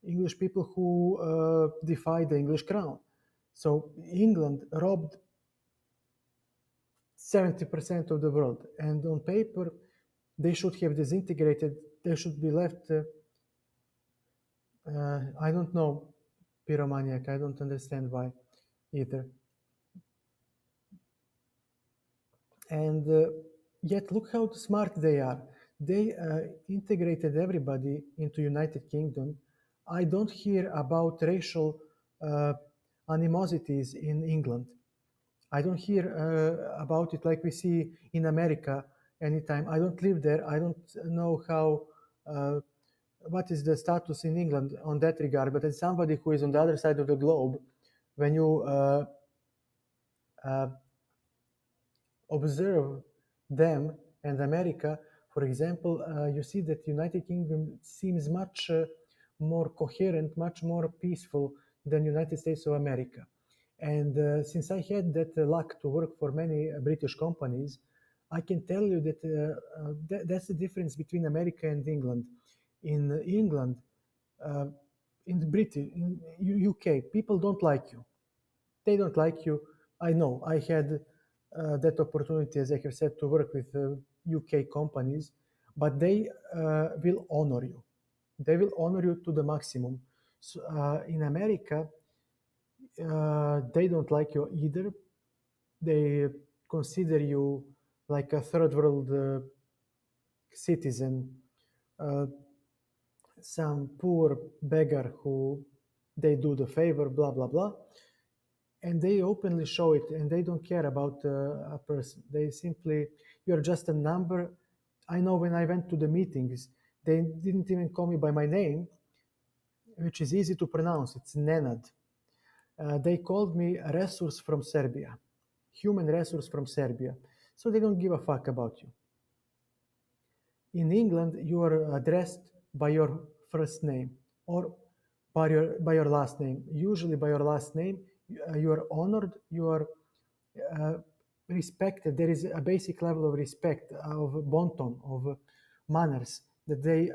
English people who defied the English crown. So England robbed 70% of the world, and on paper, they should have disintegrated. They should be left. I don't know, pyromaniac. I don't understand why either. And yet, look how smart they are. They integrated everybody into United Kingdom. I don't hear about racial uh, animosities in England. I don't hear about it like we see in America anytime. I don't live there. I don't know how uh, what is the status in England on that regard. But as somebody who is on the other side of the globe, when you uh, observe them and America, for example, you see that United Kingdom seems much more coherent, much more peaceful than United States of America. And since I had that luck to work for many British companies, I can tell you that that's the difference between America and England. In England, uh, in Britain, in UK, people don't like you. They don't like you. I know. I had that opportunity, as I have said, to work with UK companies, but they will honor you. They will honor you to the maximum. So, in America, they don't like you either. They consider you like a third world citizen, uh, some poor beggar who they do the favor, blah, blah, blah. And they openly show it, and they don't care about a person. They simply, you're just a number. I know when I went to the meetings, they didn't even call me by my name, which is easy to pronounce. It's Nenad. They called me a resource from Serbia, human resource from Serbia. So they don't give a fuck about you. In England, you are addressed by your first name or by your last name. Usually by your last name, you are honored, you are uh, respected. There is a basic level of respect, of bon ton, of manners that they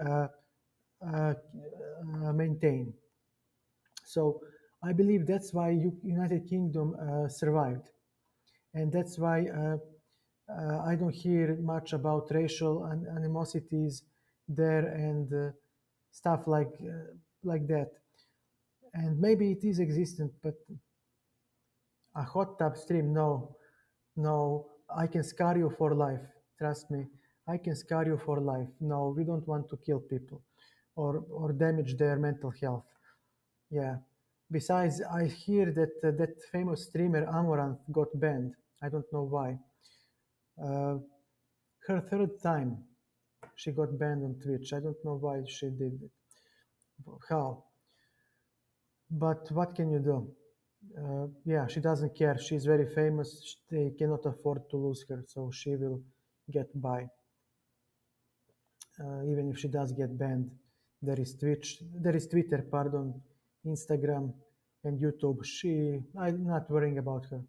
maintain. So I believe that's why United Kingdom survived, and that's why I don't hear much about racial animosities there and stuff like that. And maybe it is existent, but a hot tub stream, no, no. I can scar you for life. Trust me, I can scar you for life. No, we don't want to kill people or damage their mental health. Yeah. Besides, I hear that that famous streamer Amaranth got banned. I don't know why. Uh, her third time she got banned on Twitch. I don't know why she did it. How? But what can you do? Yeah, she doesn't care. She's very famous. They cannot afford to lose her, so she will get by. Even if she does get banned, there is Twitch, there is Twitter, pardon, Instagram, and YouTube. I'm not worrying about her.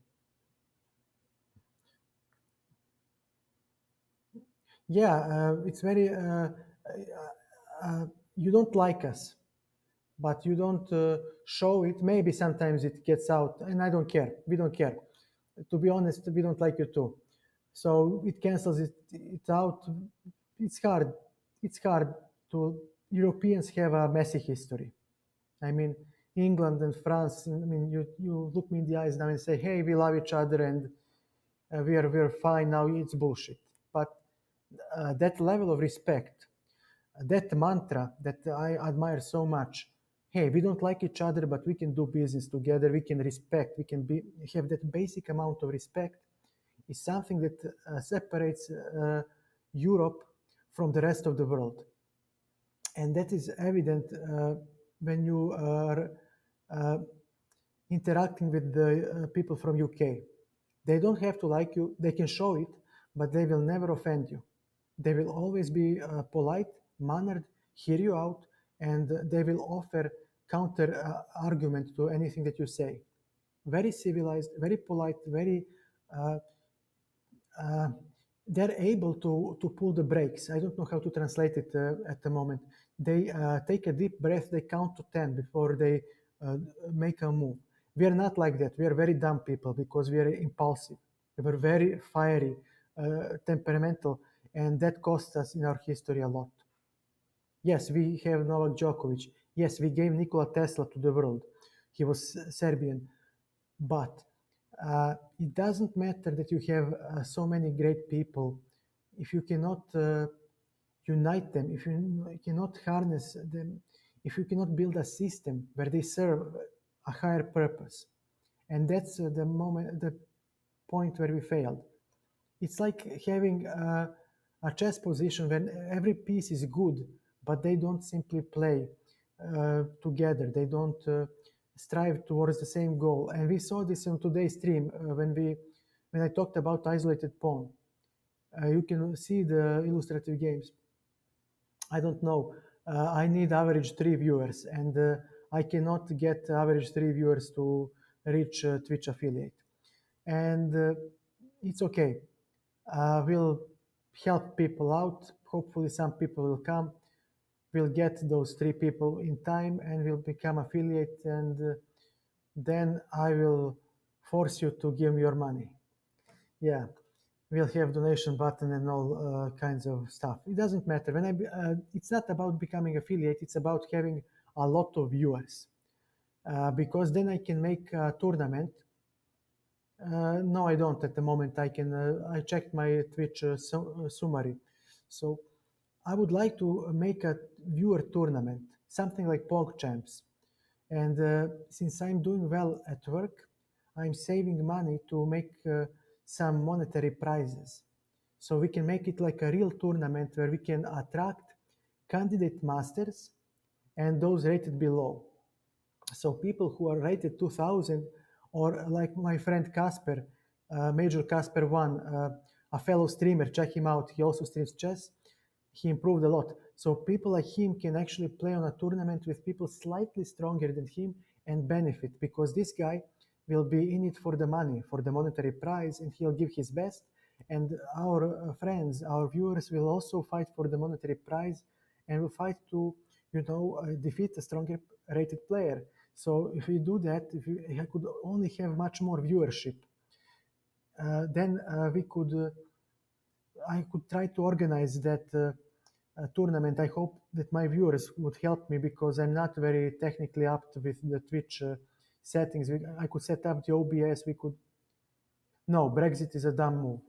Yeah, it's very. You don't like us, but you don't show it. Maybe sometimes it gets out, and I don't care. We don't care. To be honest, we don't like you too. So it cancels it out. It's hard. It's hard to. Europeans have a messy history. I mean, England and France. I mean, you look me in the eyes now and say, "Hey, we love each other and we're fine now." It's bullshit. But that level of respect, that mantra that I admire so much. Hey, we don't like each other, but we can do business together. We can respect. We can have that basic amount of respect. Is something that separates Europe from the rest of the world, and that is evident when you are uh, interacting with the people from UK. They don't have to like you. They can show it, but they will never offend you. They will always be polite, mannered, hear you out, and they will offer counter argument to anything that you say. Very civilized, very polite, very uh, uh, they're able to pull the brakes. I don't know how to translate it at the moment. They take a deep breath, they count to 10 before they uh, make a move. We are not like that. We are very dumb people because we are impulsive. We are very fiery, temperamental, and that cost us in our history a lot. Yes, we have Novak Djokovic. Yes, we gave Nikola Tesla to the world. He was Serbian. But it doesn't matter that you have so many great people if you cannot unite them, if you cannot harness them, if you cannot build a system where they serve a higher purpose. And that's the point where we failed. It's like having a chess position when every piece is good, but they don't simply play together. They don't strive towards the same goal. And we saw this on today's stream when I talked about isolated pawn. You can see the illustrative games. I don't know. I need average 3 viewers, and I cannot get average 3 viewers to reach Twitch affiliate. And it's okay. We'll help people out. Hopefully, some people will come. We'll get those 3 people in time, and we'll become affiliate. And then I will force you to give me your money. Yeah, we'll have donation button and all kinds of stuff. It doesn't matter. It's not about becoming affiliate. It's about having a lot of viewers, because then I can make a tournament. No, I don't at the moment. I checked my Twitch summary. So I would like to make a viewer tournament, something like PogChamps. And since I'm doing well at work, I'm saving money to make some monetary prizes. So we can make it like a real tournament where we can attract candidate masters and those rated below. So people who are rated 2000, or like my friend Casper, Major Casper One, a fellow streamer, check him out. He also streams chess. He improved a lot. So people like him can actually play on a tournament with people slightly stronger than him and benefit, because this guy will be in it for the money, for the monetary prize, and he'll give his best. And our friends, our viewers will also fight for the monetary prize and will fight to, defeat a stronger rated player. So if we do that, if we could only have much more viewership, then I could try to organize that tournament. I hope that my viewers would help me, because I'm not very technically apt with the Twitch settings. I could set up the OBS. We could. No, Brexit is a dumb move,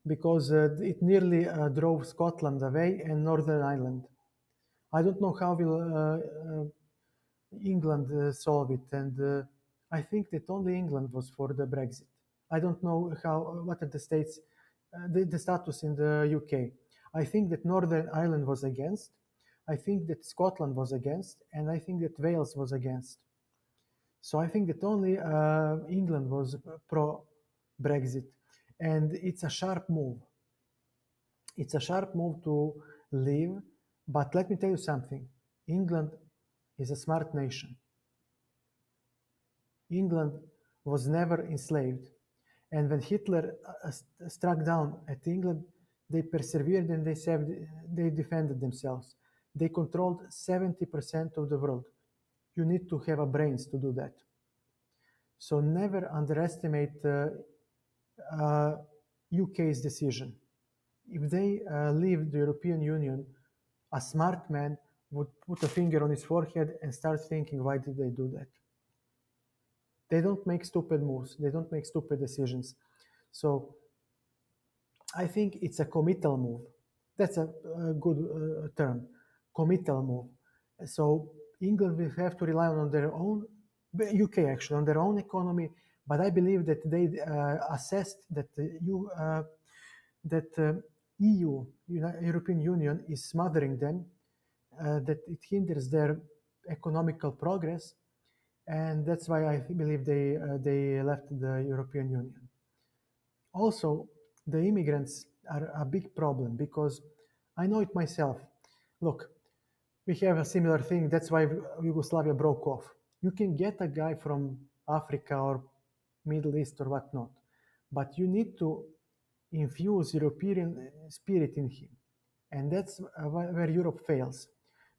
because it nearly drove Scotland away and Northern Ireland. I don't know how will England solve it, and I think that only England was for the Brexit. I don't know what are the states, the status in the UK. I think that Northern Ireland was against. I think that Scotland was against, and I think that Wales was against. So I think that only England was pro Brexit, and it's a sharp move. It's a sharp move to leave, but let me tell you something. England is a smart nation. England was never enslaved. And when Hitler struck down at England, they persevered and they defended themselves. They controlled 70% of the world. You need to have a brains to do that. So never underestimate UK's decision. If they leave the European Union, a smart man would put a finger on his forehead and start thinking, why did they do that? They don't make stupid moves. They don't make stupid decisions. So I think it's a committal move. That's a good term, committal move. So England will have to rely on their own, UK actually, on their own economy. But I believe that they assessed that EU, European Union, is smothering them, that it hinders their economical progress, and that's why I believe they left the European Union. Also, the immigrants are a big problem, because I know it myself. Look, we have a similar thing. That's why Yugoslavia broke off. You can get a guy from Africa or Middle East or whatnot, but you need to infuse European spirit in him. And that's where Europe fails.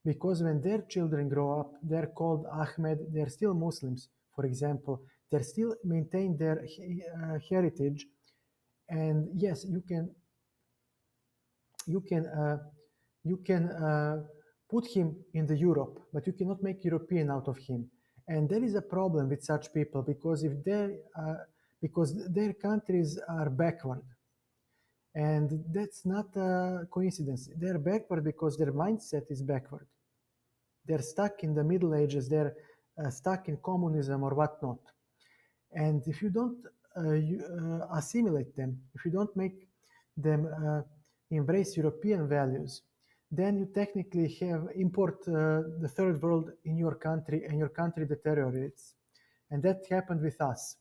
Because when their children grow up, they're called Ahmed, they're still Muslims, for example, they still maintain their heritage. And yes, you can uh, you can put him in the Europe, but you cannot make European out of him. And there is a problem with such people because if they because their countries are backward, and that's not a coincidence. They're backward because their mindset is backward. They're stuck in the Middle Ages. They're stuck in communism or whatnot. And if you don't assimilate them, if you don't make them embrace European values, then you technically have import the third world in your country, and your country deteriorates. And that happened with us,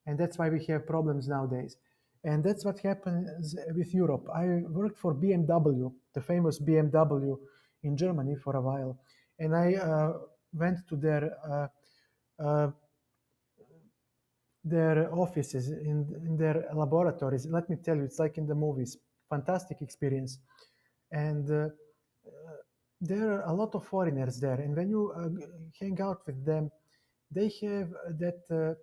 and that's why we have problems nowadays. And that's what happens with Europe. I worked for BMW, the famous BMW in Germany for a while, and I went to uh, their offices, in their laboratories. Let me tell you, it's like in the movies. Fantastic experience. And there are a lot of foreigners there. And when you hang out with them, they have that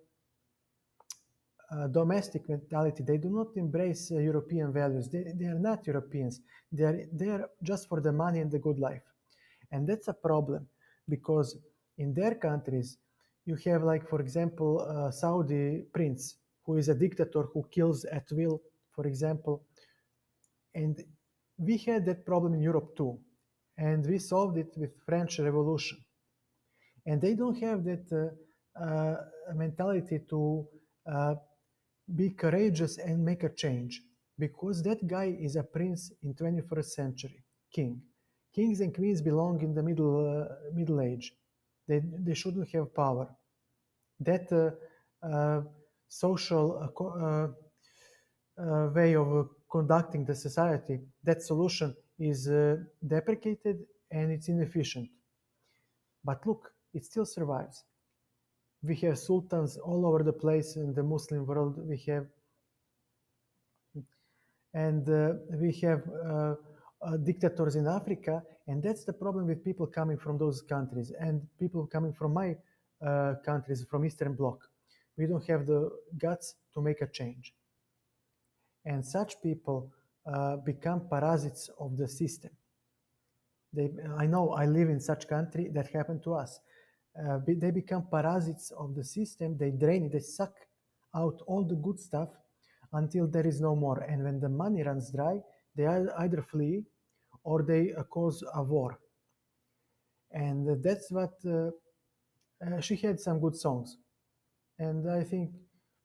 domestic mentality. They do not embrace European values. They are not Europeans. They are there just for the money and the good life. And that's a problem because in their countries, you have, like, for example, Saudi prince who is a dictator who kills at will, for example. And we had that problem in Europe too. And we solved it with French Revolution. And they don't have that mentality to uh, be courageous and make a change because that guy is a prince in 21st century, king. Kings and queens belong in the middle age. They shouldn't have power. That social way of conducting the society, that solution is deprecated and it's inefficient. But look, it still survives. We have sultans all over the place in the Muslim world. We have dictators in Africa, and that's the problem with people coming from those countries and people coming from my countries, from Eastern Bloc. We don't have the guts to make a change, and such people become parasites of the system. I know I live in such country that happened to us. They become parasites of the system. They drain it. They suck out all the good stuff until there is no more. And when the money runs dry, they either flee or they cause a war. And that's what she had some good songs. And I think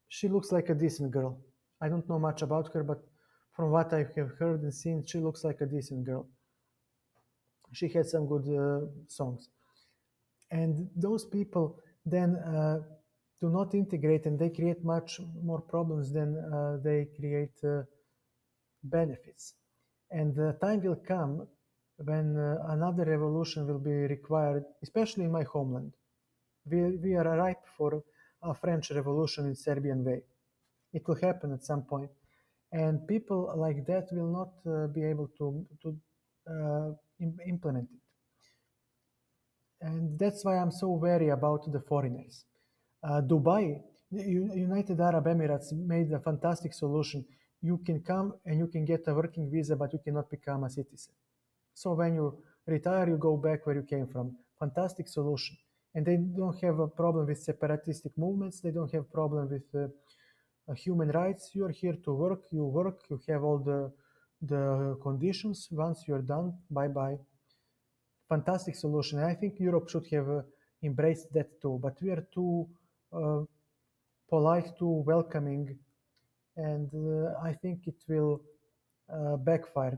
she looks like a decent girl. I don't know much about her, but from what I have heard and seen, she looks like a decent girl. She had some good songs. And those people then do not integrate, and they create much more problems than they create benefits. And the time will come when another revolution will be required, especially in my homeland. We are ripe for a French revolution in Serbian way. It will happen at some point, and people like that will not be able to implement it. And that's why I'm so wary about the foreigners. Dubai, United Arab Emirates made a fantastic solution. You can come and you can get a working visa, but you cannot become a citizen. So when you retire, you go back where you came from. Fantastic solution. And they don't have a problem with separatistic movements. They don't have problem with human rights. You are here to work. You work. You have all the conditions. Once you're done, bye bye. Fantastic solution. I think Europe should have embraced that too, but we are too uh, polite, too welcoming, and I think it will backfire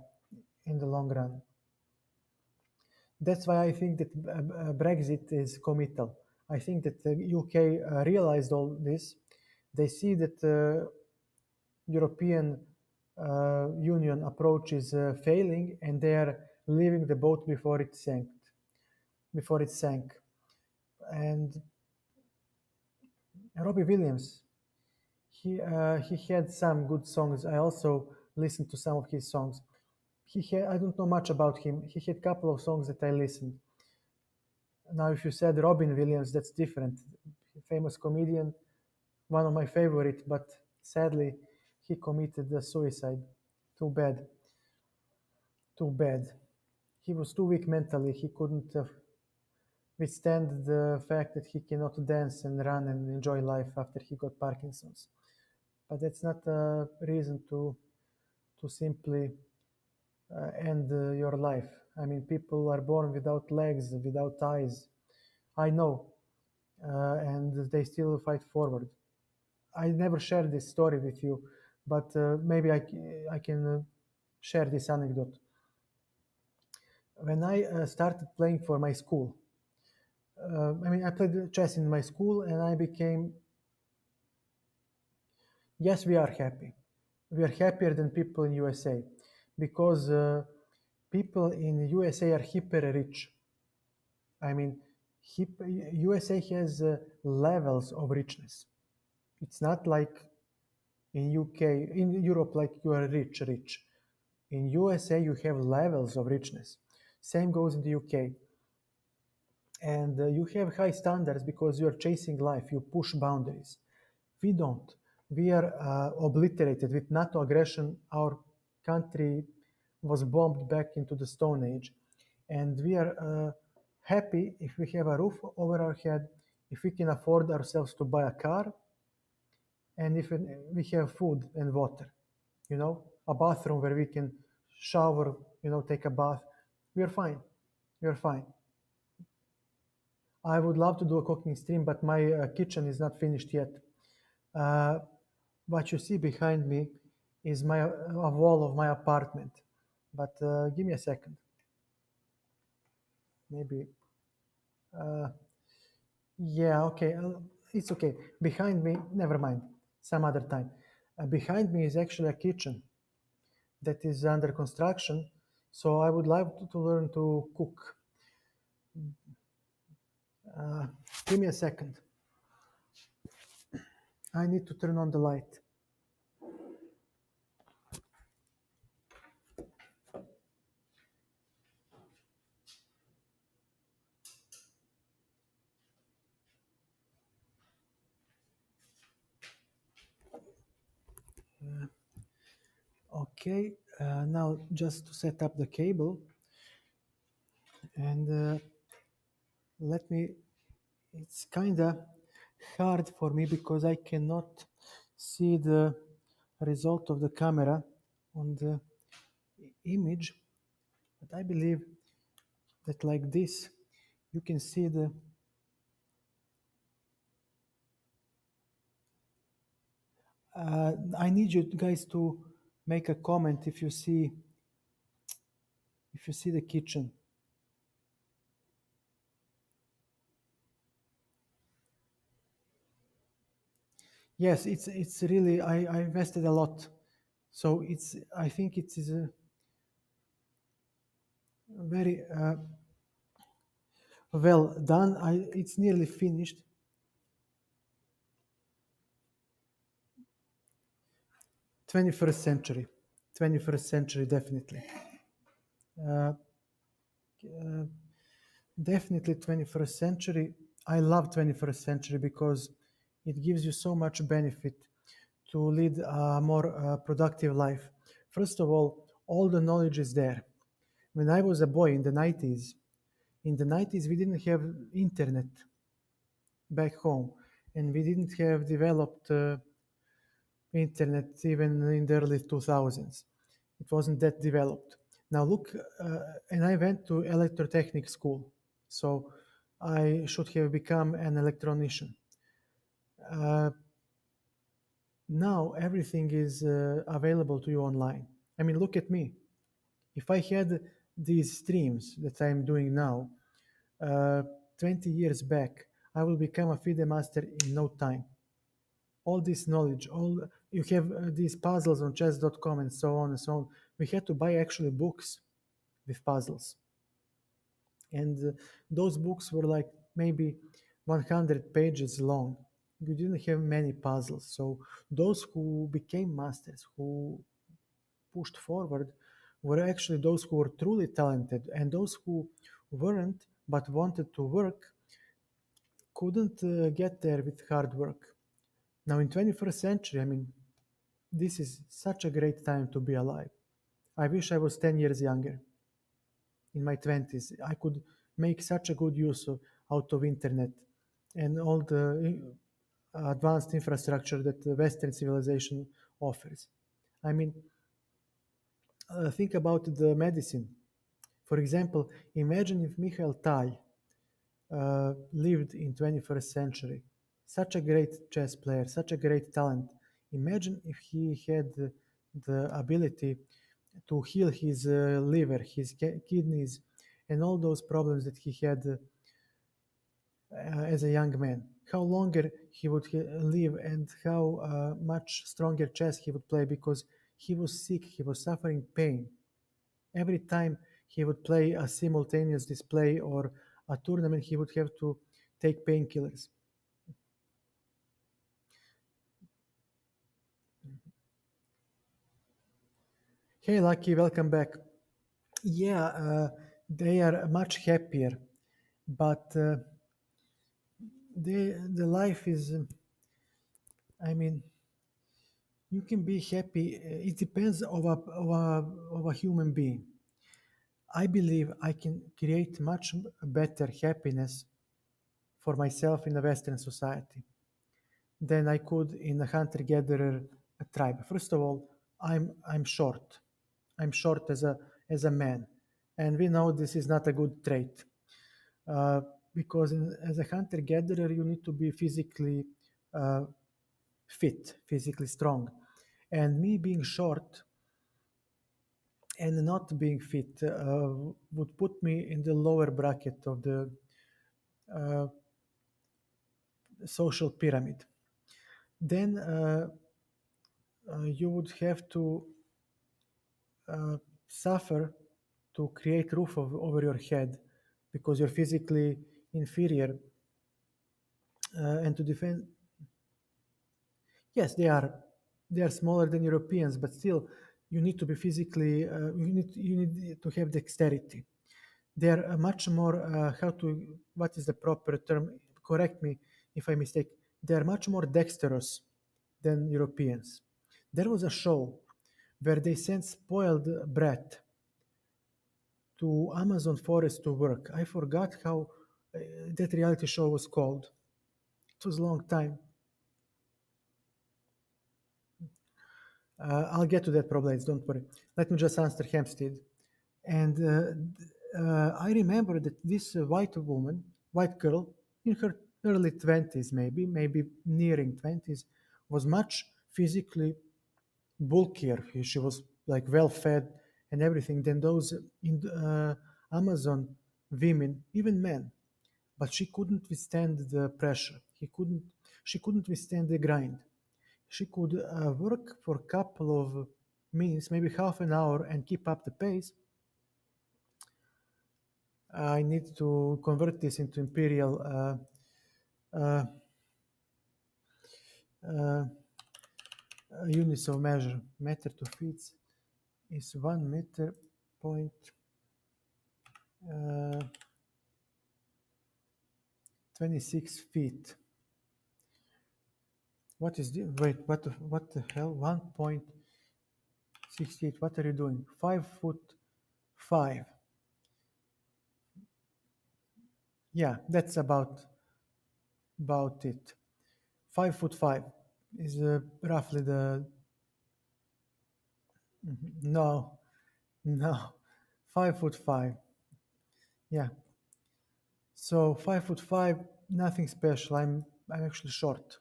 in the long run. That's why I think that Brexit is committal. I think that the UK realized all this. They see that European Union approach is failing, and they are leaving the boat before it sank. Before it sank, and Robbie Williams, He had some good songs. I also listened to some of his songs. I don't know much about him. He had a couple of songs that I listened. Now, if you said Robin Williams, that's different. Famous comedian, one of my favorite, but sadly, he committed the suicide. Too bad. Too bad. He was too weak mentally. He couldn't withstand the fact that he cannot dance and run and enjoy life after he got Parkinson's. But that's not a reason to simply end your life. I mean, people are born without legs, without eyes. I know, and they still fight forward. I never shared this story with you, but maybe I can share this anecdote. When I started playing for my school, I mean, I played chess in my school and I became, yes, we are happy. We are happier than people in USA because people in USA are hyper rich. I mean, USA has levels of richness. It's not like in UK, in Europe, like you are rich, rich. In USA, you have levels of richness. Same goes in the UK. And you have high standards because you are chasing life, you push boundaries. We don't. We are obliterated with NATO aggression. Our country was bombed back into the Stone Age. And we are happy if we have a roof over our head, if we can afford ourselves to buy a car, and if we have food and water, a bathroom where we can shower, take a bath. We are fine. We are fine. I would love to do a cooking stream, but my kitchen is not finished yet. Uh, what you see behind me is a wall of my apartment. But give me a second. Maybe. Uh, yeah, okay. It's okay. Behind me, never mind. Some other time. Behind me is actually a kitchen that is under construction. So I would like to learn to cook. Uh, give me a second. I need to turn on the light. Okay, now just to set up the cable and let me, it's kind of hard for me because I cannot see the result of the camera on the image, but I believe that like this you can see the I need you guys to make a comment if you see the kitchen. Yes, it's really I invested a lot, so I think it is a very well done. It's nearly finished. 21st century, 21st century, definitely. Uh, uh, Definitely 21st century. I love 21st century because it gives you so much benefit to lead a more productive life. First of all the knowledge is there. When I was a boy in the 90s we didn't have internet back home, and we didn't have developed internet even in the early 2000s. It wasn't that developed. Now look, and I went to electrotechnic school, so I should have become an electronician. Uh, Now everything is available to you online. I mean, look at me. If I had these streams that I'm doing now, uh, 20 years back, I will become a FIDE master in no time. All this knowledge, all you have these puzzles on chess.com and so on and so on. We had to buy actually books with puzzles, and those books were like maybe 100 pages long. you didn't have many puzzles. So those who became masters, who pushed forward, were actually those who were truly talented, and those who weren't but wanted to work couldn't get there with hard work. Now in 21st century, I mean, this is such a great time to be alive. I wish I was 10 years younger. In my 20s, I could make such a good use out of internet and all the advanced infrastructure that the Western civilization offers. I mean, think about the medicine. For example, imagine if Michael Tal lived in 21st century. Such a great chess player, such a great talent. Imagine if he had the ability to heal his liver, his kidneys, and all those problems that he had as a young man. How longer he would live and how much stronger chess he would play because he was sick, he was suffering pain. Every time he would play a simultaneous display or a tournament, he would have to take painkillers. Hey, Lucky, welcome back. Yeah, they are much happier, but the life is, I mean, you can be happy. It depends of a human being. I believe I can create much better happiness for myself in the Western society than I could in a hunter-gatherer tribe. First of all, I'm short. I'm short as a man, and we know this is not a good trait uh, because as a hunter-gatherer you need to be physically uh, fit, physically strong, and me being short and not being fit would put me in the lower bracket of the uh, social pyramid. Then you would have to uh, suffer to create roof over your head because you're physically inferior and to defend. Yes, they are smaller than Europeans, but still you need to be physically you need to have dexterity. They are much more how to what is the proper term, correct me if I mistake. They are much more dexterous than Europeans. There was a show where they sent spoiled brat to Amazon forest to work. I forgot how that reality show was called. It was a long time. I'll get to that probably. Don't worry. Let me just answer Hempstead. And I remember that this white woman, white girl, in her early 20s, maybe nearing 20s, was much physically bulkier. She was like well fed and everything than those in Amazon women, even men. But she couldn't withstand the pressure. She couldn't withstand the grind. She could work for a couple of minutes, maybe half an hour, and keep up the pace. I need to convert this into imperial uh, uh, units of measure. Meter to feet is 1 meter point uh, 26 feet. What is the wait? What the hell? 1.68. What are you doing? 5 foot 5. Yeah, that's about it. 5 foot 5 is roughly the no, no, 5 foot 5. Yeah, so 5 foot 5, nothing special. I'm actually short,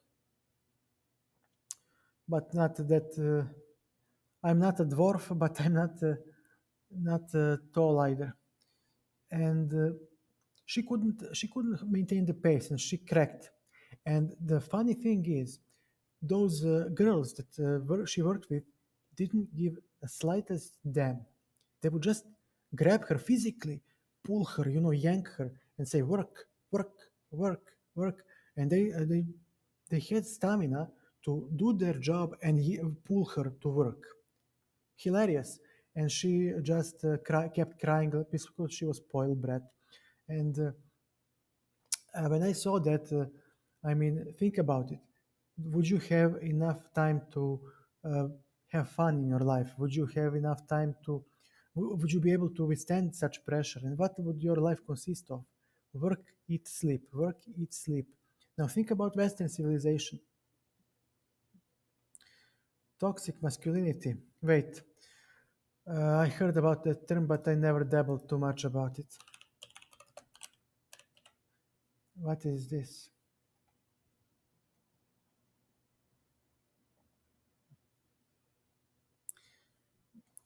but not that. I'm not a dwarf, but I'm not tall either. And she couldn't maintain the pace, and she cracked. And the funny thing is, those girls that she worked with didn't give the slightest damn. They would just grab her physically, pull her, yank her, and say, "Work, work, work, work." And they they had stamina to do their job and pull her to work. Hilarious. And she just kept crying because she was spoiled brat. And when I saw that, I mean, think about it. Would you have enough time to uh, have fun in your life? Would you have enough time to, would you be able to withstand such pressure? And what would your life consist of? Work, eat, sleep, work, eat, sleep. Now think about Western civilization. Toxic masculinity. Wait, I heard about that term, but I never dabbled too much about it. What is this?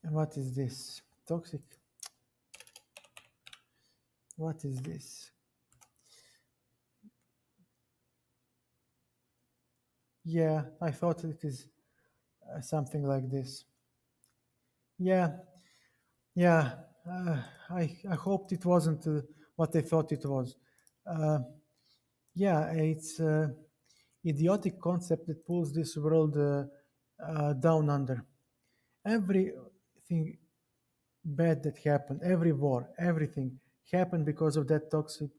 What is this? Toxic. What is this? Yeah, I thought it is something like this. Yeah, yeah. Uh, I hoped it wasn't what I thought it was. Uh, yeah, it's idiotic concept that pulls this world down under. Everything bad that happened, every war, everything happened because of that toxic.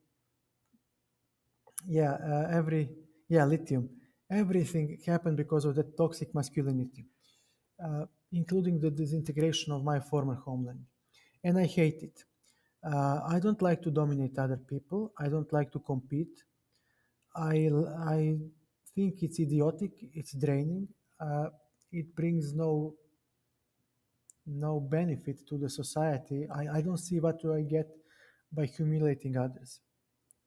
Yeah, lithium. Everything happened because of that toxic masculinity, including the disintegration of my former homeland. And I hate it. I don't like to dominate other people. I don't like to compete. I think it's idiotic. It's draining. Uh, it brings no benefit to the society. I don't see what do I get by humiliating others.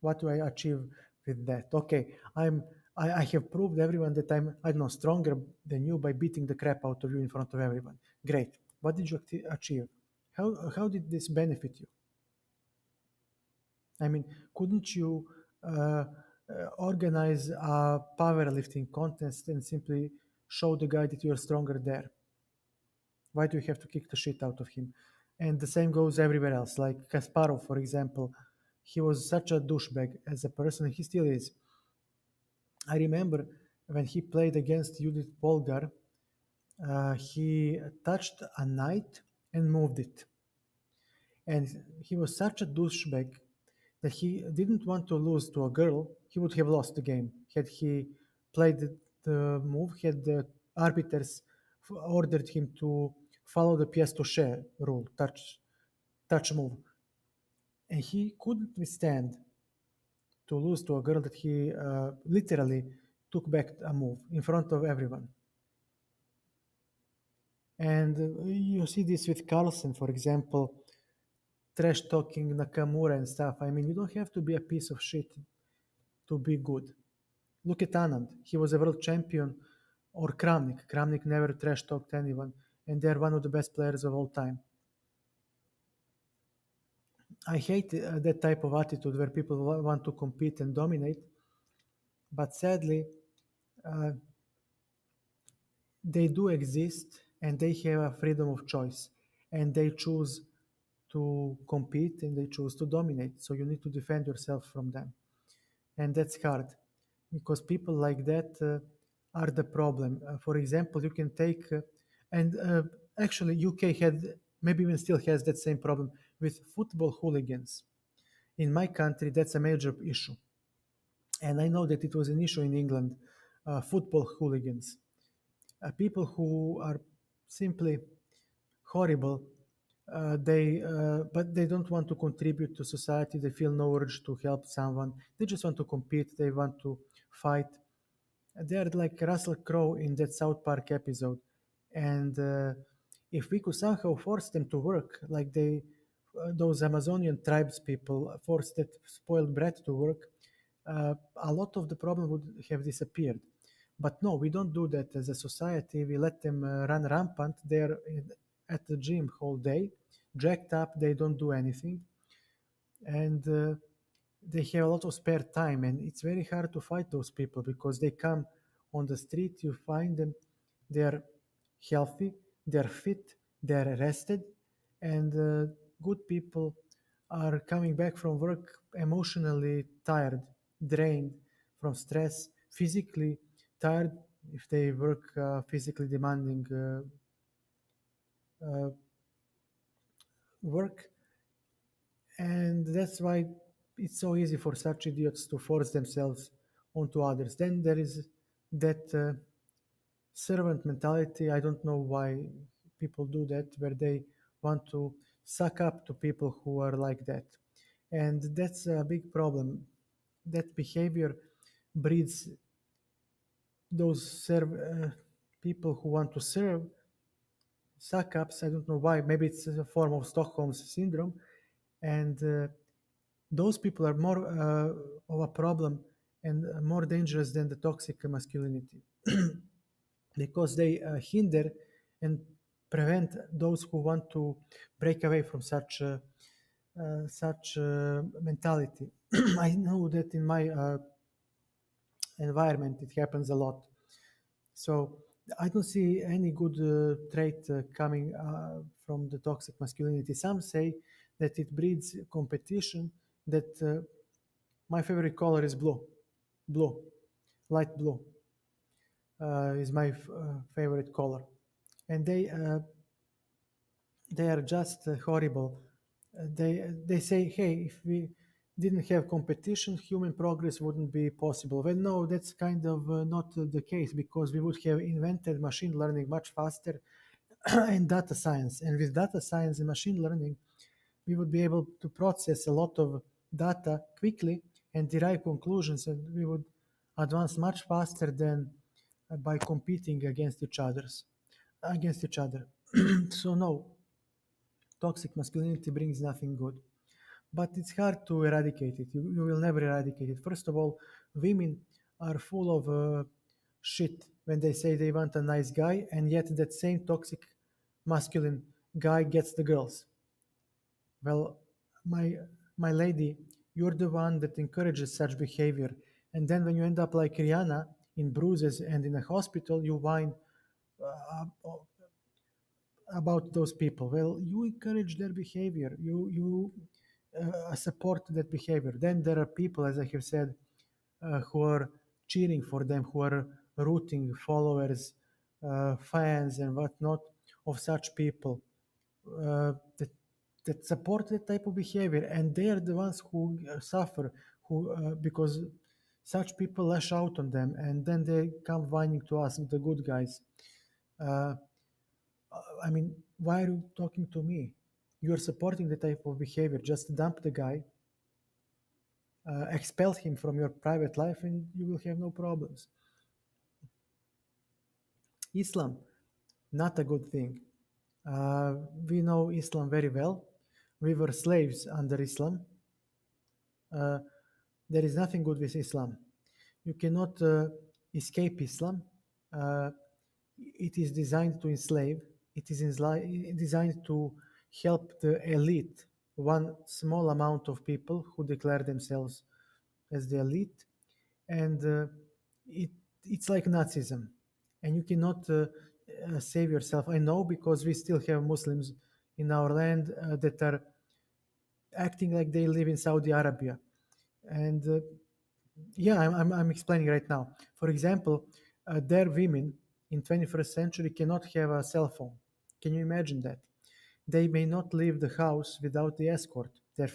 What do I achieve with that? Okay, I have proved everyone that I don't know stronger than you by beating the crap out of you in front of everyone. Great. What did you achieve? How did this benefit you? I mean, couldn't you organize a powerlifting contest and simply show the guy that you're stronger there? Why do you have to kick the shit out of him? And the same goes everywhere else. Like Kasparov, for example, he was such a douchebag as a person. He still is. I remember when he played against Judith Polgar, he touched a knight and moved it. And he was such a douchebag that he didn't want to lose to a girl. He would have lost the game had he played the move, had the arbiters ordered him to follow the pièce touché rule, touch move. And he couldn't withstand to lose to a girl that he literally took back a move in front of everyone. And you see this with Carlsen, for example, trash talking Nakamura and stuff. I mean, you don't have to be a piece of shit to be good. Look at Anand. He was a world champion. Or Kramnik. Kramnik never trash talked anyone. And they're one of the best players of all time. I hate that type of attitude where people want to compete and dominate. But sadly, uh, they do exist and they have a freedom of choice. And they choose to compete and they choose to dominate. So you need to defend yourself from them. And that's hard because people like that are the problem. For example, you can take, and actually, UK had, maybe even still has that same problem with football hooligans. In my country, that's a major issue. And I know that it was an issue in England, football hooligans, people who are simply horrible. But they don't want to contribute to society. They feel no urge to help someone. They just want to compete. They want to fight. They are like Russell Crowe in that South Park episode. And if we could somehow force them to work, like those Amazonian tribes people forced that spoiled brat to work, a lot of the problem would have disappeared. But no, we don't do that as a society. We let them run rampant. They're at the gym whole day, jacked up. They don't do anything, and they have a lot of spare time. And it's very hard to fight those people because they come on the street. You find them. They're healthy. They're fit. They're rested, and good people are coming back from work emotionally tired, drained from stress, physically tired, if they work physically demanding work, and that's why it's so easy for such idiots to force themselves onto others. Then there is that servant mentality. I don't know why people do that, where they want to suck up to people who are like that. And that's a big problem. That behavior breeds those people who want to serve suck ups. I don't know why. Maybe it's a form of Stockholm's syndrome. And those people are more of a problem and more dangerous than the toxic masculinity because they hinder and prevent those who want to break away from such mentality. I know that in my environment it happens a lot. So I don't see any good trait coming from the toxic masculinity. Some say that it breeds competition. That my favorite color is blue, light blue is my favorite color, and they are just horrible. They say, hey, if we didn't have competition, human progress wouldn't be possible. Well, no, that's kind of not the case, because we would have invented machine learning much faster and data science. And with data science and machine learning, we would be able to process a lot of data quickly and derive conclusions, and we would advance much faster than by competing against each other. So no, toxic masculinity brings nothing good, but it's hard to eradicate it. You will never eradicate it. First of all, women are full of shit when they say they want a nice guy, and yet that same toxic masculine guy gets the girls. Well, my my lady, you're the one that encourages such behavior, and then when you end up like Rihanna in bruises and in a hospital, you whine about those people. Well, you encourage their behavior. You support that behavior. Then there are people, as I have said, who are cheering for them, who are rooting followers, fans, and whatnot of such people that support that type of behavior, and they are the ones who suffer, who because such people lash out on them, and then they come whining to us, the good guys. Uh, I mean, why are you talking to me? You are supporting the type of behavior. Just dump the guy, expel him from your private life, and you will have no problems. Islam, not a good thing. We know Islam very well. We were slaves under Islam. Uh, there is nothing good with Islam. You cannot escape Islam. Uh, it is designed to enslave. It is designed to help the elite, one small amount of people who declare themselves as the elite, and it it's like Nazism, and you cannot save yourself. I know, because we still have Muslims in our land that are acting like they live in Saudi Arabia, and yeah, I'm explaining right now. For example, their women in 21st century cannot have a cell phone. Can you imagine that? They may not leave the house without the escort. They're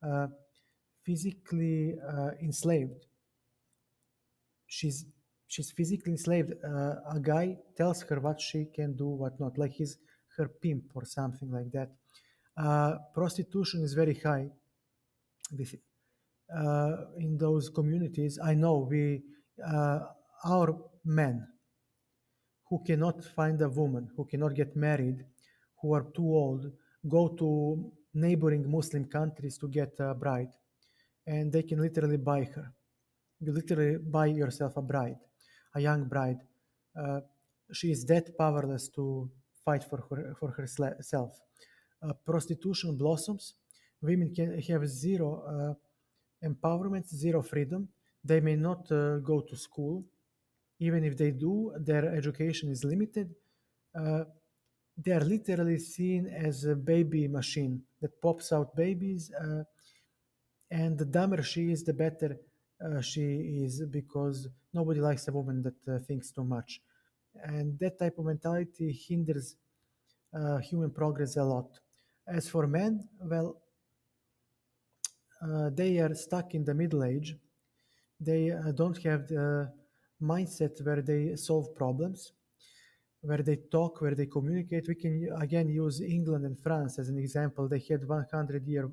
uh, physically enslaved. She's she's physically enslaved. A guy tells her what she can do, what not, like he's her pimp or something like that. Prostitution is very high with, in those communities. I know uh, our men who cannot find a woman, who cannot get married, who are too old, go to neighboring Muslim countries to get a bride, and they can literally buy her. You literally buy yourself a bride, a young bride. Uh, she is that powerless to fight for herself. Prostitution blossoms. Women can have zero empowerment, zero freedom. They may not go to school. Even if they do, their education is limited. Uh, they are literally seen as a baby machine that pops out babies, and the dumber she is, the better she is, because nobody likes a woman that thinks too much. And that type of mentality hinders human progress a lot. As for men, well, they are stuck in the middle age. They don't have the mindset where they solve problems, where they talk, where they communicate. We can again use England and France as an example. They had 100-year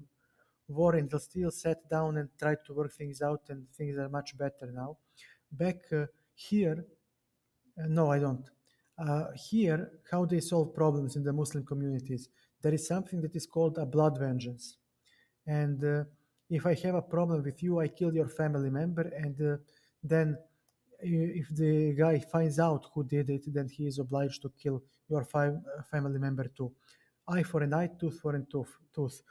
war and they still sat down and tried to work things out, and things are much better now. Back here, no, I don't. Here, how they solve problems in the Muslim communities, there is something that is called a blood vengeance. And if I have a problem with you, I kill your family member, and then if the guy finds out who did it, then he is obliged to kill your family member too. Eye for an eye, tooth for a tooth.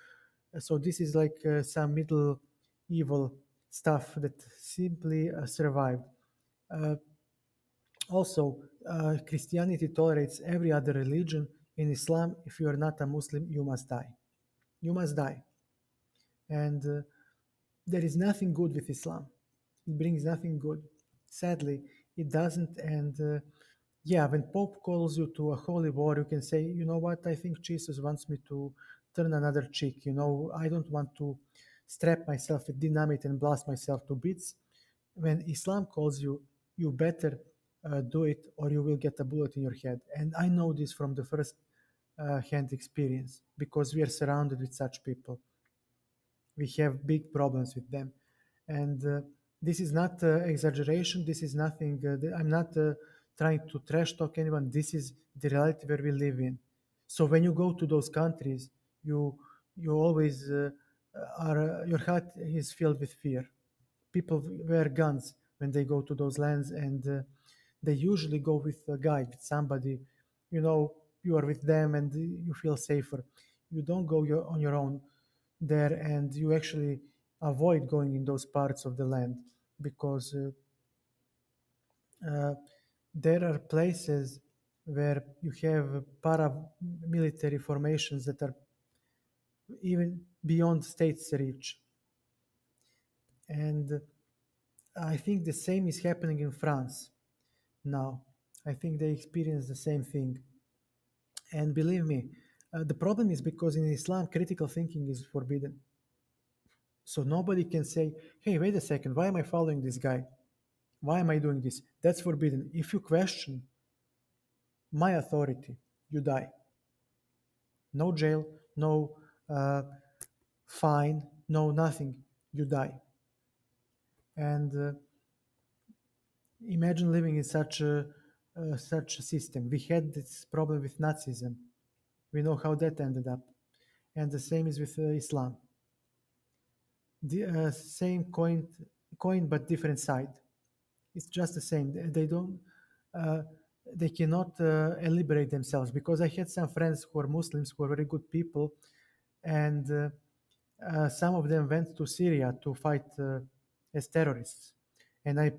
So this is like some middle evil stuff that simply survived. Uh, Also, Christianity tolerates every other religion. In Islam, if you are not a Muslim, you must die. You must die. And there is nothing good with Islam. It brings nothing good. Sadly, it doesn't. And yeah, when Pope calls you to a holy war, you can say, you know what, I think Jesus wants me to turn another cheek. You know, I don't want to strap myself with dynamite and blast myself to bits. When Islam calls you, you better do it, or you will get a bullet in your head. And I know this from the first hand experience, because we are surrounded with such people. We have big problems with them. And this is not exaggeration. This is nothing. I'm not trying to trash talk anyone. This is the reality where we live in. So when you go to those countries, you you always are your heart is filled with fear. People wear guns when they go to those lands, and they usually go with a guide, with somebody. You know, you are with them, and you feel safer. You don't go on your own there, and you actually avoid going in those parts of the land, because uh, there are places where you have paramilitary formations that are even beyond states' reach. And I think the same is happening in France now. I think they experience the same thing. And believe me, the problem is because in Islam, critical thinking is forbidden. So nobody can say, hey, wait a second, why am I following this guy? Why am I doing this? That's forbidden. If you question my authority, you die. No jail, no uh, fine, no nothing. You die. And imagine living in such a system. We had this problem with Nazism. We know how that ended up. And the same is with Islam. The same coin but different side. It's just the same. They don't. Uh, they cannot liberate themselves, because I had some friends who are Muslims who are very good people, and some of them went to Syria to fight as terrorists. And I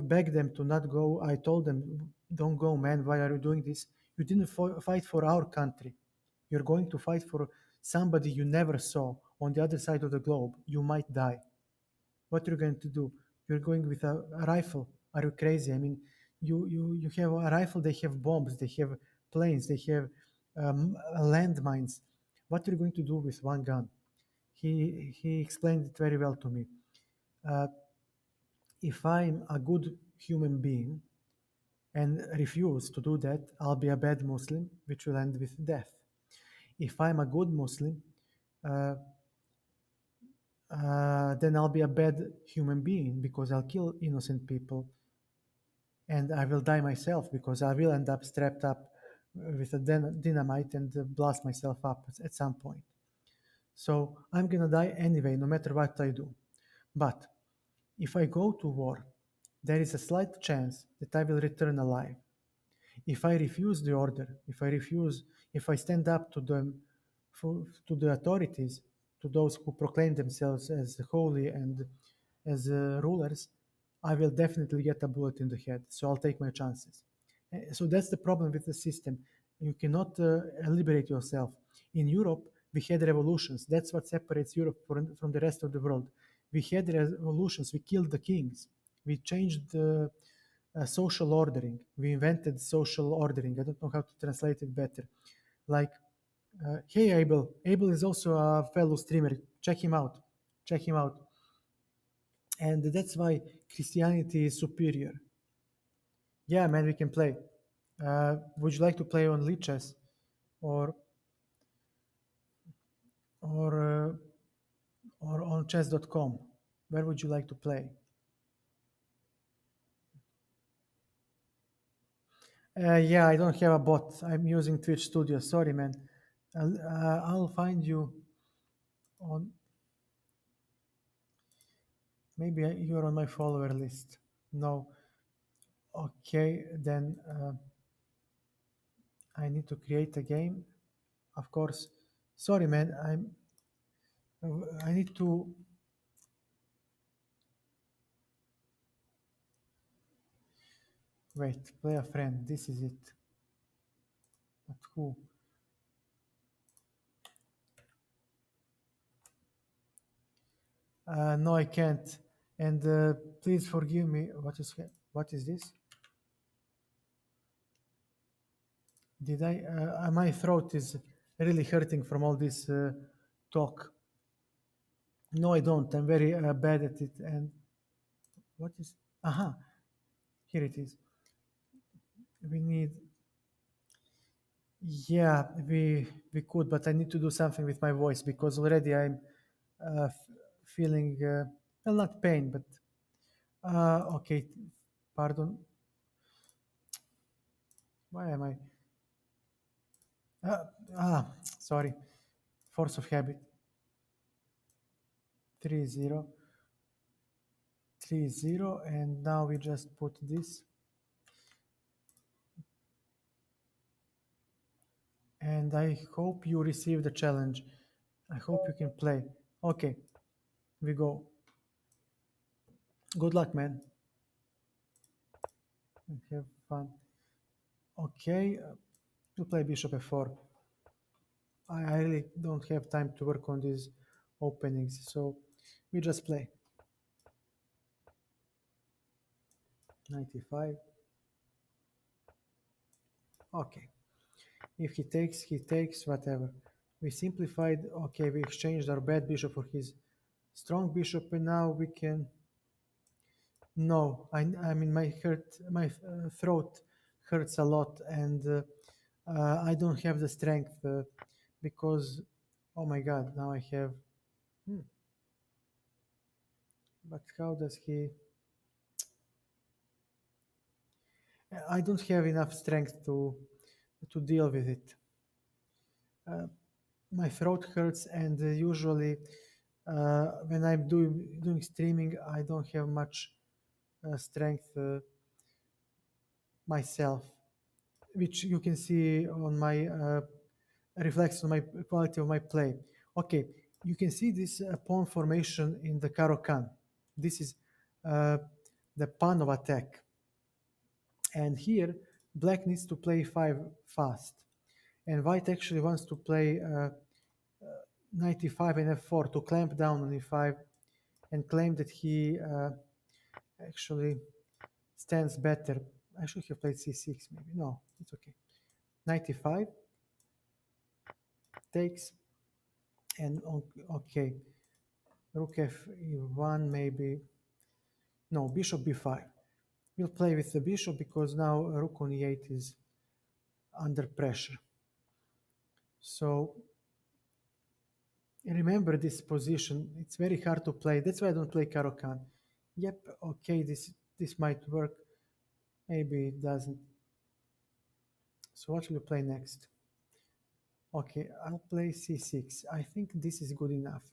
begged them to not go. I told them, "Don't go, man. Why are you doing this? You didn't fight for our country. You're going to fight for somebody you never saw on the other side of the globe. You might die. What are you going to do? You're going with a rifle. Are you crazy? I mean, you have a rifle. They have bombs. They have planes. They have landmines. What are you going to do with one gun?" He explained it very well to me. Uh, if I'm a good human being and refuse to do that, I'll be a bad Muslim, which will end with death. If I'm a good Muslim, uh, then I'll be a bad human being, because I'll kill innocent people, and I will die myself, because I will end up strapped up with a dynamite and blast myself up at some point. So I'm gonna die anyway, no matter what I do. But if I go to war, there is a slight chance that I will return alive. If I refuse the order, if I stand up to to the authorities, to those who proclaim themselves as holy and as rulers, I will definitely get a bullet in the head. So I'll take my chances. So that's the problem with the system. You cannot liberate yourself. In Europe, we had revolutions. That's what separates Europe from the rest of the world. We had revolutions. We killed the kings. We changed the social ordering. We invented social ordering. I don't know how to translate it better. Like, hey, Abel. Abel is also a fellow streamer. Check him out. Check him out. And that's why Christianity is superior. Yeah, man, we can play. Would you like to play on Lichess or or or on chess.com? Where would you like to play? Yeah, I don't have a bot. I'm using Twitch Studio. Sorry, man. I'll find you on. Maybe you're on my follower list. No. Okay, then I need to create a game. Of course. Sorry, man. I need to. Wait, play a friend. This is it. But who? No, I can't. And please forgive me. What is this? Did I? My throat is really hurting from all this talk. No, I don't. I'm very bad at it. And what is? Aha, here it is. We need. Yeah, we could, but I need to do something with my voice because already I'm feeling well, not pain, but okay. Pardon. Why am I? Uh, sorry. Force of habit. 3-0, 3-0, and now we just put this. And I hope you receive the challenge. I hope you can play. Okay, we go. Good luck, man. Have fun. Okay, you play bishop f4. I really don't have time to work on these openings, so we just play. 95. Okay. If he takes, whatever. We simplified. Okay, we exchanged our bad bishop for his strong bishop, and now we can. No, I mean my throat hurts a lot, and I don't have the strength because, oh my God, now I have. Hmm, but how does he? I don't have enough strength to deal with it. My throat hurts, and usually when I'm doing streaming, I don't have much strength myself, which you can see on my reflects on my quality of my play. Okay, you can see this pawn formation in the Caro-Kann. This is uh, the pawn of attack. And here, black needs to play 5 fast. And white actually wants to play knight e5 and f4 to clamp down on e5 and claim that he actually stands better. I should have played c6 maybe. No, it's okay. Knight e5 takes, and okay, rook f1 maybe. No, bishop b5. We'll play with the bishop because now rook on e8 is under pressure. So remember this position. It's very hard to play. That's why I don't play Caro-Kann. Yep, okay, this might work. Maybe it doesn't. So what will you play next? Okay, I'll play c6. I think this is good enough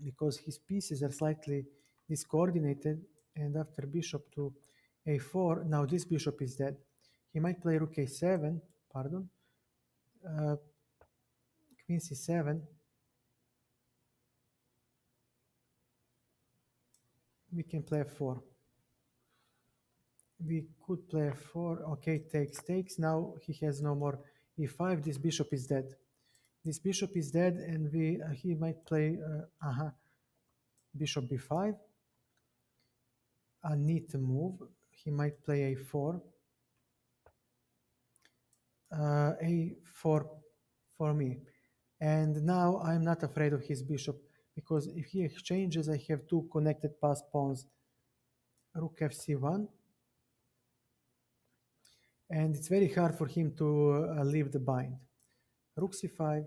because his pieces are slightly discoordinated, and after bishop to a4, now this bishop is dead. He might play rook a7, pardon, queen c7. We can play f4. We could play f4. Okay, takes. Now he has no more e5. This bishop is dead. This bishop is dead, and he might play. bishop b5, a neat move. He might play a4, a4 for me. And now I'm not afraid of his bishop, because if he exchanges, I have two connected pass pawns, rook fc1, and it's very hard for him to leave the bind. Rook c5,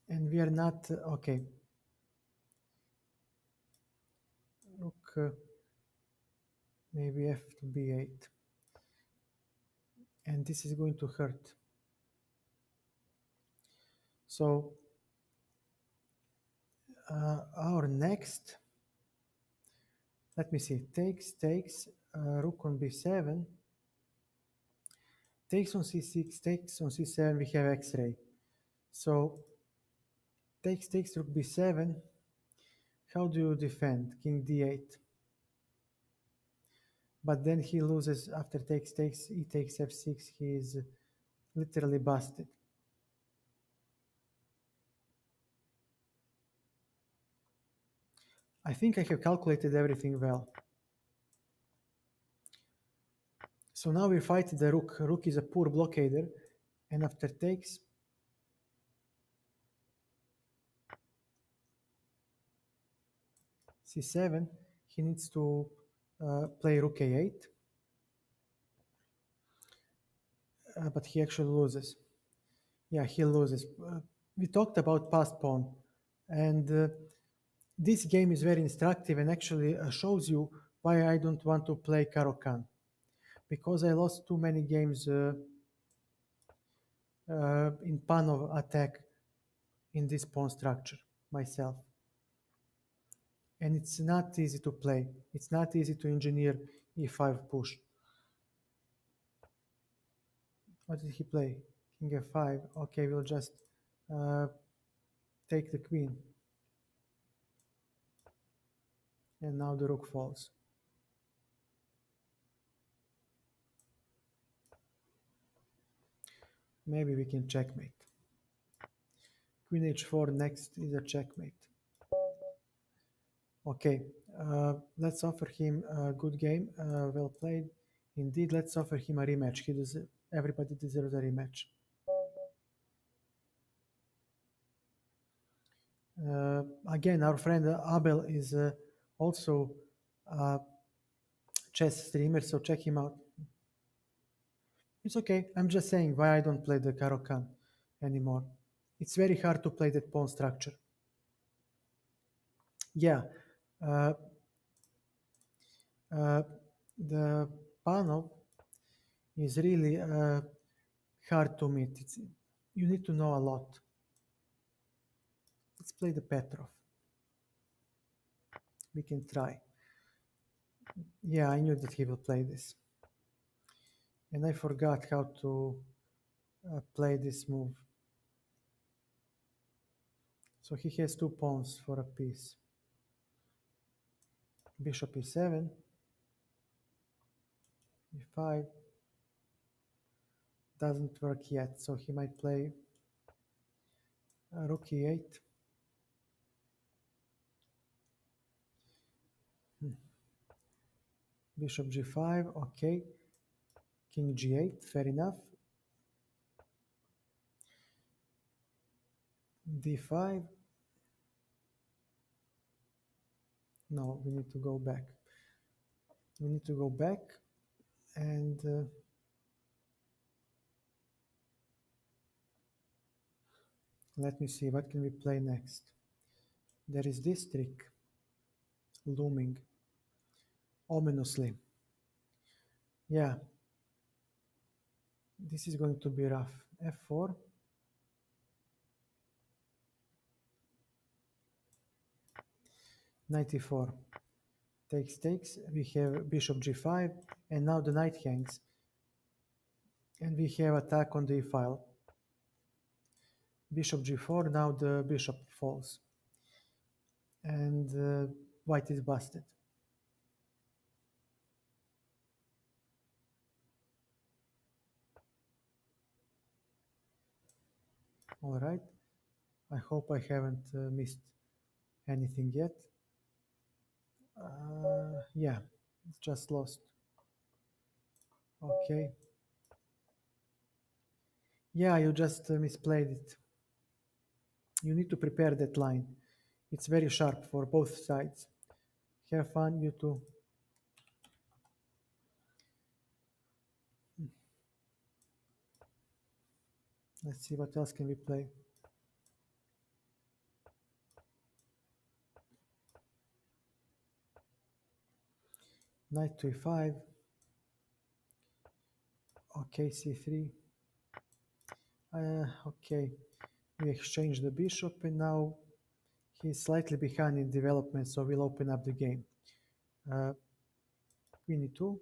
and we are not, okay. Rook, maybe f to b8, and this is going to hurt. So our next, let me see, takes, rook on b7, takes on c6, takes on c7, we have x-ray. So takes, rook b7, how do you defend? King d8. But then he loses after takes, he takes f6, he is literally busted. I think I have calculated everything well. So now we fight the rook. Rook is a poor blockader, and after takes, c7, he needs to play rook a8, but he actually loses. Yeah, he loses. We talked about passed pawn, and this game is very instructive and actually shows you why I don't want to play Caro-Kann, because I lost too many games in Panov attack in this pawn structure myself. And it's not easy to play. It's not easy to engineer e5 push. What did he play? King f5. Okay, we'll just take the queen. And now the rook falls. Maybe we can checkmate. Queen h4 next is a checkmate. Okay, let's offer him a good game. Well played. Indeed, let's offer him a rematch. Everybody deserves a rematch. Again, our friend Abel is also a chess streamer, so check him out. It's okay. I'm just saying why I don't play the Caro-Kann anymore. It's very hard to play that pawn structure. Yeah. The Panov is really hard to meet. You need to know a lot. Let's play the Petrov. We can try. Yeah, I knew that he will play this. And I forgot how to play this move. So he has two pawns for a piece. Bishop e7, e5. Doesn't work yet, so he might play rook e8. Bishop g5, okay. King g8, fair enough. d5. No, we need to go back. We need to go back and let me see, what can we play next? There is this trick looming ominously. Yeah, this is going to be rough. f4. Knight e4. Takes. We have bishop g5, and now the knight hangs. And we have attack on the e-file. Bishop g4, now the bishop falls. And white is busted. All right. I hope I haven't missed anything yet. Yeah, it's just lost. Okay. Yeah, you just misplayed it. You need to prepare that line. It's very sharp for both sides. Have fun, you too. Let's see what else can we play. Knight to e5. Okay, c3. Okay, we exchange the bishop and now he's slightly behind in development, so we'll open up the game. Queen e2,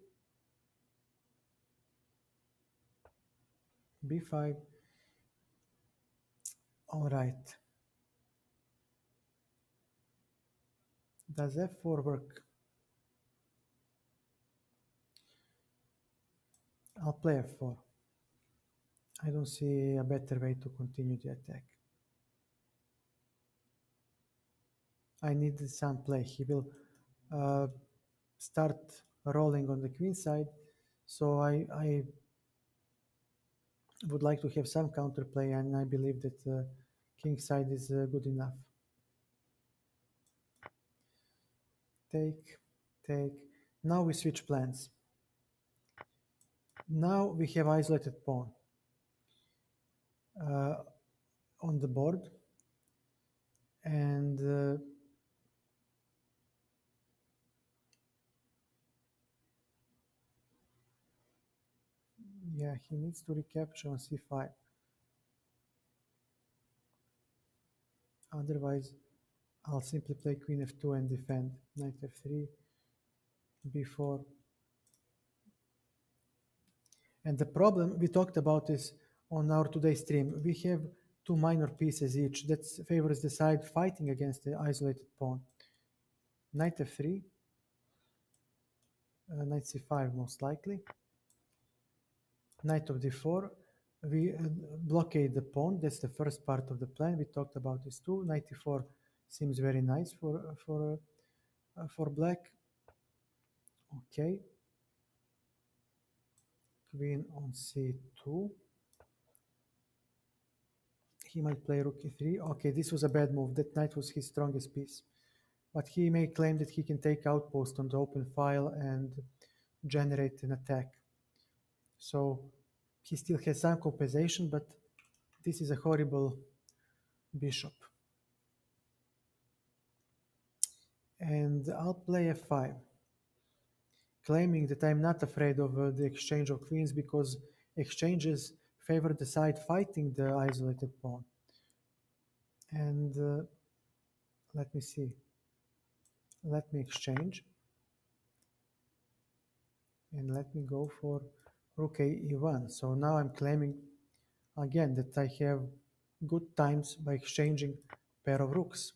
b5. All right. Does f4 work? I'll play f4. I don't see a better way to continue the attack. I need some play. He will uh, start rolling on the queen side, so I would like to have some counterplay, and I believe that king side is good enough. Take, take. Now we switch plans. Now we have isolated pawn on the board, and yeah, he needs to recapture on c5. Otherwise, I'll simply play queen f2 and defend. Knight f3, b4. And the problem we talked about is on our today's stream. We have two minor pieces each that favors the side fighting against the isolated pawn. Knight f3, knight c5 most likely. Knight of d4. We blockade the pawn. That's the first part of the plan. We talked about this too. Knight e4 seems very nice for black. Okay. Queen on c2. He might play rook e3. Okay, this was a bad move. That knight was his strongest piece. But he may claim that he can take outpost on the open file and generate an attack. So he still has some compensation, but this is a horrible bishop. And I'll play f5, claiming that I'm not afraid of the exchange of queens because exchanges favor the side fighting the isolated pawn. And let me see. Let me exchange. And let me go for rook a e1. So now I'm claiming again that I have good times by exchanging pair of rooks.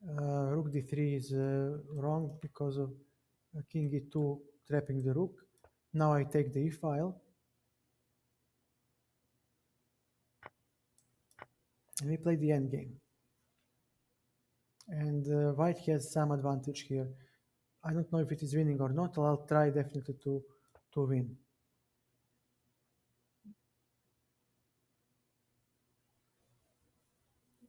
Rook d3 is wrong because of king e2 trapping the rook. Now I take the e-file. And we play the endgame. And white has some advantage here. I don't know if it is winning or not. I'll try definitely to win.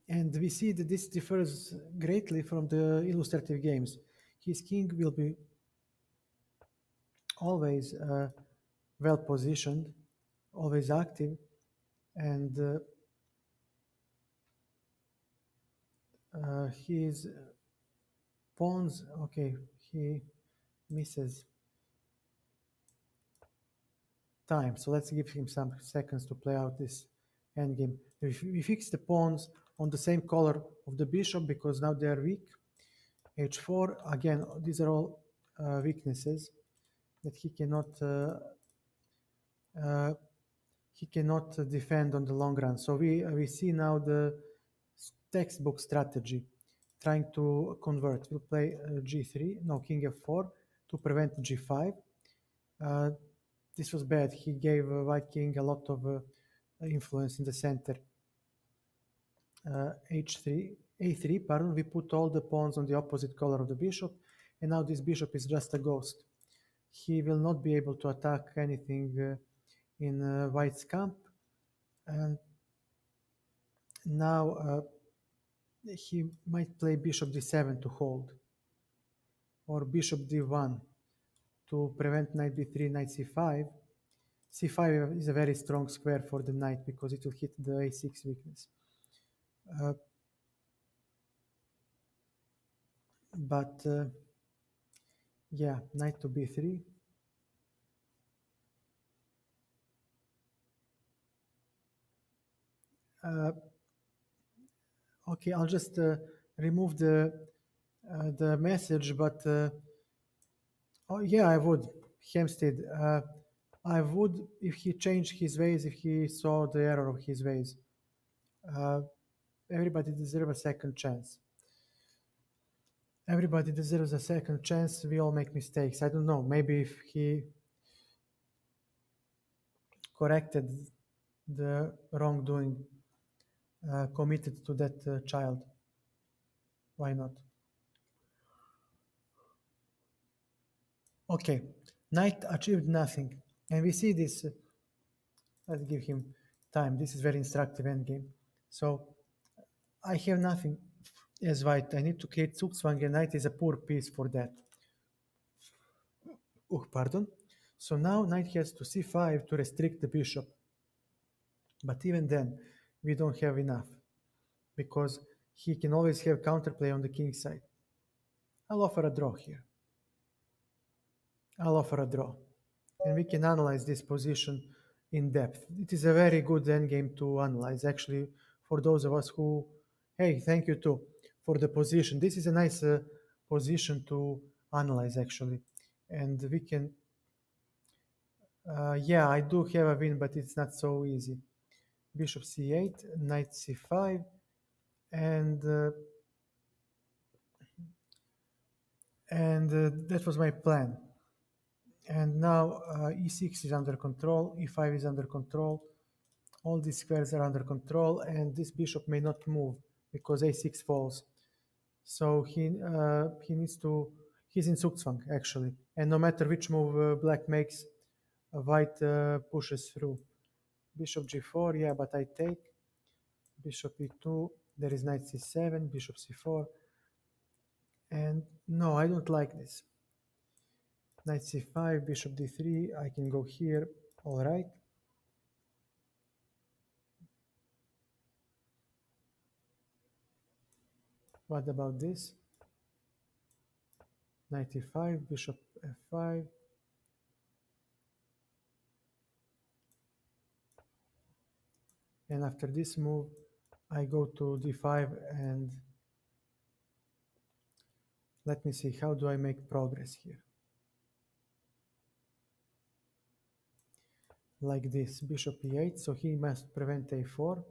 And we see that this differs greatly from the illustrative games. His king will be always well positioned, always active, and his pawns, okay, he misses time. So let's give him some seconds to play out this endgame. We fix the pawns on the same color of the bishop because now they are weak. h4, again, these are all weaknesses that he cannot defend on the long run. So we see now the textbook strategy trying to convert. We'll play g3, no, king f4 to prevent g5. This was bad. He gave white king a lot of influence in the center. h3, a3, pardon, we put all the pawns on the opposite color of the bishop, and now this bishop is just a ghost. He will not be able to attack anything in white's camp, and now he might play bishop d7 to hold, or bishop d1 to prevent knight b3, knight c5. c5 is a very strong square for the knight because it will hit the a6 weakness. But yeah, knight to b3. Okay, I'll just remove the message, but oh yeah, I would. Hempstead, I would if he changed his ways, if he saw the error of his ways. Everybody deserves a second chance. Everybody deserves a second chance. We all make mistakes. I don't know. Maybe if he corrected the wrongdoing committed to that child, why not? Okay, knight achieved nothing. And we see this, let's give him time. This is very instructive endgame. So I have nothing as white. I need to create Zugzwang, and knight is a poor piece for that. Oh, pardon. So now knight has to c5 to restrict the bishop. But even then, we don't have enough because he can always have counterplay on the king side. I'll offer a draw here. I'll offer a draw. And we can analyze this position in depth. It is a very good endgame to analyze, actually, for those of us who, hey, thank you too for the position. This is a nice position to analyze, actually. And we can, yeah, I do have a win, but it's not so easy. Bishop c8, knight c5, and that was my plan. And now e6 is under control, e5 is under control, all these squares are under control, and this bishop may not move because a6 falls. So he needs to, he's in Zugzwang actually, and no matter which move black makes, white pushes through. Bishop g4, yeah, but I take. Bishop e2, there is knight c7, bishop c4, and no, I don't like this. Knight c5, bishop d3, I can go here, all right. What about this? Knight e5, bishop f5. And after this move, I go to d5 and let me see, how do I make progress here? Like this, bishop e8, so he must prevent a4.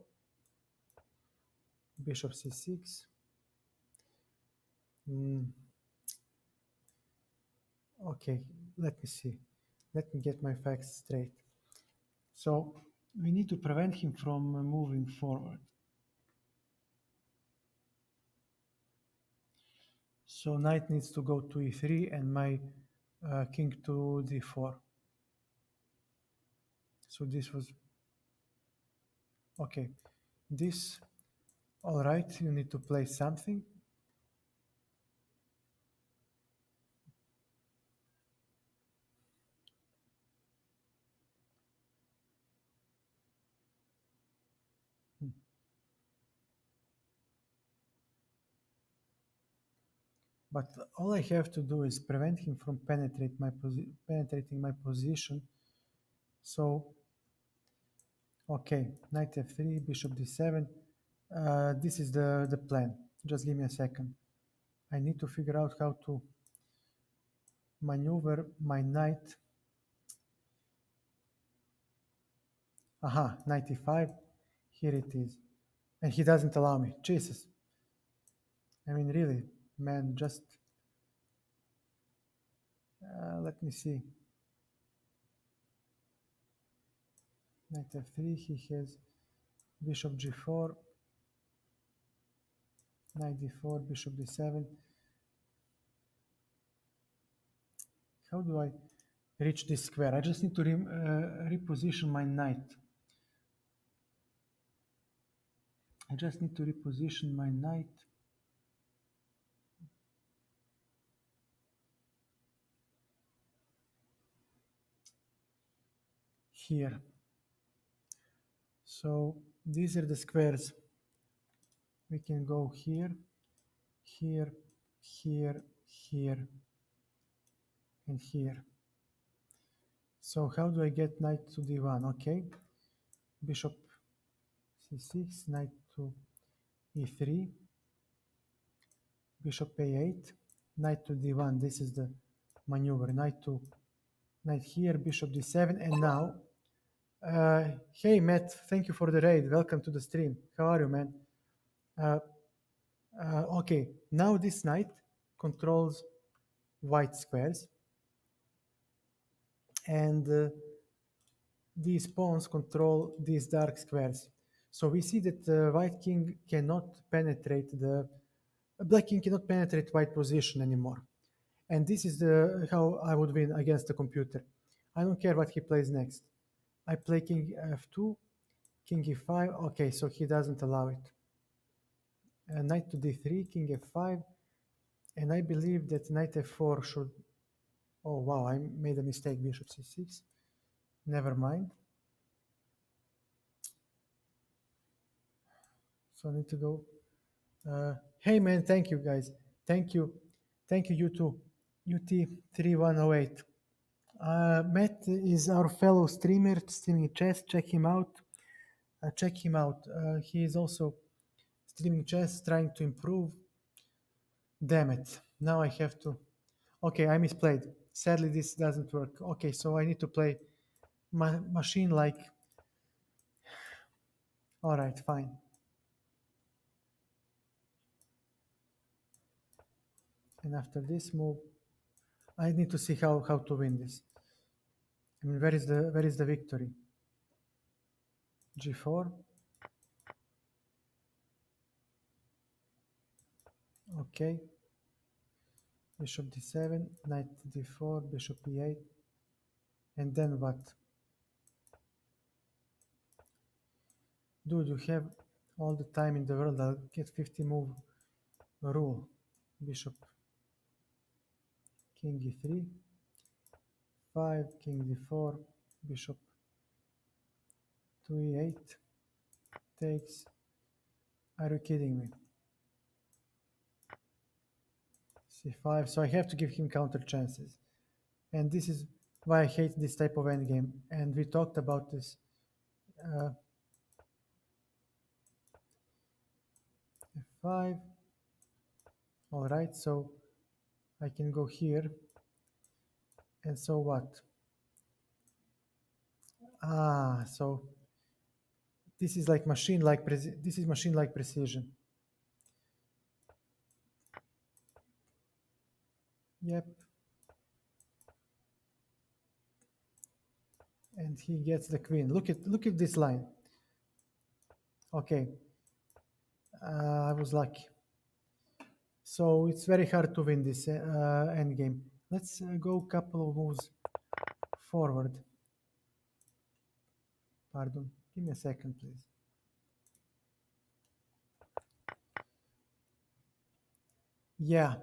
Bishop c6. Okay, let me see. Let me get my facts straight. So we need to prevent him from moving forward. So knight needs to go to e3 and my king to d4. So this was, okay. This, all right, you need to play something. But all I have to do is prevent him from penetrating my position. So, okay, knight f3, bishop d7. This is the plan. Just give me a second. I need to figure out how to maneuver my knight. Aha, knight e5. Here it is. And he doesn't allow me. Jesus. I mean, really, man, just let me see. Knight f3, he has bishop g4. knight d4, bishop d7. How do I reach this square? I just need to reposition my knight. I just need to reposition my knight. Here. So these are the squares. We can go here, here, here, here, and here. So how do I get knight to d1? Okay, bishop c6, knight to e3, bishop a8, knight to d1. This is the maneuver. Knight here, bishop d7, and now, hey Matt, thank you for the raid. Welcome to the stream. How are you, man? Okay, now this knight controls white squares, and these pawns control these dark squares. So we see that white king cannot penetrate black king cannot penetrate white position anymore. And this is how I would win against the computer. I don't care what he plays next. I play king f2, king e5. Okay, so he doesn't allow it. Knight to d3, king f5, and I believe that knight f4 should. Oh wow, I made a mistake. Bishop c6. Never mind. So I need to go. Hey man, thank you guys. Thank you, you too. UT3108. Matt is our fellow streamer streaming chess. Check him out. He is also streaming chess, trying to improve. Damn it! Now I have to. Okay, I misplayed. Sadly, this doesn't work. Okay, so I need to play machine like. All right, fine. And after this move, I need to see how to win this. I mean, where is the victory? G4. Okay. Bishop d7, knight d4, bishop e8. And then what? Dude, you have all the time in the world. I'll get 50 move rule. Bishop king e3, 5, king d4, bishop to e8, takes. Are you kidding me? c5, so I have to give him counter chances. And this is why I hate this type of endgame. And we talked about this. F5. All right, so I can go here. And so what? So this is like machine-like precision. Yep. And he gets the queen. Look at this line. Okay. I was lucky. So it's very hard to win this endgame. Let's go a couple of moves forward. Pardon. Give me a second, please. Yeah.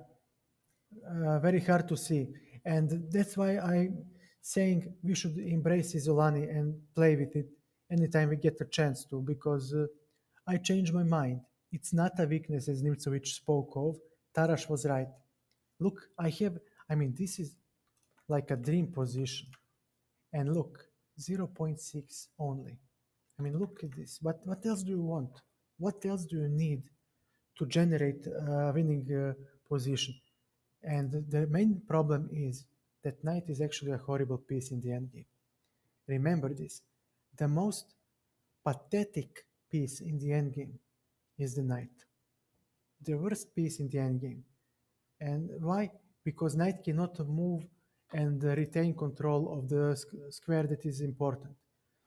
Very hard to see. And that's why I'm saying we should embrace Isolani and play with it anytime we get a chance to, because I changed my mind. It's not a weakness, as Nimcovich spoke of. Tarash was right. Look, this is like a dream position. And look, 0.6 only. I mean, look at this. What else do you want? What else do you need to generate a winning position? And the main problem is that knight is actually a horrible piece in the endgame. Remember this. The most pathetic piece in the endgame is the knight. The worst piece in the endgame. And why? Because knight cannot move and retain control of the square that is important.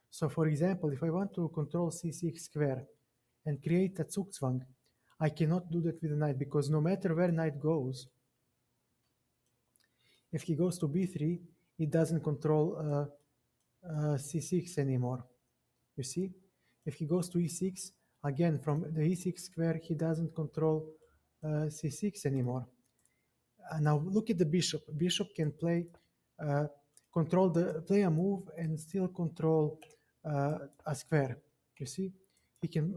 So for example, if I want to control c6 square and create a Zugzwang, I cannot do that with the knight because no matter where knight goes, if he goes to b3, it doesn't control c6 anymore. You see? If he goes to e6, again, from the e6 square, he doesn't control c6 anymore. Now look at the bishop. Bishop can uh, play a move and still control a square. You see? He can,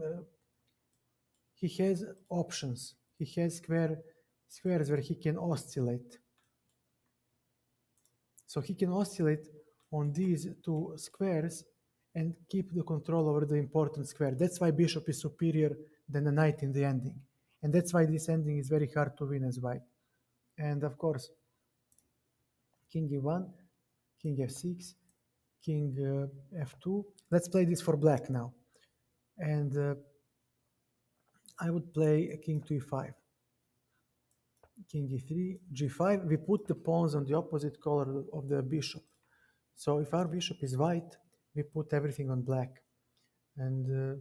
he has options. He has squares where he can oscillate. So he can oscillate on these two squares and keep the control over the important square. That's why bishop is superior than the knight in the ending. And that's why this ending is very hard to win as white. And of course, king e1, king f6, king f2. Let's play this for black now. And I would play king to e5. King e3, g5. We put the pawns on the opposite color of the bishop. So if our bishop is white, we put everything on black. And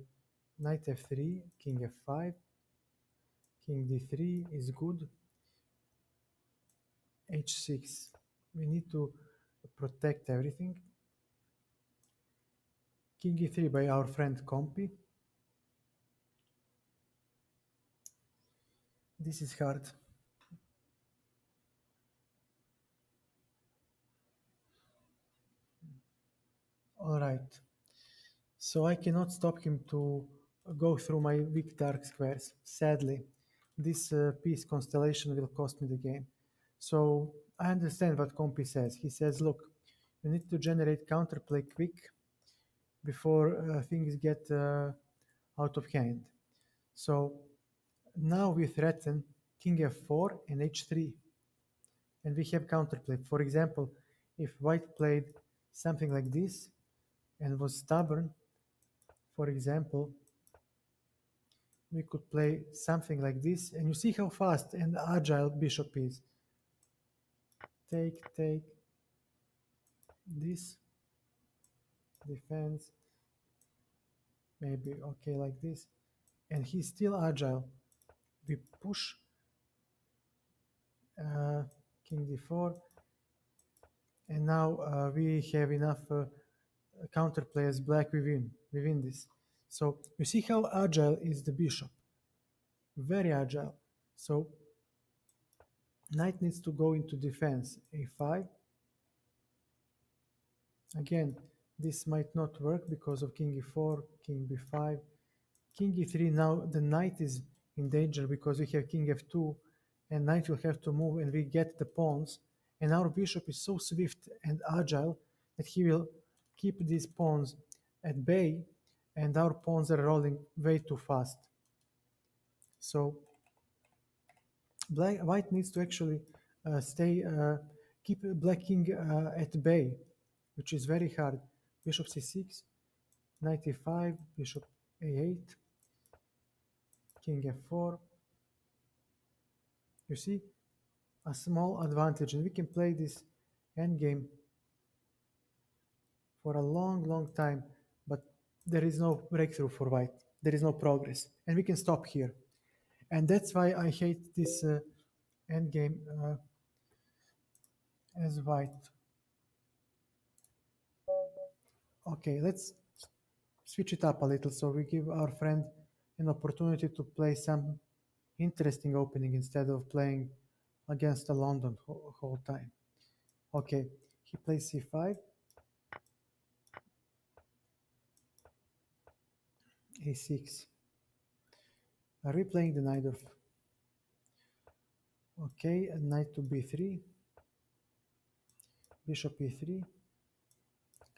knight f3, king f5, king d3 is good. h6. We need to protect everything. King e3 by our friend Compi. This is hard. All right. So I cannot stop him to go through my weak dark squares. Sadly, this piece constellation will cost me the game. So I understand what Compi says. He says, look, you need to generate counterplay quick before things get out of hand. So now we threaten king f4 and h3, and we have counterplay. For example, if white played something like this and was stubborn, for example, we could play something like this, and you see how fast and agile bishop is. Take this, defense, maybe okay like this, and he's still agile. We push king d4, and now we have enough counterplay as black. We win this. So you see how agile is the bishop, very agile. So knight needs to go into defense, a5. Again, this might not work because of king e4, king b5, king e3. Now the knight is in danger because we have king f2, and knight will have to move, and we get the pawns. And our bishop is so swift and agile that he will keep these pawns at bay, and our pawns are rolling way too fast. So white needs to actually keep black king at bay, which is very hard. Bishop c6, knight e5, bishop a8, king f4. You see, a small advantage, and we can play this endgame for a long time, but there is no breakthrough for white. There is no progress, and we can stop here. And that's why I hate this endgame as white. Okay, let's switch it up a little so we give our friend an opportunity to play some interesting opening instead of playing against the London whole time. Okay, he plays c5, a6. Replaying the knight of. Okay, knight to b3, bishop e3,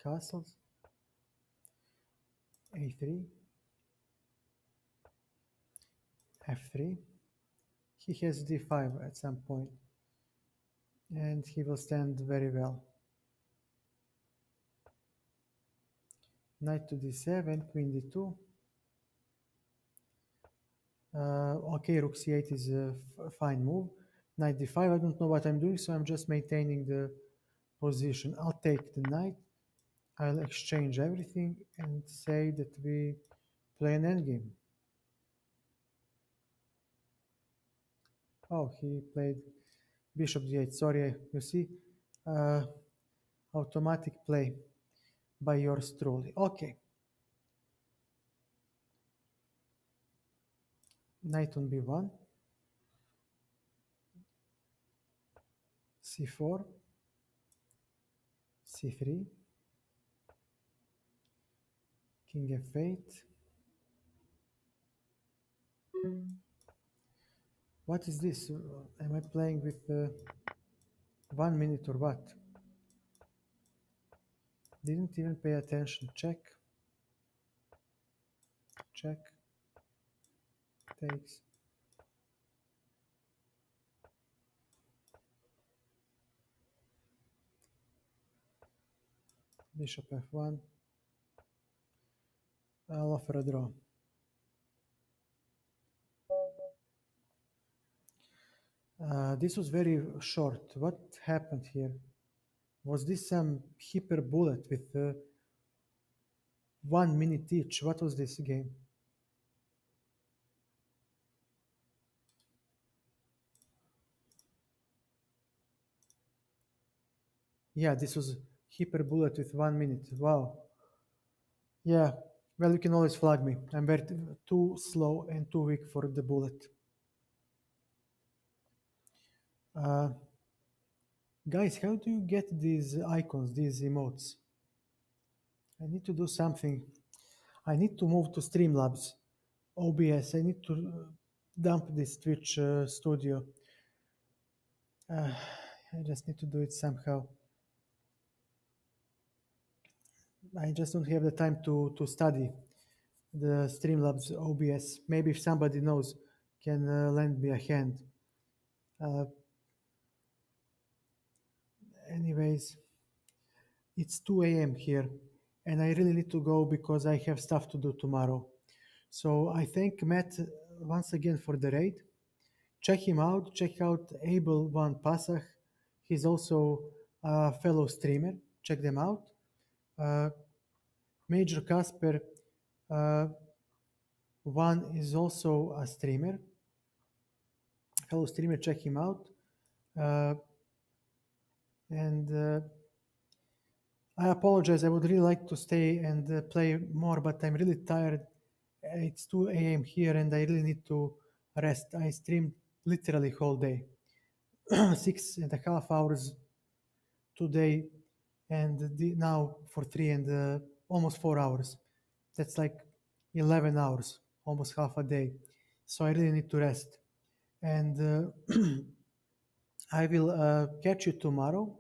castles, a3, f3. He has d5 at some point, and he will stand very well. Knight to d7, queen d2. Okay, rook c8 is a fine move. Knight d5, I don't know what I'm doing, so I'm just maintaining the position. I'll take the knight. I'll exchange everything and say that we play an endgame. Oh, he played bishop d8. Sorry, you see, uh, automatic play by yours truly. Okay, knight on b1, c4, c3, king f8. What is this? Am I playing with 1 minute or what? Didn't even pay attention. Check, check, takes. Bishop f1. I'll offer a draw. This was very short. What happened here? Was this some hyper bullet with 1 minute each? What was this game? Yeah, this was hyper bullet with 1 minute. Wow. Yeah, well, you can always flag me. I'm very too slow and too weak for the bullet. Uh, Guys, how do you get these icons, these emotes? I need to do something. I need to move to Streamlabs, OBS. I need to dump this Twitch studio. I just need to do it somehow. I just don't have the time to study the Streamlabs OBS. Maybe if somebody knows, can lend me a hand. Uh, Anyways, it's 2 a.m. here, and I really need to go because I have stuff to do tomorrow. So I thank Matt once again for the raid. Check him out. Check out Abel Van Pasach. He's also a fellow streamer. Check them out. Uh, Major Casper One is also a streamer, fellow streamer. Check him out. Uh, and I apologize. I would really like to stay and play more, but I'm really tired. It's 2 a.m. here, and I really need to rest. I streamed literally whole day, 6.5 hours today, and now for 3 and almost 4 hours. That's like 11 hours, almost half a day. So I really need to rest. And I will catch you tomorrow.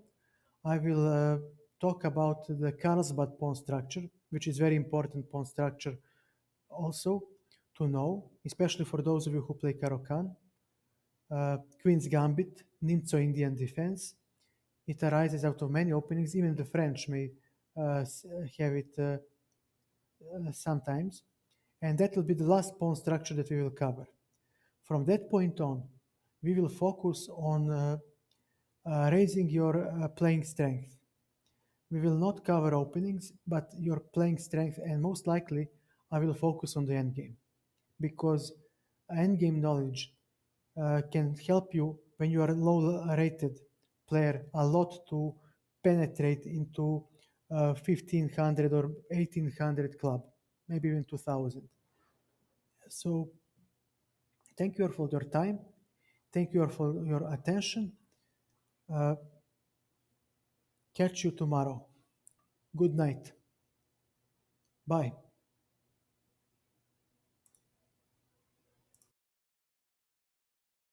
I will talk about the Carlsbad pawn structure, which is very important pawn structure also to know, especially for those of you who play Caro-Kann. Queen's Gambit, Nimzo-Indian defense. It arises out of many openings. Even the French may have it sometimes. And that will be the last pawn structure that we will cover. From that point on, we will focus on raising your playing strength. We will not cover openings, but your playing strength, and most likely I will focus on the endgame, because endgame knowledge can help you when you are a low rated player a lot to penetrate into 1500 or 1800 club, maybe even 2000. So thank you for your time. Thank you for your attention. Uh, Catch you tomorrow. Good night. Bye.